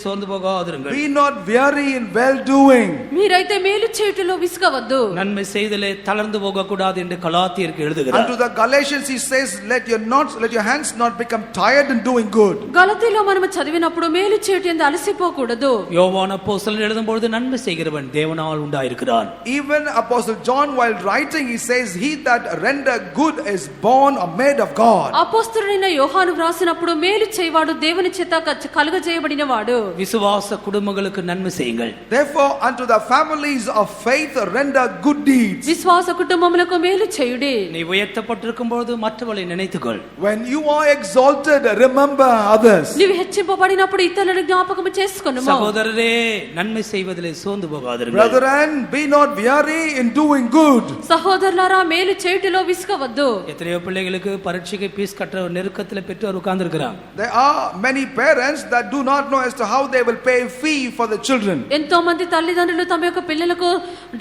சோர்ந்து போகாதிருங்கள். Be not weary in well doing. మీరైతే మేలు చేయుటలో విసుగవద్దు. நன்மை செய்தலே தளர்ந்து போக கூடாது என்று கலாத்தியருக்கு எழுதுகிறார். Unto the Galatians he says, let your hands not become tired in doing good. గలతీలో మనము చదివినప్పుడు మేలు చేయుటందు అలసిపోకూడదు. யோவான் அப்போஸ்தலன் எழுதும்போது நன்மை செய்கிறவன் தேவனால் உண்டாயிருக்கிறான். Even Apostle John, while writing, he says, he that render good is born or made of God. అపోస్తలుడైన యోహాను వ్రాసినప్పుడు మేలు చేయవాడు దేవుని చేత కలుగజేయబడిన వాడు. விசுவாச குடும்பங்களுக்கு நன்மை செய்யுங்கள். Therefore unto the families of faith render good deeds. విశ్వాస కుటుంబములకు మేలు చేయుడి. நீ உயர்த்தப்பட்டிருக்கும்போது மற்றவர்களை நினைத்துக்கொள். When you are exalted, remember others. నీవు హెచ్చింపబడినప్పుడు ఇతరులను జ్ఞాపకము చేసుకొనుము. சகோதரரே, நன்மை செய்வதிலே சோர்ந்து போகாதிருங்கள். Brethren, be not weary in doing good. సహోదరులారా, మేలు చేయుటలో విసుగవద్దు. எத்தனையோ பிள்ளைகளுக்கு பரீட்சைக்கு ஃபீஸ் கட்டுற நெருக்கத்துல பெற்றோர் உட்கார்ந்து இருக்கிறாங்க. There are many parents that do not know as to how they will pay fee for the children. ఎంతో మంది తల్లిదండ్రులు తమ యొక్క పిల్లలకు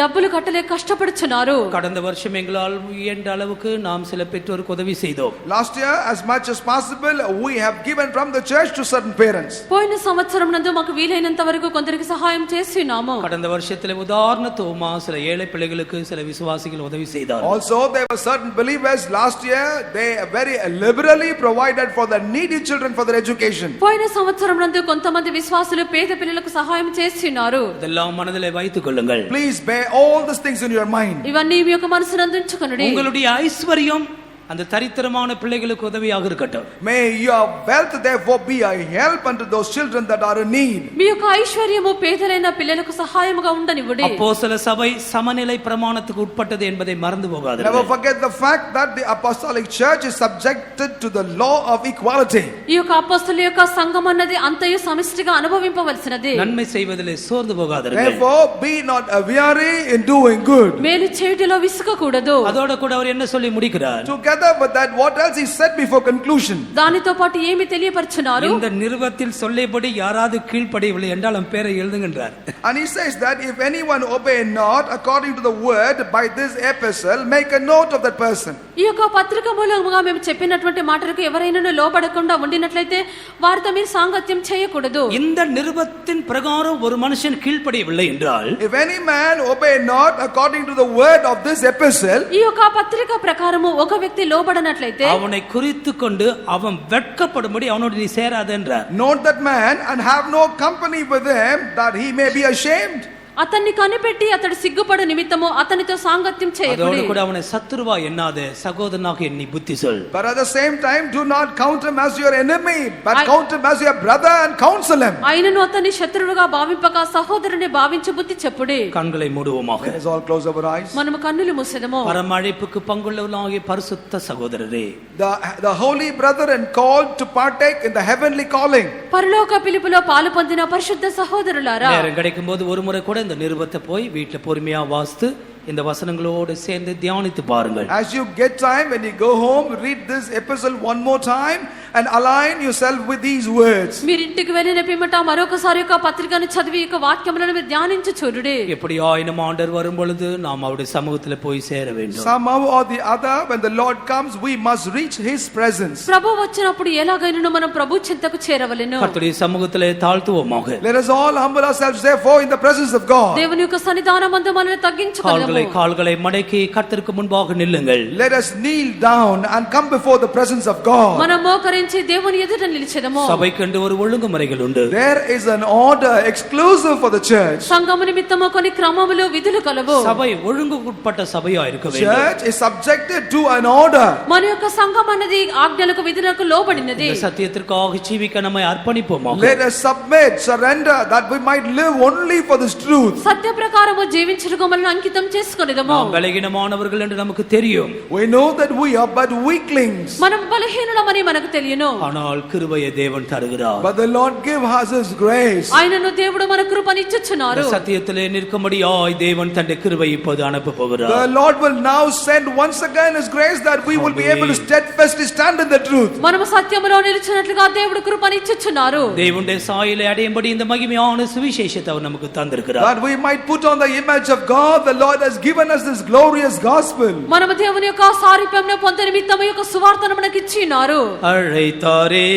డబ్బులు కట్టలేక కష్టపడుచున్నారు. கடந்த வருஷம் எங்களால் இயன்ற அளவுக்கு நாம் சில பெற்றோருக்கு உதவி செய்தோம். Last year, as much as possible, we have given from the church to certain parents. పోయిన సంవత్సరం నందు మాకు వీలైనంత వరకు కొందరికి సహాయం చేస్తున్నాము. கடந்த வருஷத்துல உதாரணத்துவமா சில ஏழை பிள்ளைகளுக்கு சில விசுவாசிகள் உதவி செய்தார். Also, there were certain believers last year, they very liberally provided for the needy children for their education. పోయిన సంవత్సరం నందు కొంతమంది విశ్వాసులు పేద పిల్లలకు సహాయం చేస్తున్నారు. இதெல்லாம் மனதிலே வைத்துக் கொள்ளுங்கள். Please bear all these things in your mind. ఇవన్నీ మీ యొక్క మనసునందు ఉంచుకొనుడి. உங்களுடைய ஐஸ்வர்யம் அந்த தரித்திரமான பிள்ளைகளுக்கு உதவியாக இருக்கட்டும். May your wealth therefore be a help unto those children that are in need. మీ యొక్క ఐశ్వర్యము పేదలైన పిల్లలకు సహాయముగా ఉండనివ్వండి. அப்போஸ்தல சபை சமநிலை பிரமாணத்துக்கு உட்பட்டது என்பதை மறந்து Never போகாதீர்கள். forget the fact that the apostolic church is subjected to the law of equality. ఈ యొక్క అపొస్తలుల యొక్క సంఘం అన్నది అంతయు సమిష్టిగా అనుభవింపవలసినది. நன்மை செய்வதிலே சோர்ந்து போகாதீர்கள். Therefore be not weary in doing good. మేలు చేయుటలో విసుగకూడదు. அதோட கூட அவர் என்ன சொல்லி முடிக்கிறார்? Together with that, what else he said before conclusion? దానితో పాటు ఏమి తెలియపరచున్నారు? இந்த நிருபத்தில் சொல்லியபடி யாராவது கீழ்ப்படியவில்லை என்றால் அவன் பேரை எழுதுகின்றார். And he says that if anyone obey not according to the word by this epistle, make a note of that person. ఈ యొక్క పత్రిక మూలంగా మేము చెప్పినటువంటి మాటలకు ఎవరైనా లోబడకుండా ఉండినట్లయితే వారితో మీరు సాంగత్యం చేయకూడదు. இந்த நிருபத்தின் பிரகாரம் ஒரு மனுஷன் கீழ்ப்படியவில்லை என்றால், If any man obey not according to the word of this epistle, ఈ యొక్క పత్రిక ప్రకారము ఒక వ్యక్తి లోబడనట్లయితే அவனை குறித்து கொண்டு அவன் வெட்கப்படும்படி அவனோடு நீ சேராத என்றார். note that man and have no company with him, that he may be ashamed. అతన్ని కనిపెట్టి అతడు సిగ్గుపడు నిమిత్తము అతనితో సాంగత్యం அதோடு చేయకూడదు. கூட அவனை சத்துருவா எண்ணாதே, சகோதரனாக எண்ணி புத்தி சொல். But at the same time, do not count him as your enemy, but I- count him as your brother and counsel him. ఆయనను అతన్ని శత్రువుగా భావింపక సహోదరుని భావించి బుద్ధి చెప్పుడి. கண்களை மூடுவோமாக. Let us all close our eyes. మనము కన్నులు మూసెదము. பரமழைப்புக்கு பங்குள்ளவர்களாகிய பரிசுத்த சகோதரரே, The holy brethren called to partake in the heavenly calling. పరలోక పిలుపులో పాలు పొందిన పరిశుద్ధ సహోదరులారా, நேரம் கிடைக்கும் போது ஒரு முறை கூட இந்த நிருபத்தை போய் வீட்டுல பொறுமையா வாசித்து இந்த வசனங்களோடு சேர்ந்து தியானித்து பாருங்கள். As you get time, when you go home, read this epistle one more time and align yourself with these words. మీరు ఇంటికి వెళ్ళిన పిమ్మట మరొకసారి యొక్క పత్రికను చదివి యొక్క వాక్యములను మీరు ధ్యానించి చూడుడి. எப்படி ஆயிரம் ஆண்டர் வரும் பொழுது நாம் அவருடைய சமூகத்துல போய் சேர வேண்டும். Somehow or the other, when the Lord comes, we must reach His presence. ప్రభు వచ్చినప్పుడు ఎలాగైనా మనం ప్రభు చింతకు చేరవలెను. கர்த்தருடைய சமூகத்திலே தாழ்த்துவோமாக. Let us all humble ourselves therefore in the presence of God. దేవుని యొక్క సన్నిధానమందు మనల్ని తగ్గించుకొనుము. முழங்கால்களை கால்களை மடக்கி கர்த்தருக்கு முன்பாக நில்லுங்கள். Let us kneel down and come before the presence of God. మనం మోకరించి దేవుని ఎదుట నిలిచెదము. சபைக்கென்று ஒரு ஒழுங்குமுறைகள் உண்டு. There is an order exclusive for the church. సంఘము నిమిత్తము కొన్ని క్రమములు విధులు కలవు. சபை ஒழுங்குக்குட்பட்ட சபையா இருக்க வேண்டும். Church is subjected to an order. మన యొక్క సంఘం అనేది ఆజ్ఞలకు విధులకు లోబడినది. இந்த சத்தியத்திற்காக ஜீவிக்க நம்மை அர்ப்பணிப்போமாக. Let us submit, surrender, that we might live only for this truth. సత్య ప్రకారము జీవించుటకు మనల్ని అంకితం చేసుకొనిదము. நாம் బలహీనமானவர்கள் என்று நமக்கு தெரியும். We know that we are but weaklings. మనం బలహీనులమని మనకు తెలియను. ஆனால் கிருபையை தேவன் தருகிறார். But the Lord give us His grace. ఆయనను దేవుడు మన కృపనిచ్చుచున్నారు. சத்தியத்திலே நிற்கும்படியாய் தேவன் தன்னுடைய கிருபை இப்போது அனுப்ப போகிறார். The Lord will now send once again His grace that we will be able to steadfastly stand in the truth. మనము సత్యములో నిలిచినట్లుగా దేవుడు కృపనిచ్చుచున్నారు. தேவனுடைய சாயலை அடையும்படி இந்த மகிமையான சுவிசேஷத்தை அவர் நமக்கு தந்திருக்கிறார். That we might put on the image of God, the Lord has given us this glorious gospel. మనము దేవుని యొక్క సారూప్యమును పొందే నిమిత్తము యొక్క సువార్తను మనకు ఇచ్చినారు. அழைத்தாரே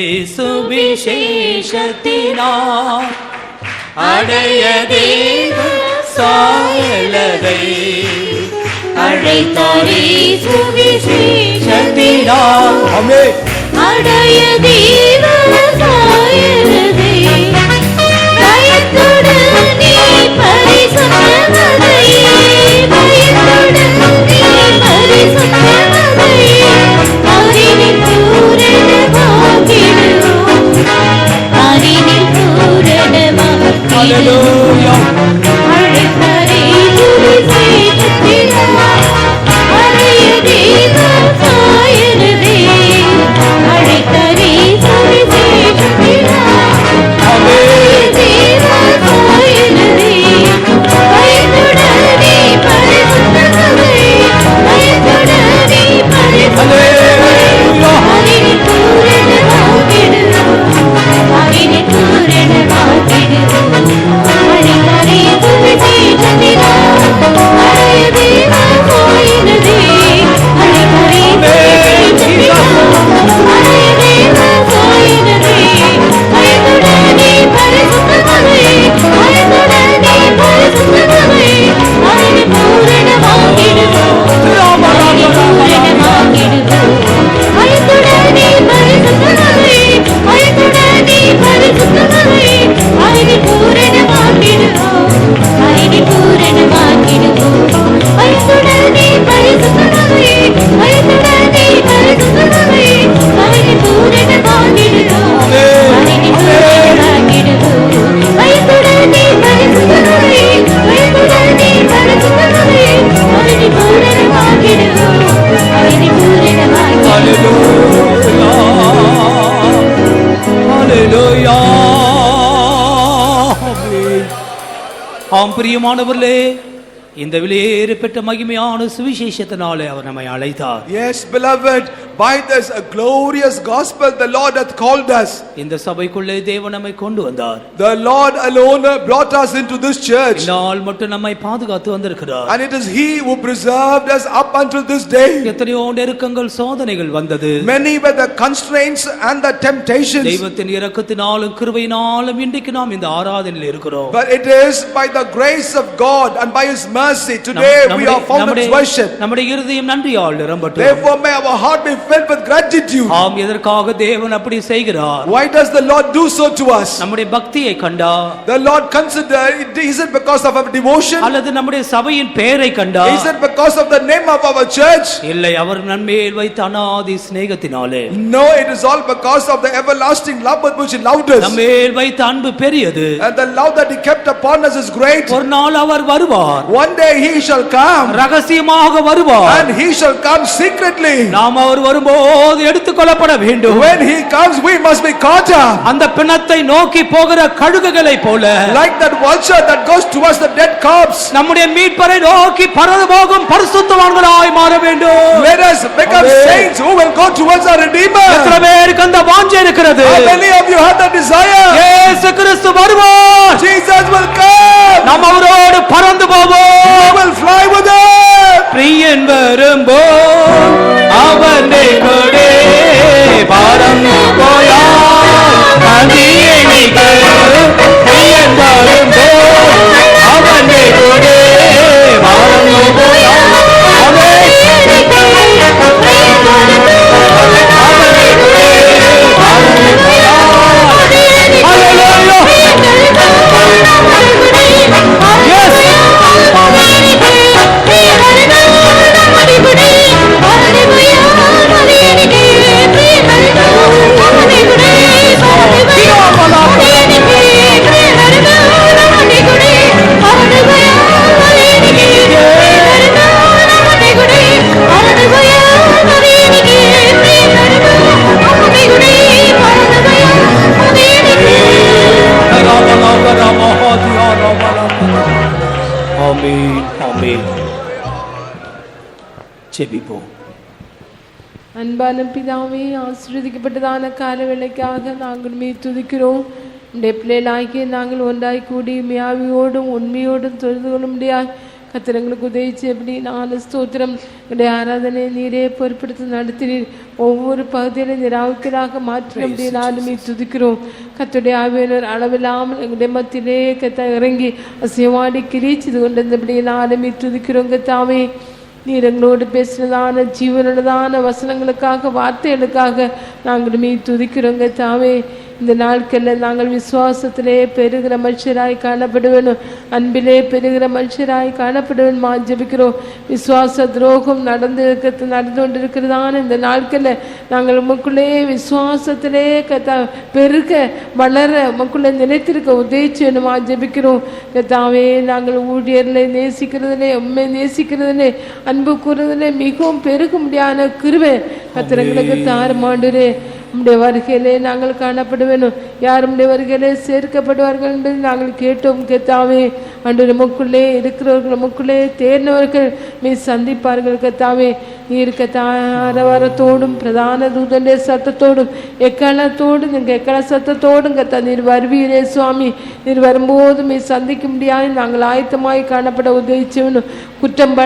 சுவிசேஷத்தினார் அடைய தேவ சாயலதை அழைத்தாரே சுவிசேஷத்தினார் Amen. அடைய தேவ சாயலதை பயத்துடன் நீ பரிசுத்தமதையே பயத்துடன் நீ பரிசுத்தமதையே அறிவில் பூரணமாகிடுவோம் அறிவில் பூரணமாகிடுவோம் அழைத்தாரே சுவிசேஷத்தினார் அடைய தேவ சாயலதை அழைத்தாரே சுவிசேஷத்தினார் அடைய தேவ சாயலதை பயத்துடன் நீ பரிசுத்தமதையே பயத்துடன் நீ பரிசுத்தமதையே அறிவில் பூரணமாகிடுவோம் அறிவில் பூரணமாகிடுவோம் அழைத்தாரே சுவிசேஷத்தினார் அடைய தேவ சாயலதை அழைத்தாரே சுவிசேஷத்தினார் அடைய தேவ சாயலதை பயத்துடன் நீ பரிசுத்தமதையே பயத்துடன் நீ பரிசுத்தமதையே அறிவில் பூரணமாகிடுவோம் அறிவில் பூரணமாகிடுவோம் பயத்துடன் நீ பரிசுத்தமதையே பயத்துடன் நீ பரிசுத்தமதையே அறிவில் பூரணமாகிடுவோம் அறிவில் பூரணமாகிடுவோம் பயத்துடன் நீ பரிசுத்தமதையே பயத்துடன் நீ பரிசுத்தமதையே அறிவில் பூரணமாகிடுவோம் அறிவில் பூரணமாகிடுவோம் பயத்துடன் நீ பரிசுத்தமதையே பயத்துடன் நீ பரிசுத்தமதையே அறிவில் பூரணமாகிடுவோம் அறிவில் பூரணமாகிடுவோம் ஹalleluya. ஆம் பிரியமானவர்களே, இந்த விலையேறப்பட்ட மகிமையான சுவிசேஷத்தினாலே அவர் நம்மை அழைத்தார். Yes, beloved, by this a glorious gospel the Lord hath called us. இந்த சபைக்குள்ளே தேவன் நம்மை கொண்டு வந்தார். The Lord alone brought us into this church. நாள் மட்டும் நம்மை பாதுகாத்து வந்திருக்கிறார். And it is He who preserved us up until this day. எத்தனையோ நெருக்கங்கள் சோதனைகள் வந்தது. Many were the constraints and the temptations. தெய்வத்தின் இரக்கத்தினாலும் கிருபையினாலும் இன்றைக்கு நாம் இந்த ஆராதனையில் இருக்கிறோம். But it is by the grace of God and by His mercy today we are found in worship. நம்முடைய இருதயம் நன்றியால் நிரம்பட்டும். Therefore may our heart be filled with gratitude. ஆம், எதற்காக தேவன் அப்படி செய்கிறார்? Why does the Lord do so to us? நம்முடைய பக்தியை கண்டா, The Lord consider, is it because of our devotion? அல்லது நம்முடைய சபையின் பெயரை கண்டா? Is it because of the name of our church? இல்லை, அவர் நன்மேல் வைத்த அநாதி சிநேகத்தினாலே. No, it is all because of the everlasting love with which He loved us. நம்மேல் வைத்த அன்பு பெரியது. And the love that He kept upon us is great. ஒரு நாள் அவர் வருவார். One day He shall come. ரகசியமாக வருவார். And He shall come secretly. நாம் அவர் வரும்போது எடுத்துக்கொள்ளப்பட வேண்டும். When He comes we must be caught up. அந்த பிணத்தை நோக்கி போகிற கழுகுகளை போல, Like that vulture that goes towards the dead corpse. நம்முடைய மீட்பரை நோக்கி பறந்து போகும் பரிசுத்தவான்களாய் மாற வேண்டும். Let us become saints who will go towards our Redeemer. எத்தனை பேருக்கு அந்த வாஞ்சை இருக்கிறது? How many of you have that desire? இயேசு கிறிஸ்து வருவார். Jesus will come. நாம் அவரோடு பறந்து போவோம். We will fly with Him. பிரியன் வரும்போது அவனை கொடே பறந்து போயார் அதியணிக்கு. பிரியன் வரும்போது அவனை கொடே பறந்து ஆமென். ஜெபிப்போம். அன்பான பிதாவே, ஆசீர்வதிக்கப்பட்டதான காலவேளைக்காக நாங்கள் மே துதிக்கிறோம். உடைய பிள்ளைகளாகிய நாங்கள் ஒன்றாய் கூடி மியாவியோடும் உண்மையோடும் தொழுது கொள்ள முடியாது கத்திரங்களுக்கு உதவிச்சு எப்படி 4 ஸ்தோத்திரம். எங்களுடைய ஆராதனை நீரே பொறுப்படுத்தி நடத்தினீர். ஒவ்வொரு பகுதியிலும் நிராவுக்களாக மாற்ற முடியாலுமே துதிக்கிறோம். கத்துடைய ஆவியானவர் அளவில்லாமல் எங்களுடைய மத்தியிலே கத்த இறங்கி அசைவாடி கிரீச்சது கொண்டிருந்தபடி நாளுமே துதிக்கிறோம். கத்தாவே, நீர் எங்களோடு பேசினதான ஜீவனுள்ளதான வசனங்களுக்காக வார்த்தைகளுக்காக நாங்களுமே துதிக்கிறோங்க. தாவே, இந்த நாட்களில் நாங்கள் விசுவாசத்திலே பெருகிற மனுஷராய் காணப்படுவேனும், அன்பிலே பெருகிற மனுஷராய் காணப்படுவேன் ஜெபிக்கிறோம். விசுவாச துரோகம் நடந்து கொண்டிருக்கிறதான இந்த நாட்களில் நாங்கள் உமக்குள்ளே விசுவாசத்திலே பெருக வளர உமக்குள்ளே நிலைத்திருக்க உதவிச்சு வேணுமா ஜெபிக்கிறோம். தாவே, நாங்கள் ஊழியர்களை நேசிக்கிறதுலே உண்மை நேசிக்கிறதுலே அன்பு கூறுறதுலே மிகவும் பெருக முடியாத கிருபை கத்திரங்களுக்கு தாருமாண்டுரே. உம்முடைய வருகையிலே நாங்கள் காணப்படுவேனும், யார் உம்முடைய வருகையிலே சேர்க்கப்படுவார்கள் என்பதை நாங்கள் கேட்டோம். கத்தாவே, அன்று நமக்குள்ளே இருக்கிறவர்கள் நமக்குள்ளே தேர்ந்தவர்கள் மீ சந்திப்பார்கள். கத்தாவே, நீர் கத்தாரவாரத்தோடும் பிரதான தூதனுடைய சத்தத்தோடும் எக்காலத்தோடும் எங்கள் எக்கால சத்தத்தோடும் கத்தா நீர் வருவீரே சுவாமி. நீர் வரும்போது மீ சந்திக்க முடியாது நாங்கள் ஆயத்தமாய் காணப்பட உதவிச்சவனும், குற்றம்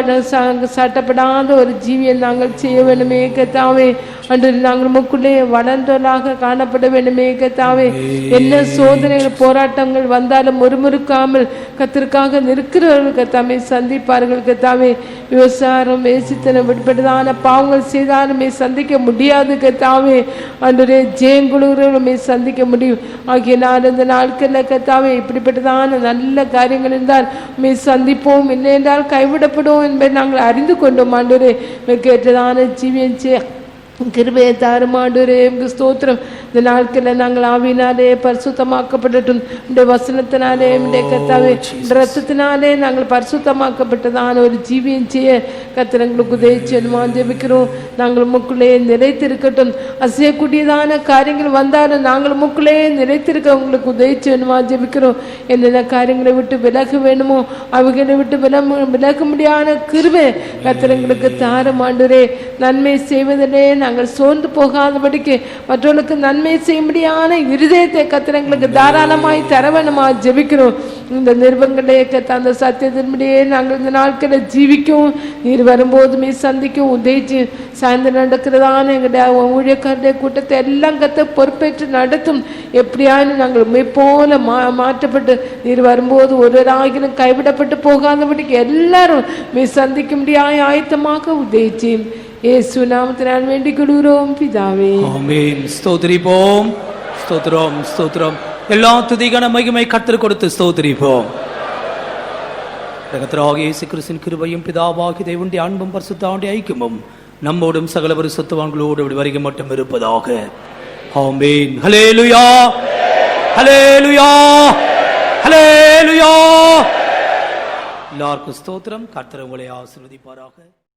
சாட்டப்படாத ஒரு ஜீவியை நாங்கள் செய்ய வேண்டுமே. கத்தாவே, அன்று நாங்கள் நமக்குள்ளே வளர்ந்தவர்களாக காணப்பட வேண்டுமே. கத்தாவே, என்ன சோதனைகள் போராட்டங்கள் வந்தாலும் முறுமுறுக்காமல் கத்திற்காக நிற்கிறவர்கள் கத்தாமே சந்திப்பார்கள். கத்தாவே, விவசாயம் வேசித்தனம் விடுபட்டதான பாவங்கள் செய்தாலுமே சந்திக்க முடியாது. கத்தாவே, அன்றைய ஜெயங்குழுமே சந்திக்க முடியும். ஆகிய நான் இந்த நாட்களில் கத்தாவே இப்படிப்பட்டதான நல்ல காரியங்கள் இருந்தால் மே சந்திப்போம், இல்லை என்றால் கைவிடப்படுவோம் என்பதை நாங்கள் அறிந்து கொண்டோம். ஆண்டவரே, கேட்டதான ஜீவியம் கிருபையை தாருமாண்டவரே, ஸ்தோத்திரம். இந்த நாட்களில் நாங்கள் ஆவினாலே பரிசுத்தமாக்கப்படட்டும். இந்த வசனத்தினாலே கத்தாவே ரத்தத்தினாலே நாங்கள் பரிசுத்தமாக்கப்பட்டதான ஒரு ஜீவியம் செய்ய கத்திரங்களுக்கு உதவிச்சேனுமா ஜெபிக்கிறோம். நாங்கள் உமக்குள்ளே நிலைத்திருக்கட்டும். அசையக்கூடியதான காரியங்கள் வந்தாலும் நாங்கள் உமக்குள்ளே நிலைத்திருக்க உங்களுக்கு உதவிச்சேனுமா ஜெபிக்கிறோம். என்னென்ன காரியங்களை விட்டு விலக வேணுமோ அவைகளை விட்டு விலக முடியாத கிருபை கத்திரங்களுக்கு தாருமாண்டவரே. நன்மை செய்வதிலே நாங்கள் சோர்ந்து போகாதபடிக்கு மற்றவர்களுக்கு நன்மை செய்யும்படியான இருதயத்தை கத்திரங்களுக்கு தாராளமாய் தரவேணுமா ஜெபிக்கிறோம். இந்த நிருபங்களே அந்த சத்தியத்தின்படியே நாங்கள் இந்த நாட்களை ஜீவிக்கவும் நீர் வரும்போதுமே சந்திக்கவும் உதவிச்சு சாயந்தரம் நடக்கிறதான எங்களுடைய ஊழியக்காரருடைய கூட்டத்தை எல்லாம் பொறுப்பேற்று நடத்தும். எப்படியானு நாங்கள் உண்மை போல மாற்றப்பட்டு நீர் வரும்போது ஒருவராகிலும் கைவிடப்பட்டு போகாதபடிக்கு எல்லாரும் சந்திக்க முடியாத ஆயத்தமாக உதவிச்சு இயேசு நாமத்தினால் வேண்டிக் கொள்கிறோம் பிதாவே. ஆமென். ஸ்தோத்திரிப்போம். ஸ்தோத்திரம் ஸ்தோத்திரம். எல்லா துதிகான மகிமை கர்த்தர் கொடுத்து ஸ்தோத்திரிப்போம். கர்த்தராகிய இயேசு கிறிஸ்துவின் கிருபையும் பிதாவாகிய தேவனுடைய அன்பும் பரிசுத்தாவின் ஐக்கியமும் நம்மோடும் சகல பரிசுத்தவான்களோடு வருகை மட்டும் இருப்பதாக. ஆமென். ஹல்லேலூயா, ஹல்லேலூயா, ஹல்லேலூயா. எல்லாருக்கும் ஸ்தோத்திரம். கர்த்தர் உங்களை ஆசீர்வதிப்பாராக.